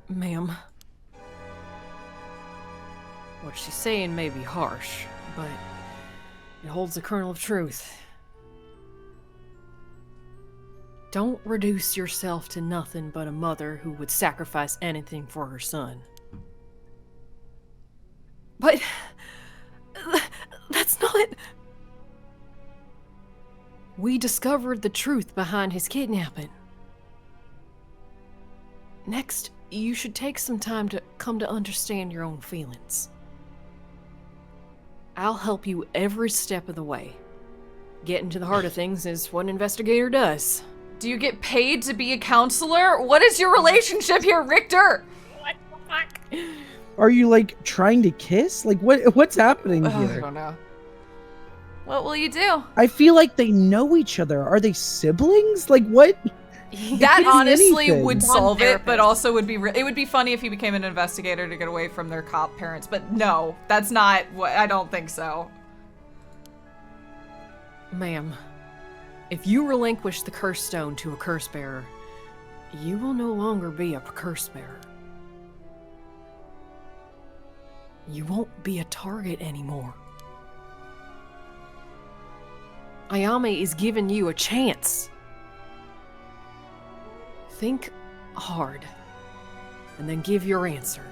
Ma'am. what she's saying may be harsh, but it holds a kernel of truth. Don't reduce yourself to nothing but a mother who would sacrifice anything for her son. But... That's not... We discovered the truth behind his kidnapping. Next, you should take some time to come to understand your own feelings. I'll help you every step of the way. Getting to the heart of things is what an investigator does. Do you get paid to be a counselor? What is your relationship here, Richter? Are you like trying to kiss? Like what's happening Ugh, I here? don't know. What will you do? I feel like they know each other. Are they siblings? Like what? That Could be honestly anything. would solve it, but therapist. also would be it would be funny if he became an investigator to get away from their cop parents. But no, that's not what I don't think so. Ma'am, if you relinquish the curse stone to a curse bearer, you will no longer be a curse bearer. You won't be a target anymore. Ayame is giving you a chance. Think hard. and then give your answer.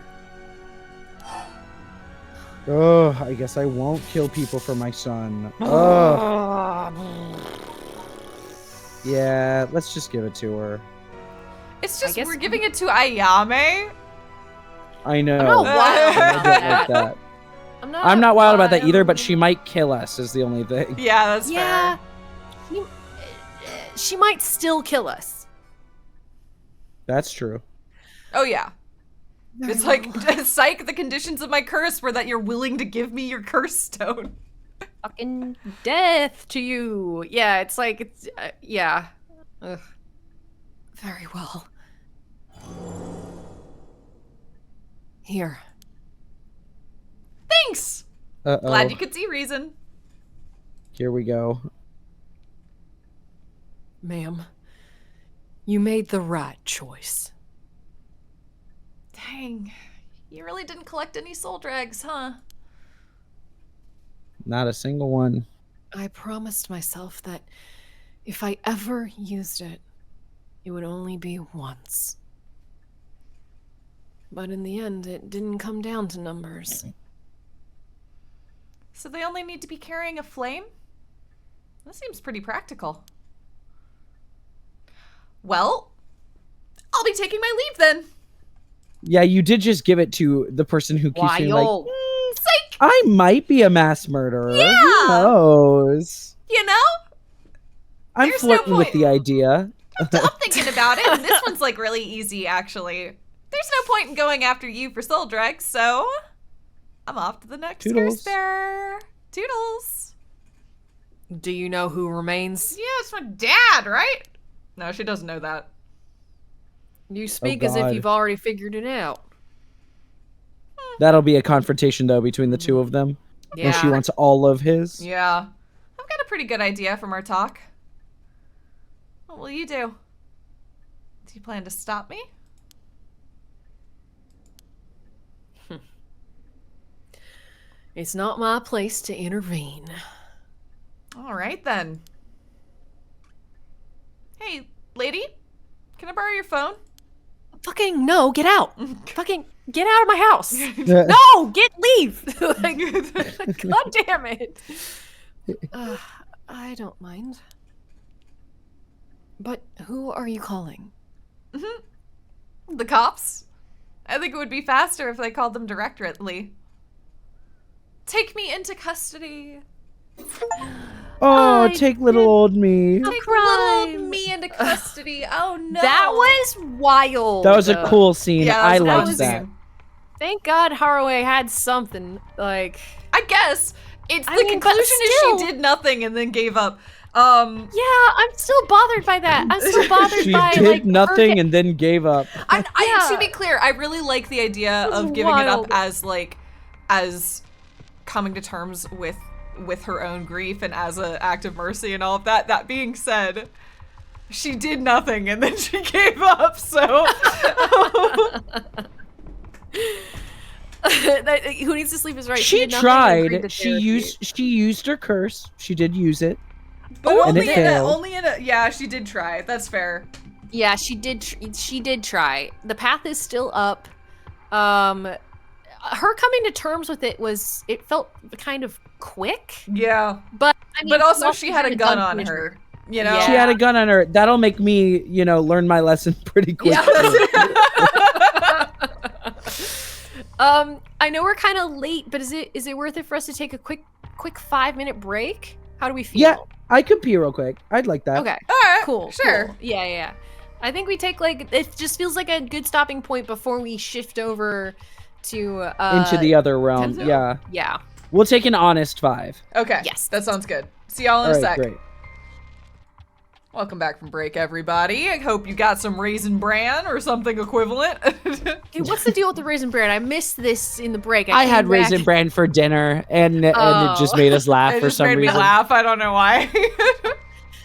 Oh, I guess I won't kill people for my son. Oh. Yeah, let's just give it to her. It's just guess- we're giving it to Ayame. I know. I'm not wild I about don't like that. that. I'm not wild about that either, but she might kill us is the only thing. Yeah, that's Yeah. fair. She might still kill us. That's true. Oh yeah. It's like, psych, the conditions of my curse were that you're willing to give me your curse stone. Fucking death to you. Yeah, it's like, it's, yeah. Ugh. Very well. Here. Thanks! Uh-oh. Glad you could see reason. Here we go. Ma'am, you made the right choice. Dang. You really didn't collect any soul drags, huh? Not a single one. I promised myself that if I ever used it, it would only be once. But in the end, it didn't come down to numbers. So they only need to be carrying a flame? That seems pretty practical. Well, I'll be taking my leave then. Yeah, you did just give it to the person who keeps being like, Wild. Psych! I might be a mass murderer. Yeah. Who knows? You know? I'm There's no flirting with point. the idea. I'm thinking about it, and this one's like really easy, actually. There's no point in going after you for soul drags, so I'm off to the next Toodles. curse bearer. Toodles. Do you know who remains? Yeah, it's my dad, right? No, she doesn't know that. You speak as if God. you've already figured it out. That'll be a confrontation, though, between the two of them. And she wants all of his. Yeah. I've got a pretty good idea from our talk. What will you do? Do you plan to stop me? It's not my place to intervene. All right, then. Hey, lady, can I borrow your phone? Fucking no, get out. Fucking get out of my house. No, leave. Like, God damn it. I don't mind. But who are you calling? The cops? I think it would be faster if they called them directly. Take me into custody. Oh, I take little old me. Take crime. little me into custody. Oh no. That was wild. That was a cool scene. Yeah, I that was a liked cool that. scene. Thank God Haraway had something. Like, I guess it's I the mean, but conclusion is still. she did nothing and then gave up. yeah, I'm still bothered by that. I'm still bothered She by did like nothing her- and then gave up. I Yeah. to be clear, I really like the idea This is of giving it up wild. as coming to terms with her own grief and as an act of mercy and all of that. That being said, she did nothing and then she gave up. So Who needs to sleep is right. She did nothing and agreed tried. to She therapy. used her curse. She did use it. but And only it in a, failed. only in a yeah, she did try. That's fair. Yeah, she did. She did try. The path is still up. Her coming to terms with it felt kind of quick. Yeah. But I mean, But also well, she had a gun on her. You know? Yeah. She had a gun on her. That'll make me, learn my lesson pretty quick. I know we're kind of late, but is it worth it for us to take a quick 5-minute break? How do we feel? Yeah, I could pee real quick. I'd like that. Okay. All right. Cool. Sure. Cool. Yeah. I think we take it just feels like a good stopping point before we shift over to Into the other realm. Tenzo? Yeah. yeah. We'll take an honest 5. Okay. Yes. That sounds good. See y'all in All a right, sec. great. Welcome back from break, everybody. I hope you got some Raisin Bran or something equivalent. Dude, what's the deal with the Raisin Bran? I missed this in the break. I came had back- Raisin Bran for dinner, and it just made us laugh It for just some made me reason. laugh. I don't know why.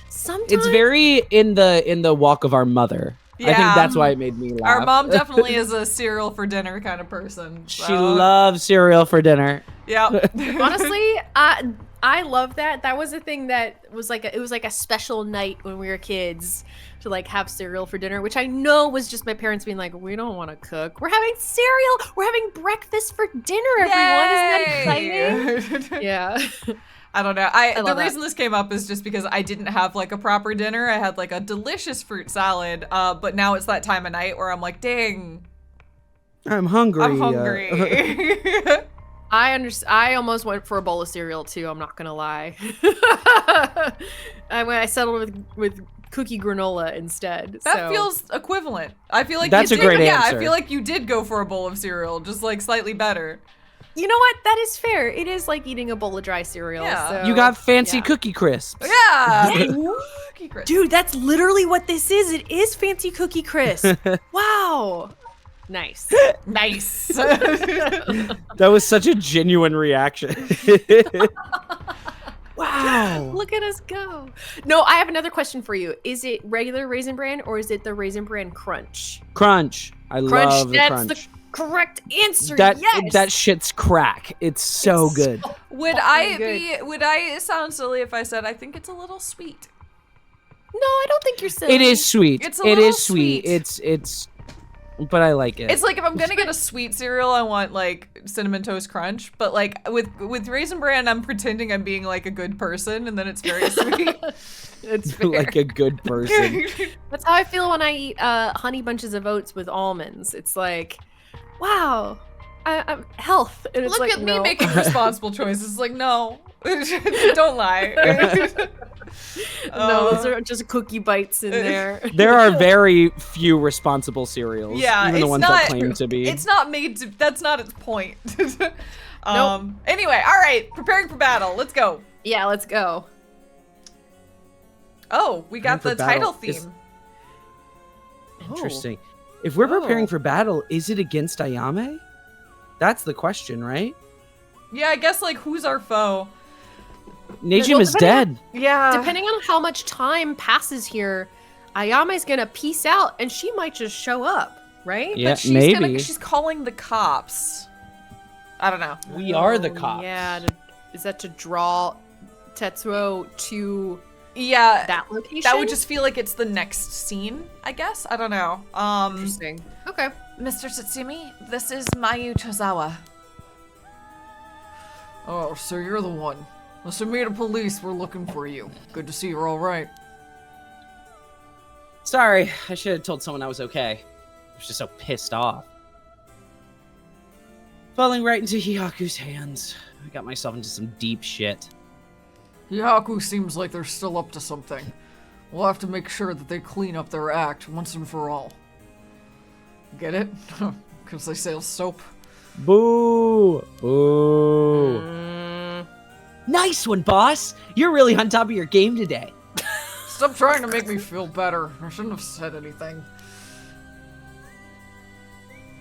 Sometimes It's very in the walk of our mother. I think that's why it made me laugh. Our mom definitely is a cereal for dinner kind of person. So. She loves cereal for dinner. Yeah. Honestly, I love that. That was a thing that was like it was like a special night when we were kids to like have cereal for dinner, which I know was just my parents being like, we don't want to cook. We're having cereal. We're having breakfast for dinner, everyone. Isn't that exciting? Yeah. I don't know. The reason that. this came up is just because I didn't have like a proper dinner. I had like a delicious fruit salad, but now it's that time of night where I'm like, dang, I'm hungry. I'm hungry. I almost went for a bowl of cereal too. I'm not gonna lie. I settled with cookie granola instead. That feels equivalent. I feel like that's you a did, great yeah, answer. I feel like you did go for a bowl of cereal, just like slightly better. You know what? That is fair. It is like eating a bowl of dry cereal. Yeah. So, You got fancy yeah. Cookie Crisps. Yeah. Cookie crisp. Dude, that's literally what this is. It is fancy cookie crisp. Wow. Nice. Nice. That was such a genuine reaction. Wow. Look at us go. No, I have another question for you. Is it regular Raisin Bran or is it the Raisin Bran Crunch? Crunch. I love the That's crunch. the correct answer. That yes. that shit's crack. It's so It's good. Would I sound silly if I said I think it's a little sweet? No, I don't think you're silly. It is sweet. It's a It little is sweet. sweet. It's but I like it. It's like if I'm gonna get a sweet cereal, I want like Cinnamon Toast Crunch. But like with Raisin Bran, I'm pretending I'm being like a good person, and then it's very sweet. It's fair. like a good person. That's how I feel when I eat honey bunches of oats with almonds. It's like, wow, I'm health. And it's Look like, at no. me making responsible choices. Like, no, don't lie. No, those are just cookie bites in there. There are very few responsible cereals. Yeah, even the it's ones not- that claim to be. It's not made to. That's not its point. Anyway, all right. Preparing for battle. Let's go. Yeah, let's go. Oh, we got the Preparing for title battle is- theme. Interesting. If we're preparing Oh. for battle, is it against Ayame? That's the question, right? Yeah, I guess like who's our foe? Najim is depending dead. Yeah. Depending on how much time passes here, Ayame's gonna peace out and she might just show up, right? Yeah, But she's maybe. she's calling the cops. I don't know. We are the Oh, cops. Yeah, is that to draw Tetsuo to Yeah. that location? That would just feel like it's the next scene, I guess. I don't know. interesting. Okay. Mr. Tsutsumi, this is Mayu Tozawa. Oh, so you're the one. Listen, me to police, we're looking for you. Good to see you're all right. Sorry, I should have told someone I was okay. I was just so pissed off. Falling right into Hihaku's hands. I got myself into some deep shit. Hihaku seems like they're still up to something. We'll have to make sure that they clean up their act once and for all. Get it? Because they sell soap. Boo! Boo! Nice one, boss! You're really on top of your game today. Stop trying to make me feel better. I shouldn't have said anything.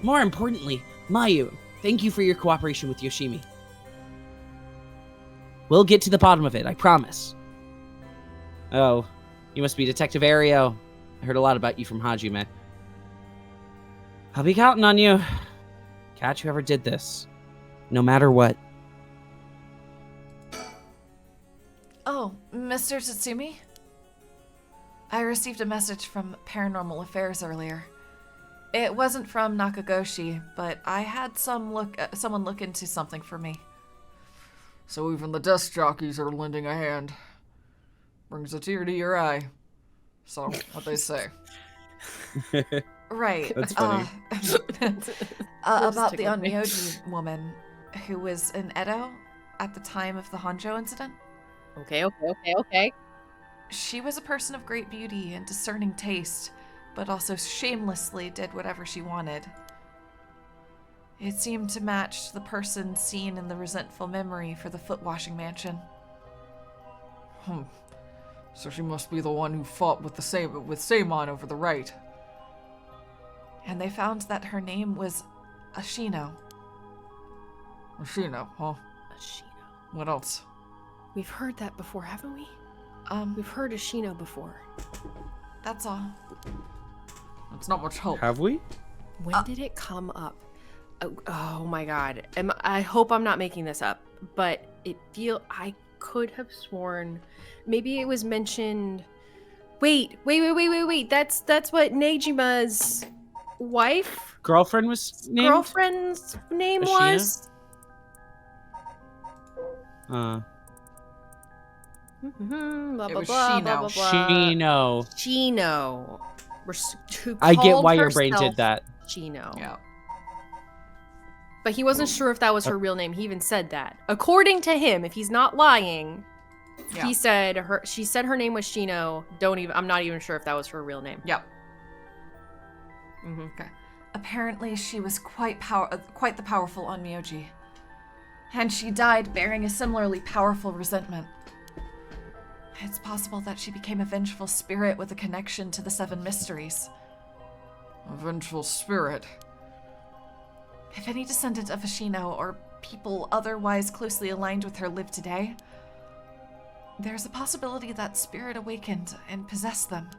More importantly, Mayu, thank you for your cooperation with Yoshimi. We'll get to the bottom of it, I promise. Oh, you must be Detective Ario. I heard a lot about you from Hajime. I'll be counting on you. Catch whoever did this. No matter what. Oh, Mr. Tsutsumi? I received a message from Paranormal Affairs earlier. It wasn't from Nakagoshi, but I had someone look into something for me. So even the desk jockeys are lending a hand. Brings a tear to your eye. So, what they say. Right. That's funny. About the tickled me. Onmyoji woman who was in Edo at the time of the Honjo incident. Okay. She was a person of great beauty and discerning taste, but also shamelessly did whatever she wanted. It seemed to match the person seen in the resentful memory for the foot-washing mansion. So she must be the one who fought with Seimon over the right. And they found that her name was Ashino. Ashino, huh? Ashino. What else? We've heard that before, haven't we? We've heard Ashino before. That's all. It's not much hope. Have we? When did it come up? Oh my god. I hope I'm not making this up, but I could have sworn maybe it was mentioned. Wait. That's what Nejima's Girlfriend's name Ashina? Was. Blah, It blah, was blah, Shino. blah, blah, blah. Shino. Shino. Who I get called why your brain herself did that. Shino. Yeah. But he wasn't sure if that was her real name. He even said that. According to him, if he's not lying, Yeah. she said her name was Shino. I'm not even sure if that was her real name. Yep. Mm-hmm. Okay. Apparently, she was quite the powerful Onmyoji. And she died bearing a similarly powerful resentment. It's possible that she became a vengeful spirit with a connection to the Seven Mysteries. A vengeful spirit? If any descendant of Ashino or people otherwise closely aligned with her live today, there's a possibility that spirit awakened and possessed them.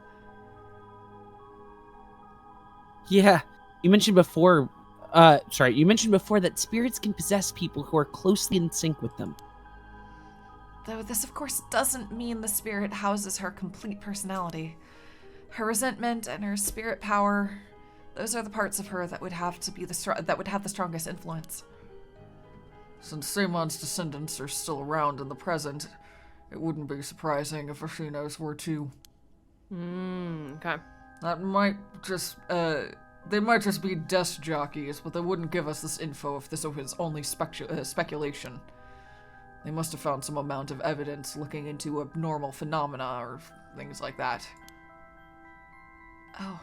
Yeah. You mentioned before that spirits can possess people who are closely in sync with them. Though this, of course, doesn't mean the spirit houses her complete personality. Her resentment and her spirit power, those are the parts of her that would have the strongest influence. Since Seimon's descendants are still around in the present, it wouldn't be surprising if Ashino's were too. Okay. That might just, they might just be desk jockeys, but they wouldn't give us this info if this was only speculation. They must have found some amount of evidence looking into abnormal phenomena or things like that. Oh.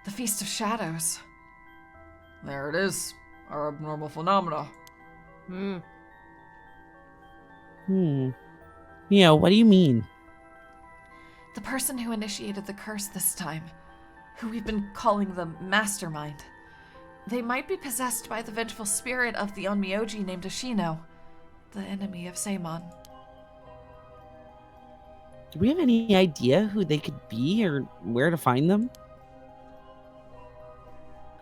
The Feast of Shadows. There it is. Our abnormal phenomena. Yeah, what do you mean? The person who initiated the curse this time, who we've been calling the Mastermind. They might be possessed by the vengeful spirit of the Onmyoji named Ashino, the enemy of Seimon. Do we have any idea who they could be or where to find them?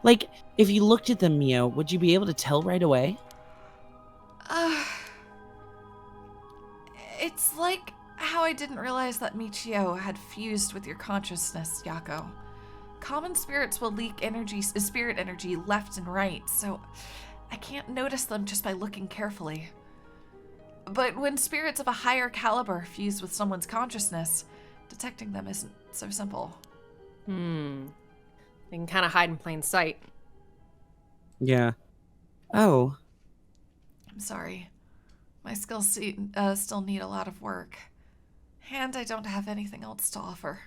Like, if you looked at them, Mio, would you be able to tell right away? It's like how I didn't realize that Michio had fused with your consciousness, Yako. Common spirits will leak spirit energy left and right, so I can't notice them just by looking carefully. But when spirits of a higher caliber fuse with someone's consciousness, detecting them isn't so simple. They can kind of hide in plain sight. Yeah. Oh. I'm sorry. My skills still need a lot of work. And I don't have anything else to offer.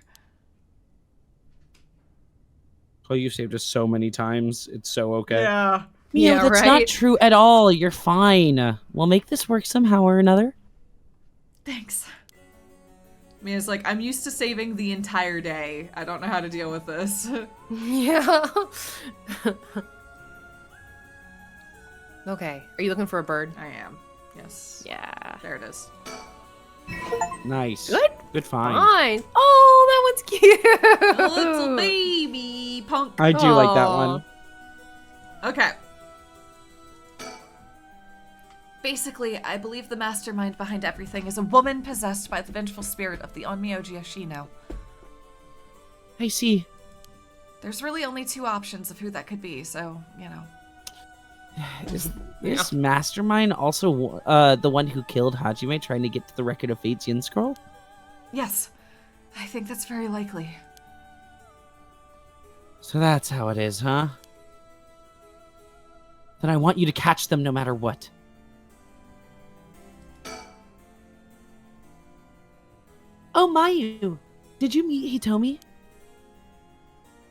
Oh, you saved us so many times. It's so okay. Yeah. Mio, Yeah, that's right? not true at all. You're fine. We'll make this work somehow or another. Thanks. Mia's like, I'm used to saving the entire day. I don't know how to deal with this. Yeah. Okay. Are you looking for a bird? I am. Yes. Yeah. There it is. Nice. Good. Good find. Fine. Oh, that one's cute. A little baby punk. I do like that one. Okay. Basically, I believe the mastermind behind everything is a woman possessed by the vengeful spirit of the Onmyoji Ashino. I see. There's really only two options of who that could be, so, you know. Is this mastermind also the one who killed Hajime trying to get to the record of Fate's Yin Scroll? Yes, I think that's very likely. So that's how it is, huh? Then I want you to catch them no matter what. Oh, Mayu! Did you meet Hitomi?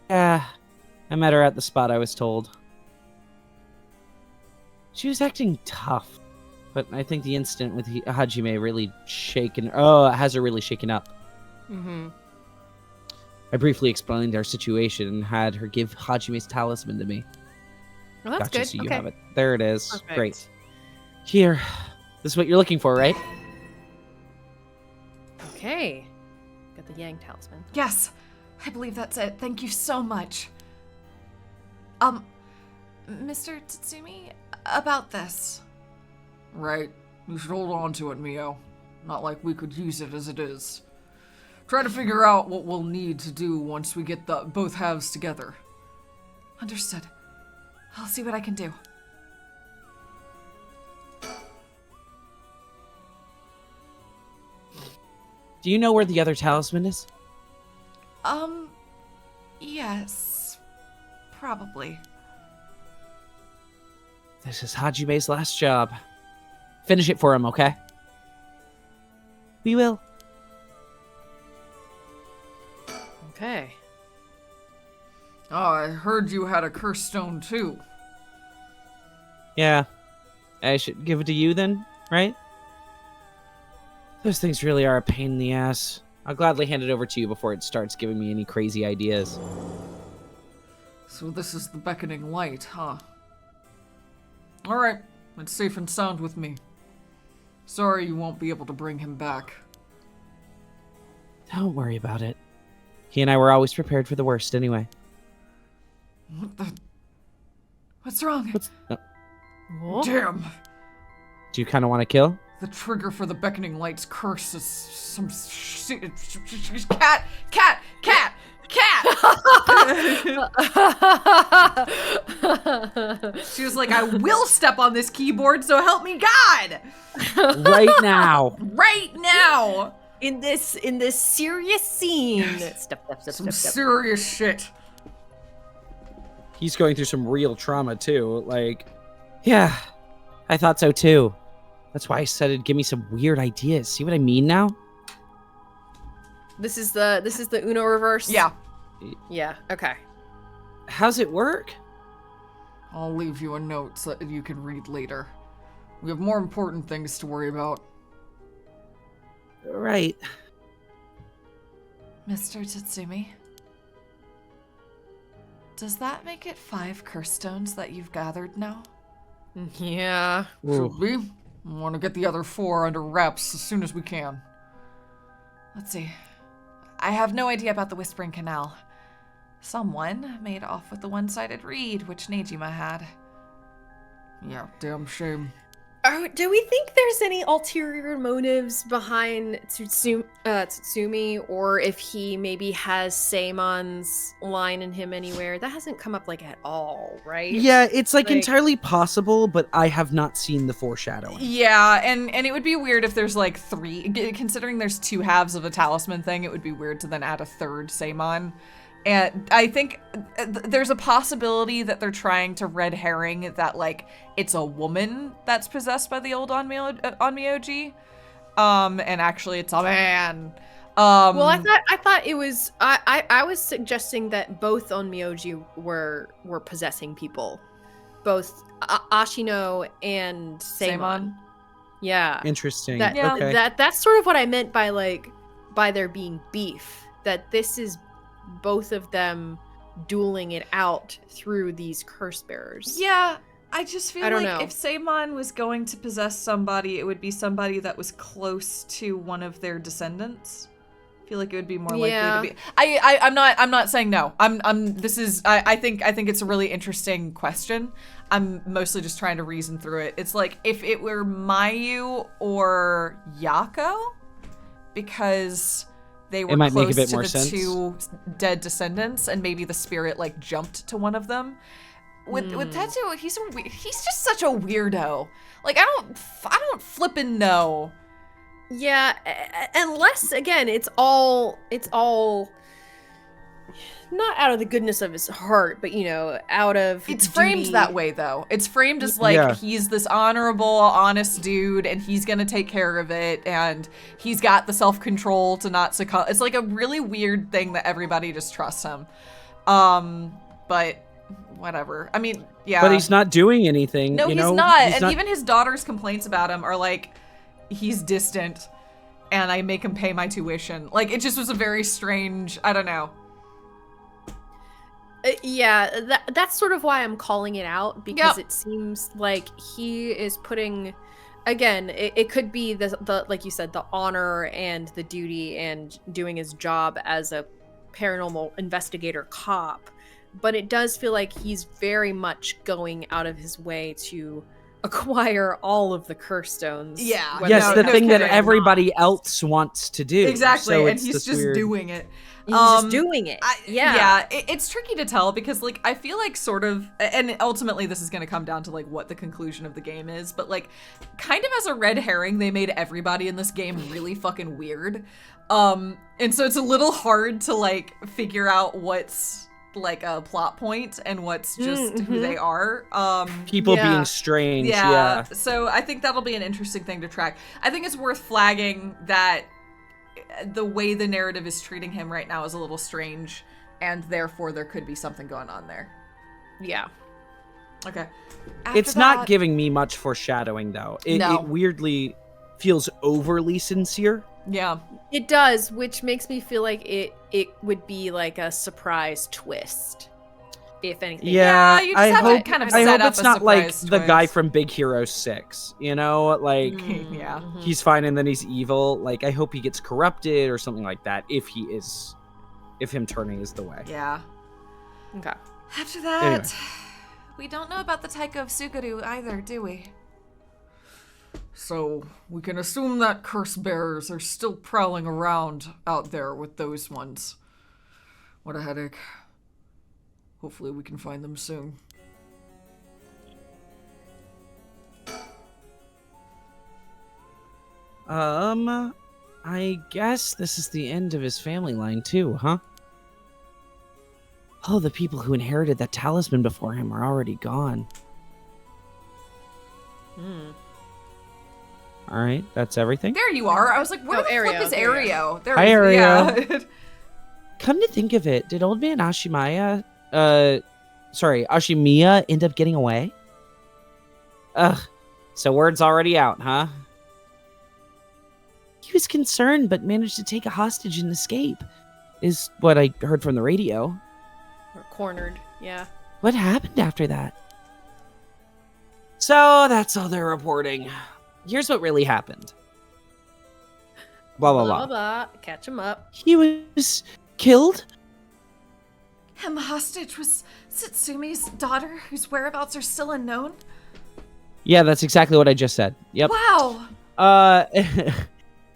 Yeah, I met her at the spot I was told. She was acting tough, but I think the incident with Hajime really has her really shaken up. Mm-hmm. I briefly explained our situation and had her give Hajime's talisman to me. Well, that's Gotcha, good. so you Okay. have it. There it is. Perfect. Great. Here. This is what you're looking for, right? Okay. Got the Yang talisman. Yes, I believe that's it. Thank you so much. Mr. Tatsumi, about this. Right. You should hold on to it, Mio. Not like we could use it as it is. Try to figure out what we'll need to do once we get both halves together. Understood. I'll see what I can do. Do you know where the other talisman is? Yes. Probably. This is Hajime's last job. Finish it for him, okay? We will. Okay. Oh, I heard you had a curse stone too. Yeah. I should give it to you then, right? Those things really are a pain in the ass. I'll gladly hand it over to you before it starts giving me any crazy ideas. So this is the beckoning light, huh? Alright, it's safe and sound with me. Sorry you won't be able to bring him back. Don't worry about it. He and I were always prepared for the worst anyway. What's wrong? Damn! Do you kind of want to kill? The trigger for the beckoning light's curse is some Cat! She was like, I will step on this keyboard, so help me God! Right now. Right now! In this serious scene. Step. some serious shit. He's going through some real trauma too. Like, Yeah, I thought so too. That's why I said it'd give me some weird ideas. See what I mean now? This is the Uno reverse? Yeah. Yeah, okay. How's it work? I'll leave you a note so that you can read later. We have more important things to worry about. Right. Mr. Tatsumi, does that make it 5 curse stones that you've gathered now? Yeah. Should be. I want to get the other 4 under wraps as soon as we can. Let's see. I have no idea about the Whispering Canal. Someone made off with the one-sided reed, which Nejima had. Yeah, damn shame. Do we think there's any ulterior motives behind Tatsumi, or if he maybe has Seimon's line in him anywhere? That hasn't come up like at all, right? yeah, it's like Like- entirely possible, but I have not seen the foreshadowing. Yeah, and it would be weird if there's like 3, considering there's 2 halves of a talisman thing, it would be weird to then add a 3rd Seimon. And I think there's a possibility that they're trying to red herring that, like, it's a woman that's possessed by the old Onmyoji. And actually it's a man. Well, I thought it was I was suggesting that both Onmyoji were possessing people. Both Ashino and Seimon. Yeah. Interesting. That, Yeah. Okay. that's sort of what I meant by there being beef. That this is both of them dueling it out through these curse bearers. Yeah, I just feel I don't like know. if Seimon was going to possess somebody, it would be somebody that was close to one of their descendants. I feel like it would be more likely Yeah. to be. I'm not saying no. I think it's a really interesting question. I'm mostly just trying to reason through it. It's like if it were Mayu or Yako, because they were might make a close bit to more the sense. 2 dead descendants, and maybe the spirit like jumped to one of them. With Tetsu, he's just such a weirdo. Like I don't flippin' know. Yeah, unless again it's all not out of the goodness of his heart, but out of It's framed duty. that way though. It's framed as like Yeah. he's this honorable, honest dude, and he's gonna take care of it, and he's got the self-control to not succumb. It's like a really weird thing that everybody just trusts him. But whatever. I mean, yeah. But he's not doing anything. No, you he's know? not. He's And even his daughter's complaints about him are like, he's distant, and I make him pay my tuition. Like, it just was a very strange, I don't know. Yeah, that's sort of why I'm calling it out, because Yep. it seems like he is putting, again, it could be the like you said, the honor and the duty and doing his job as a paranormal investigator cop, but it does feel like he's very much going out of his way to acquire all of the curse stones. Yeah. whether Yes, No, the no thing that kidding. everybody else wants to do. Exactly, So and it's he's this just weird- doing it. he's just doing it. It's tricky to tell because, like, I feel like sort of, and ultimately this is going to come down to, like, what the conclusion of the game is, but, like, kind of as a red herring, they made everybody in this game really fucking weird. And so it's a little hard to, like, figure out what's, like, a plot point and what's just who they are. People Yeah. being strange. Yeah. Yeah. So I think that'll be an interesting thing to track. I think it's worth flagging that the way the narrative is treating him right now is a little strange, and therefore there could be something going on there. Yeah. Okay. It's After not that- giving me much foreshadowing, though. No. It weirdly feels overly sincere. Yeah. It does, which makes me feel like it would be like a surprise twist, if anything. Yeah, you just I have to hope, kind of I set hope up it's a not like surprise the guy twist. from Big Hero 6, you know? Like, Yeah. he's fine and then he's evil. Like, I hope he gets corrupted or something like that if him turning is the way. Yeah. Okay. After that, Anyway. we don't know about the Taiko of Suguru either, do we? So, we can assume that curse bearers are still prowling around out there with those ones. What a headache. Hopefully we can find them soon. I guess this is the end of his family line too, huh? Oh, the people who inherited that talisman before him are already gone. All right, that's everything. There you are. I was like, where Oh, the fuck Ario, is there you Ario? There Hi, he is. Ario. Yeah. Come to think of it, did old man Ashimiya end up getting away? Ugh, so word's already out, huh? He was concerned, but managed to take a hostage and escape, is what I heard from the radio. Or cornered. Yeah. What happened after that? So that's all they're reporting. Here's what really happened. Blah, blah, blah. blah. Catch him up. He was killed? And the hostage was Satsumi's daughter, whose whereabouts are still unknown? Yeah, that's exactly what I just said. Yep. Wow.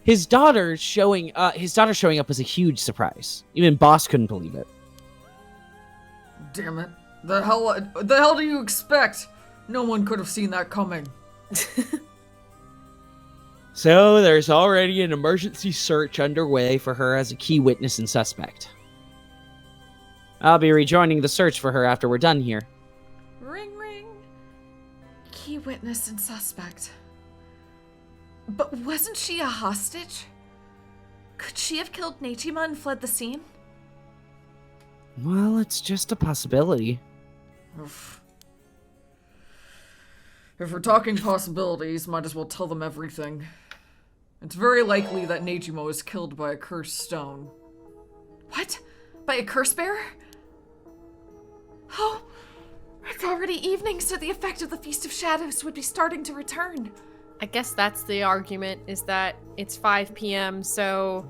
His daughter showing up was a huge surprise. Even Boss couldn't believe it. Damn it. The hell do you expect? No one could have seen that coming. So there's already an emergency search underway for her as a key witness and suspect. I'll be rejoining the search for her after we're done here. Ring, ring. Key witness and suspect. But wasn't she a hostage? Could she have killed Nechima and fled the scene? Well, it's just a possibility. Oof. If we're talking possibilities, might as well tell them everything. It's very likely that Nejimo was killed by a cursed stone. What? By a curse bearer? Oh, it's already evening, so the effect of the Feast of Shadows would be starting to return. I guess that's the argument, is that it's 5 p.m., so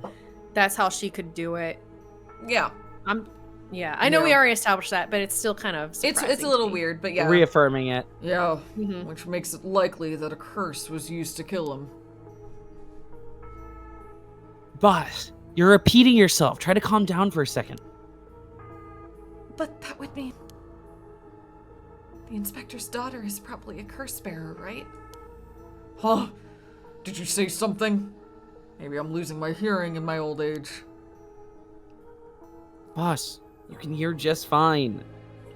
that's how she could do it. Yeah. Yeah, I know we Yeah. already established that, but it's still kind of It's surprising a little to me. weird, but yeah. Reaffirming it. Yeah, Mhm. which makes it likely that a curse was used to kill him. Boss, you're repeating yourself. Try to calm down for a second. But that would mean the inspector's daughter is probably a curse bearer, right? Huh? Did you say something? Maybe I'm losing my hearing in my old age. Boss, you can hear just fine.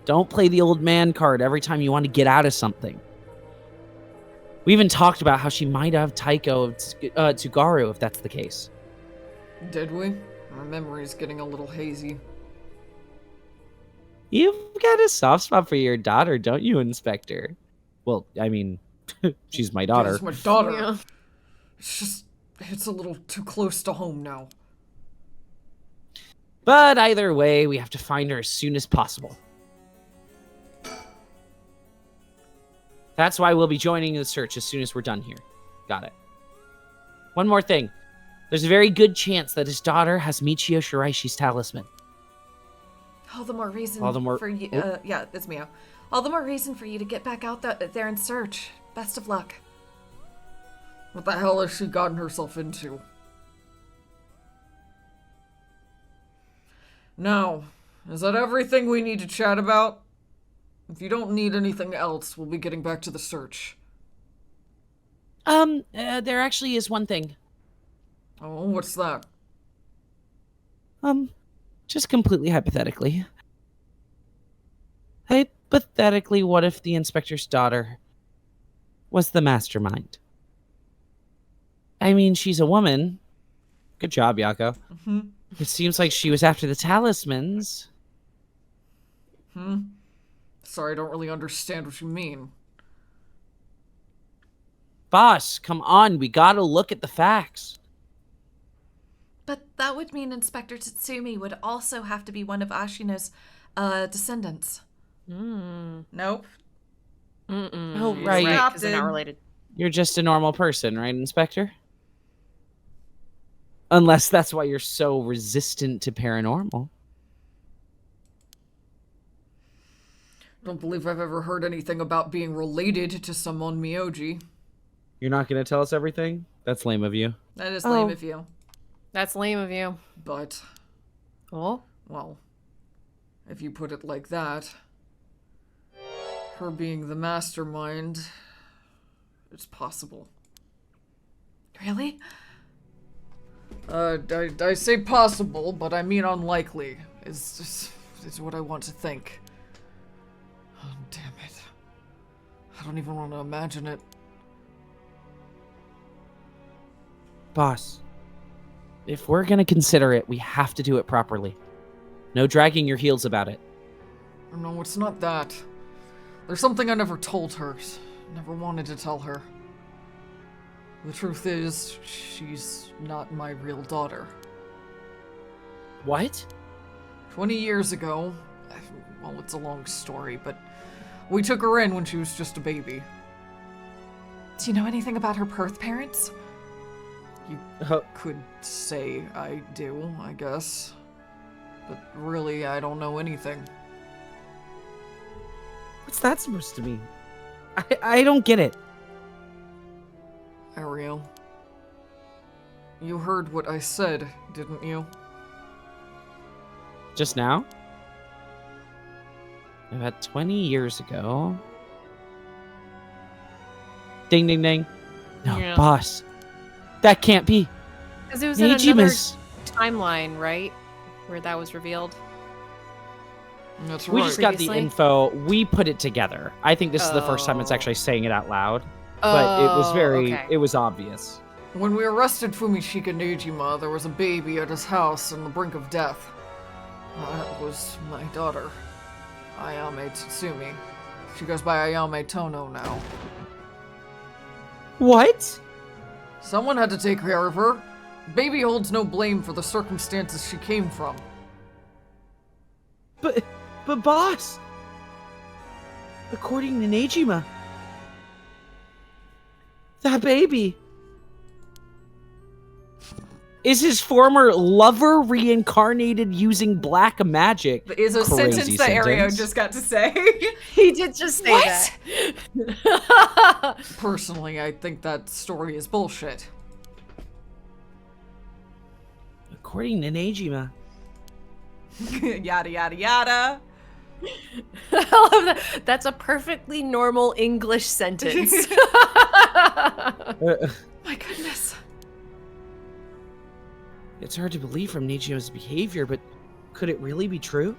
Don't play the old man card every time you want to get out of something. We even talked about how she might have Taiko of Tsugaru if that's the case. Did we? My memory's getting a little hazy. You've got a soft spot for your daughter, don't you, Inspector? Well, I mean, she's my daughter. It's my daughter. Yeah. It's a little too close to home now. But either way, we have to find her as soon as possible. That's why we'll be joining the search as soon as we're done here. Got it. One more thing. There's a very good chance that his daughter has Michio Shiraishi's talisman. All the more reason All the more- for you. Oh. Yeah, it's Mio. All the more reason for you to get back out there and search. Best of luck. What the hell has she gotten herself into? Now, is that everything we need to chat about? If you don't need anything else, we'll be getting back to the search. There actually is one thing. Oh, what's that? Just completely hypothetically. Hypothetically, what if the inspector's daughter was the mastermind? I mean, she's a woman. Good job, Yako. Mm-hmm. It seems like she was after the talismans. Sorry, I don't really understand what you mean. Boss, come on, we gotta look at the facts. But that would mean Inspector Tatsumi would also have to be one of Ashina's descendants. Nope. Oh, He's right. because they're not related. You're just a normal person, right, Inspector? Unless that's why you're so resistant to paranormal. Don't believe I've ever heard anything about being related to someone Miyoji. You're not gonna tell us everything? That's lame of you. That is lame of you. That's lame of you. But, Oh? well, if you put it like that, her being the mastermind, it's possible. Really? I say possible, but I mean unlikely, is what I want to think. Oh, damn it. I don't even want to imagine it. Boss, if we're gonna consider it, we have to do it properly. No dragging your heels about it. No, it's not that. There's something I never told her. Never wanted to tell her. The truth is, she's not my real daughter. What? 20 years ago, well, it's a long story, but we took her in when she was just a baby. Do you know anything about her birth parents? You could say I do, I guess. But really, I don't know anything. What's that supposed to mean? I don't get it. Ariel, you heard what I said, didn't you? Just now? About 20 years ago. Ding, ding, ding. No, Yeah. boss. That can't be. Because it was in another Nijima's. timeline, right? Where that was revealed. That's We right. just got the Previously? info. We put it together. I think this is the first time it's Oh. actually saying it out loud. But it was very, okay. it was obvious. When we arrested Fumishika Nejima, there was a baby at his house on the brink of death. That was my daughter, Ayame Tatsumi. She goes by Ayame Tono now. What? Someone had to take care of her. Baby holds no blame for the circumstances she came from. But boss, according to Nejima, that baby is his former lover reincarnated using black magic. Is a Crazy sentence that Ario sentence. just got to say. He did just say What? that. Personally, I think that story is bullshit. According to Nejima. Yada yada yada. I love that. That's a perfectly normal English sentence. My goodness. It's hard to believe from Nejima's behavior, but could it really be true?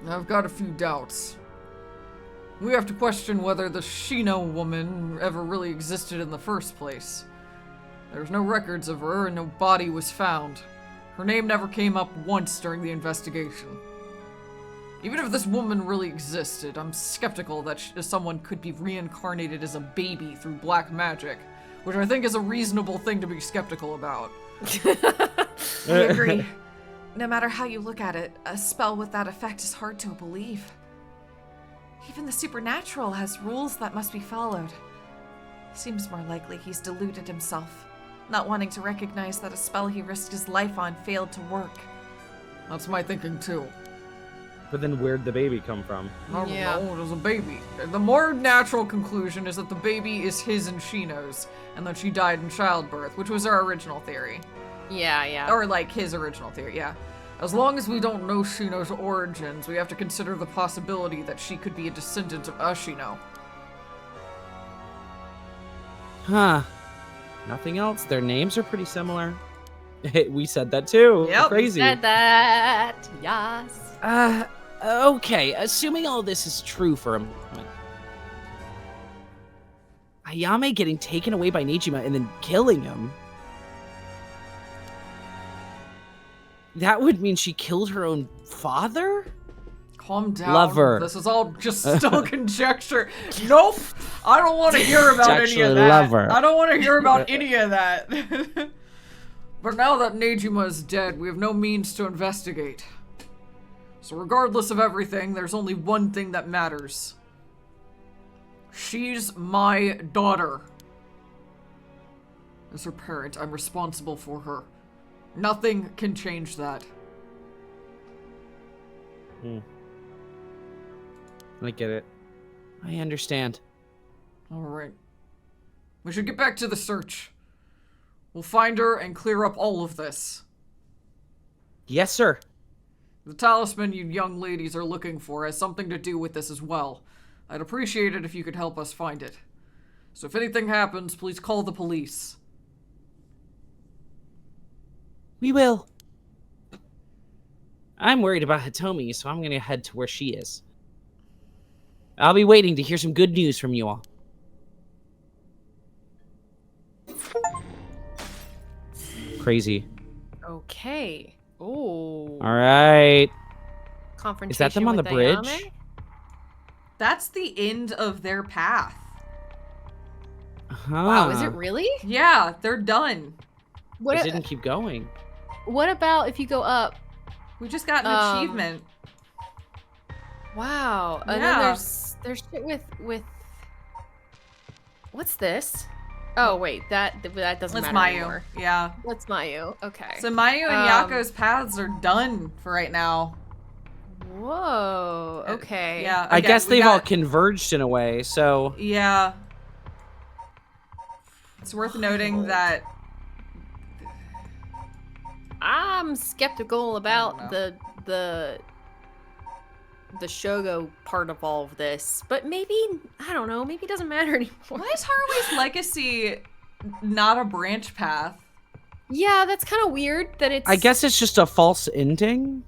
I've got a few doubts. We have to question whether the Shino woman ever really existed in the first place. There's no records of her and no body was found. Her name never came up once during the investigation. Even if this woman really existed, I'm skeptical that someone could be reincarnated as a baby through black magic, which I think is a reasonable thing to be skeptical about. I agree. No matter how you look at it, a spell with that effect is hard to believe. Even the supernatural has rules that must be followed. Seems more likely he's deluded himself, not wanting to recognize that a spell he risked his life on failed to work. That's my thinking too. But then where'd the baby come from? I don't Yeah. know, it was a baby. The more natural conclusion is that the baby is his and Shino's, and that she died in childbirth, which was our original theory. Yeah. Or like his original theory, yeah. As long as we don't know Shino's origins, we have to consider the possibility that she could be a descendant of Ashino. Huh. Nothing else. Their names are pretty similar. We said that too. Yep. Crazy. Said that. Yes. Okay, assuming all this is true for a moment. Ayame getting taken away by Nejima and then killing him. That would mean she killed her own father? Calm down. Lover. This is all just still conjecture. Nope. I don't want to hear about any actually of that. lover. I don't want to hear about any of that. But now that Nejima is dead, we have no means to investigate. So regardless of everything, there's only one thing that matters. She's my daughter. As her parent, I'm responsible for her. Nothing can change that. I get it. I understand. Alright. We should get back to the search. We'll find her and clear up all of this. Yes, sir. The talisman you young ladies are looking for has something to do with this as well. I'd appreciate it if you could help us find it. So if anything happens, please call the police. We will. I'm worried about Hitomi, so I'm gonna head to where she is. I'll be waiting to hear some good news from you all. Crazy. Okay. Oh. All right. Confrontation Is that them on the with bridge? Ayame? That's the end of their path. Huh. Wow, is it really? Yeah, they're done. What, It didn't keep going. what about if you go up? We just got an achievement. Wow. And Yeah. then there's shit with what's this? Oh wait, that doesn't It's matter Mayu. anymore. Yeah. That's Mayu. Okay. So Mayu and Yako's paths are done for right now. Whoa. Okay. Yeah. I again, guess we they've all got- converged in a way, so... Yeah. It's worth noting that I'm skeptical about know. the Shogo part of all of this, but maybe I don't know. Maybe it doesn't matter anymore. why is Harui's legacy not a branch path? Yeah, that's kind of weird that it's. I guess it's just a false ending?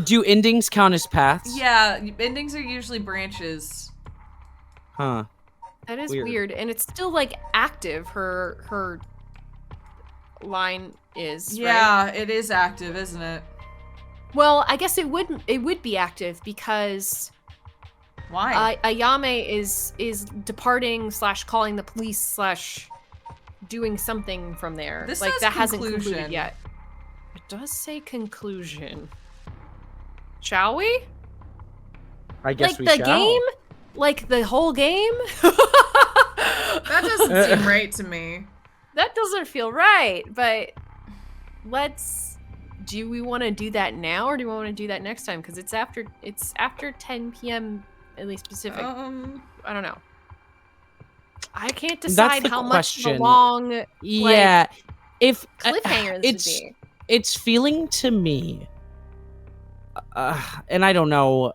Do endings count as paths? Yeah, endings are usually branches. Huh. That is Weird. weird, and it's still like active. Her line is. Yeah, Right? it is active, isn't it? Well, I guess it would be active because Why? Ayame is departing / calling the police / doing something from there. This like says that hasn't conclusion. concluded yet. It does say conclusion. Shall we? I guess Like we the shall. game? Like the whole game? That doesn't seem right to me. That doesn't feel right, but do we want to do that now or do we want to do that next time? Because it's after 10 p.m. at least Pacific. I don't know. I can't decide the how much of a question. long Yeah. If cliffhanger this it's would be. it's feeling to me, and I don't know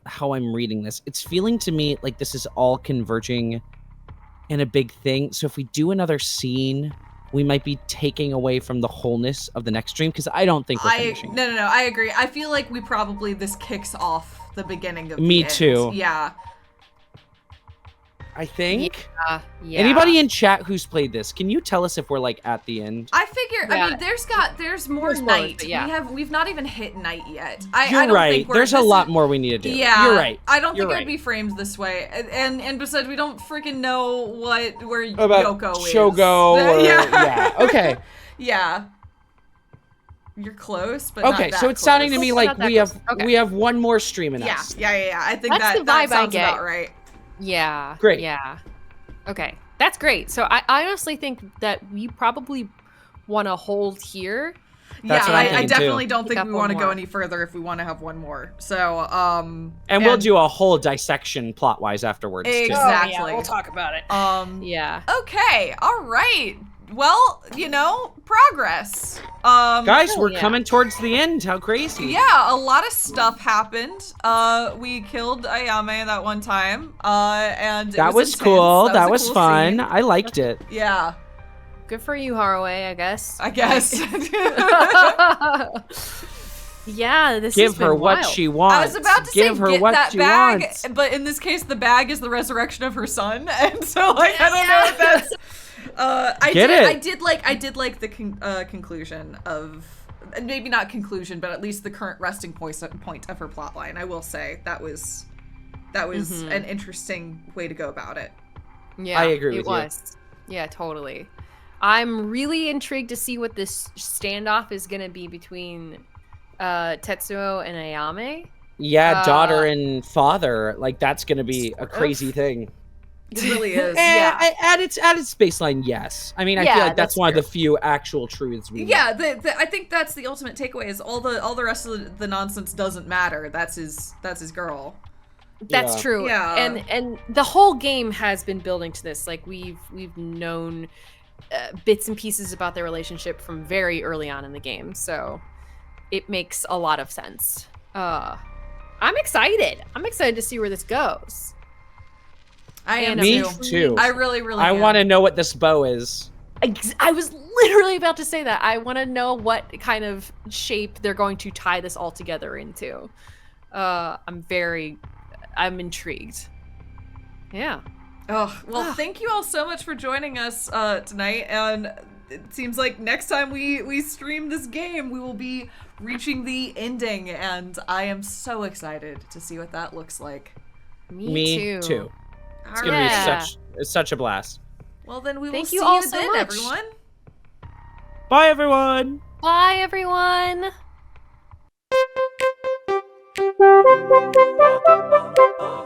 how I'm reading this. It's feeling to me like this is all converging in a big thing. So if we do another scene, we might be taking away from the wholeness of the next stream because I don't think we're finishing. No, I agree. I feel like this kicks off the beginning of the Me end. too. Yeah. I think. Yeah. Anybody in chat who's played this, can you tell us if we're like at the end? I figure. Yeah. I mean, there's more There's spoilers, night. but yeah. We've not even hit night yet. I You're don't right. think There's a this lot is- more we need to do. Yeah, You're right. I don't You're think it right. would be framed this way, and besides, we don't freaking know where About Yoko is. Shogo or yeah. Okay. Yeah. You're close, but Okay, not that so it's sounding to close. me Not like that we have close. Okay. we have one more stream in Yeah, us. yeah. I think That's the that vibe I sounds get. about right. Yeah. Great. Yeah. Okay. That's great. So I honestly think that we probably want to hold here. That's yeah, what I'm I thinking, definitely too. don't think Pick we up want to one go more. any further if we want to have one more. So, And we'll do a whole dissection plot-wise afterwards, too. Exactly. Oh, yeah, we'll talk about it. Yeah. Okay, all right. Well, progress. Guys, Hell we're yeah. coming towards the end. How crazy. Yeah, a lot of stuff happened. We killed Ayame that one time. And That it was intense. cool. That a was cool fun. scene. I liked it. Yeah, Good for you, Haraway, I guess. I guess. Yeah, this Give has been her what wild. she wants. I was about to Give say her get what that she bag, wants. but in this case, the bag is the resurrection of her son, and so I don't know if that's. I Get did. it. I did like the conclusion of, maybe not conclusion, but at least the current resting point of her plotline. I will say that was an interesting way to go about it. Yeah, I agree it with you. was. Yeah, totally. I'm really intrigued to see what this standoff is going to be between Tetsuo and Ayame. Yeah, daughter and father. Like, that's going to be a crazy thing. It really is. Yeah. At its baseline, yes. I mean, I feel Yeah, like that's that's one of true. the few actual truths we know. Yeah, I think that's the ultimate takeaway. Is all the rest of the nonsense doesn't matter. That's his girl. That's Yeah. true. Yeah. And the whole game has been building to this. Like we've known bits and pieces about their relationship from very early on in the game, so it makes a lot of sense. I'm excited. I'm excited to see where this goes. I am Me too. too. I really I am. want to know what this bow is. I was literally about to say that. I want to know what kind of shape they're going to tie this all together into. I'm intrigued. Yeah. Oh, well, thank you all so much for joining us tonight. And it seems like next time we stream this game, we will be reaching the ending. And I am so excited to see what that looks like. Me too. It's gonna be such a blast. Well, then we will Thank see you all you so then, much. everyone. Bye, everyone. Bye, everyone. Ba, ba, ba, ba.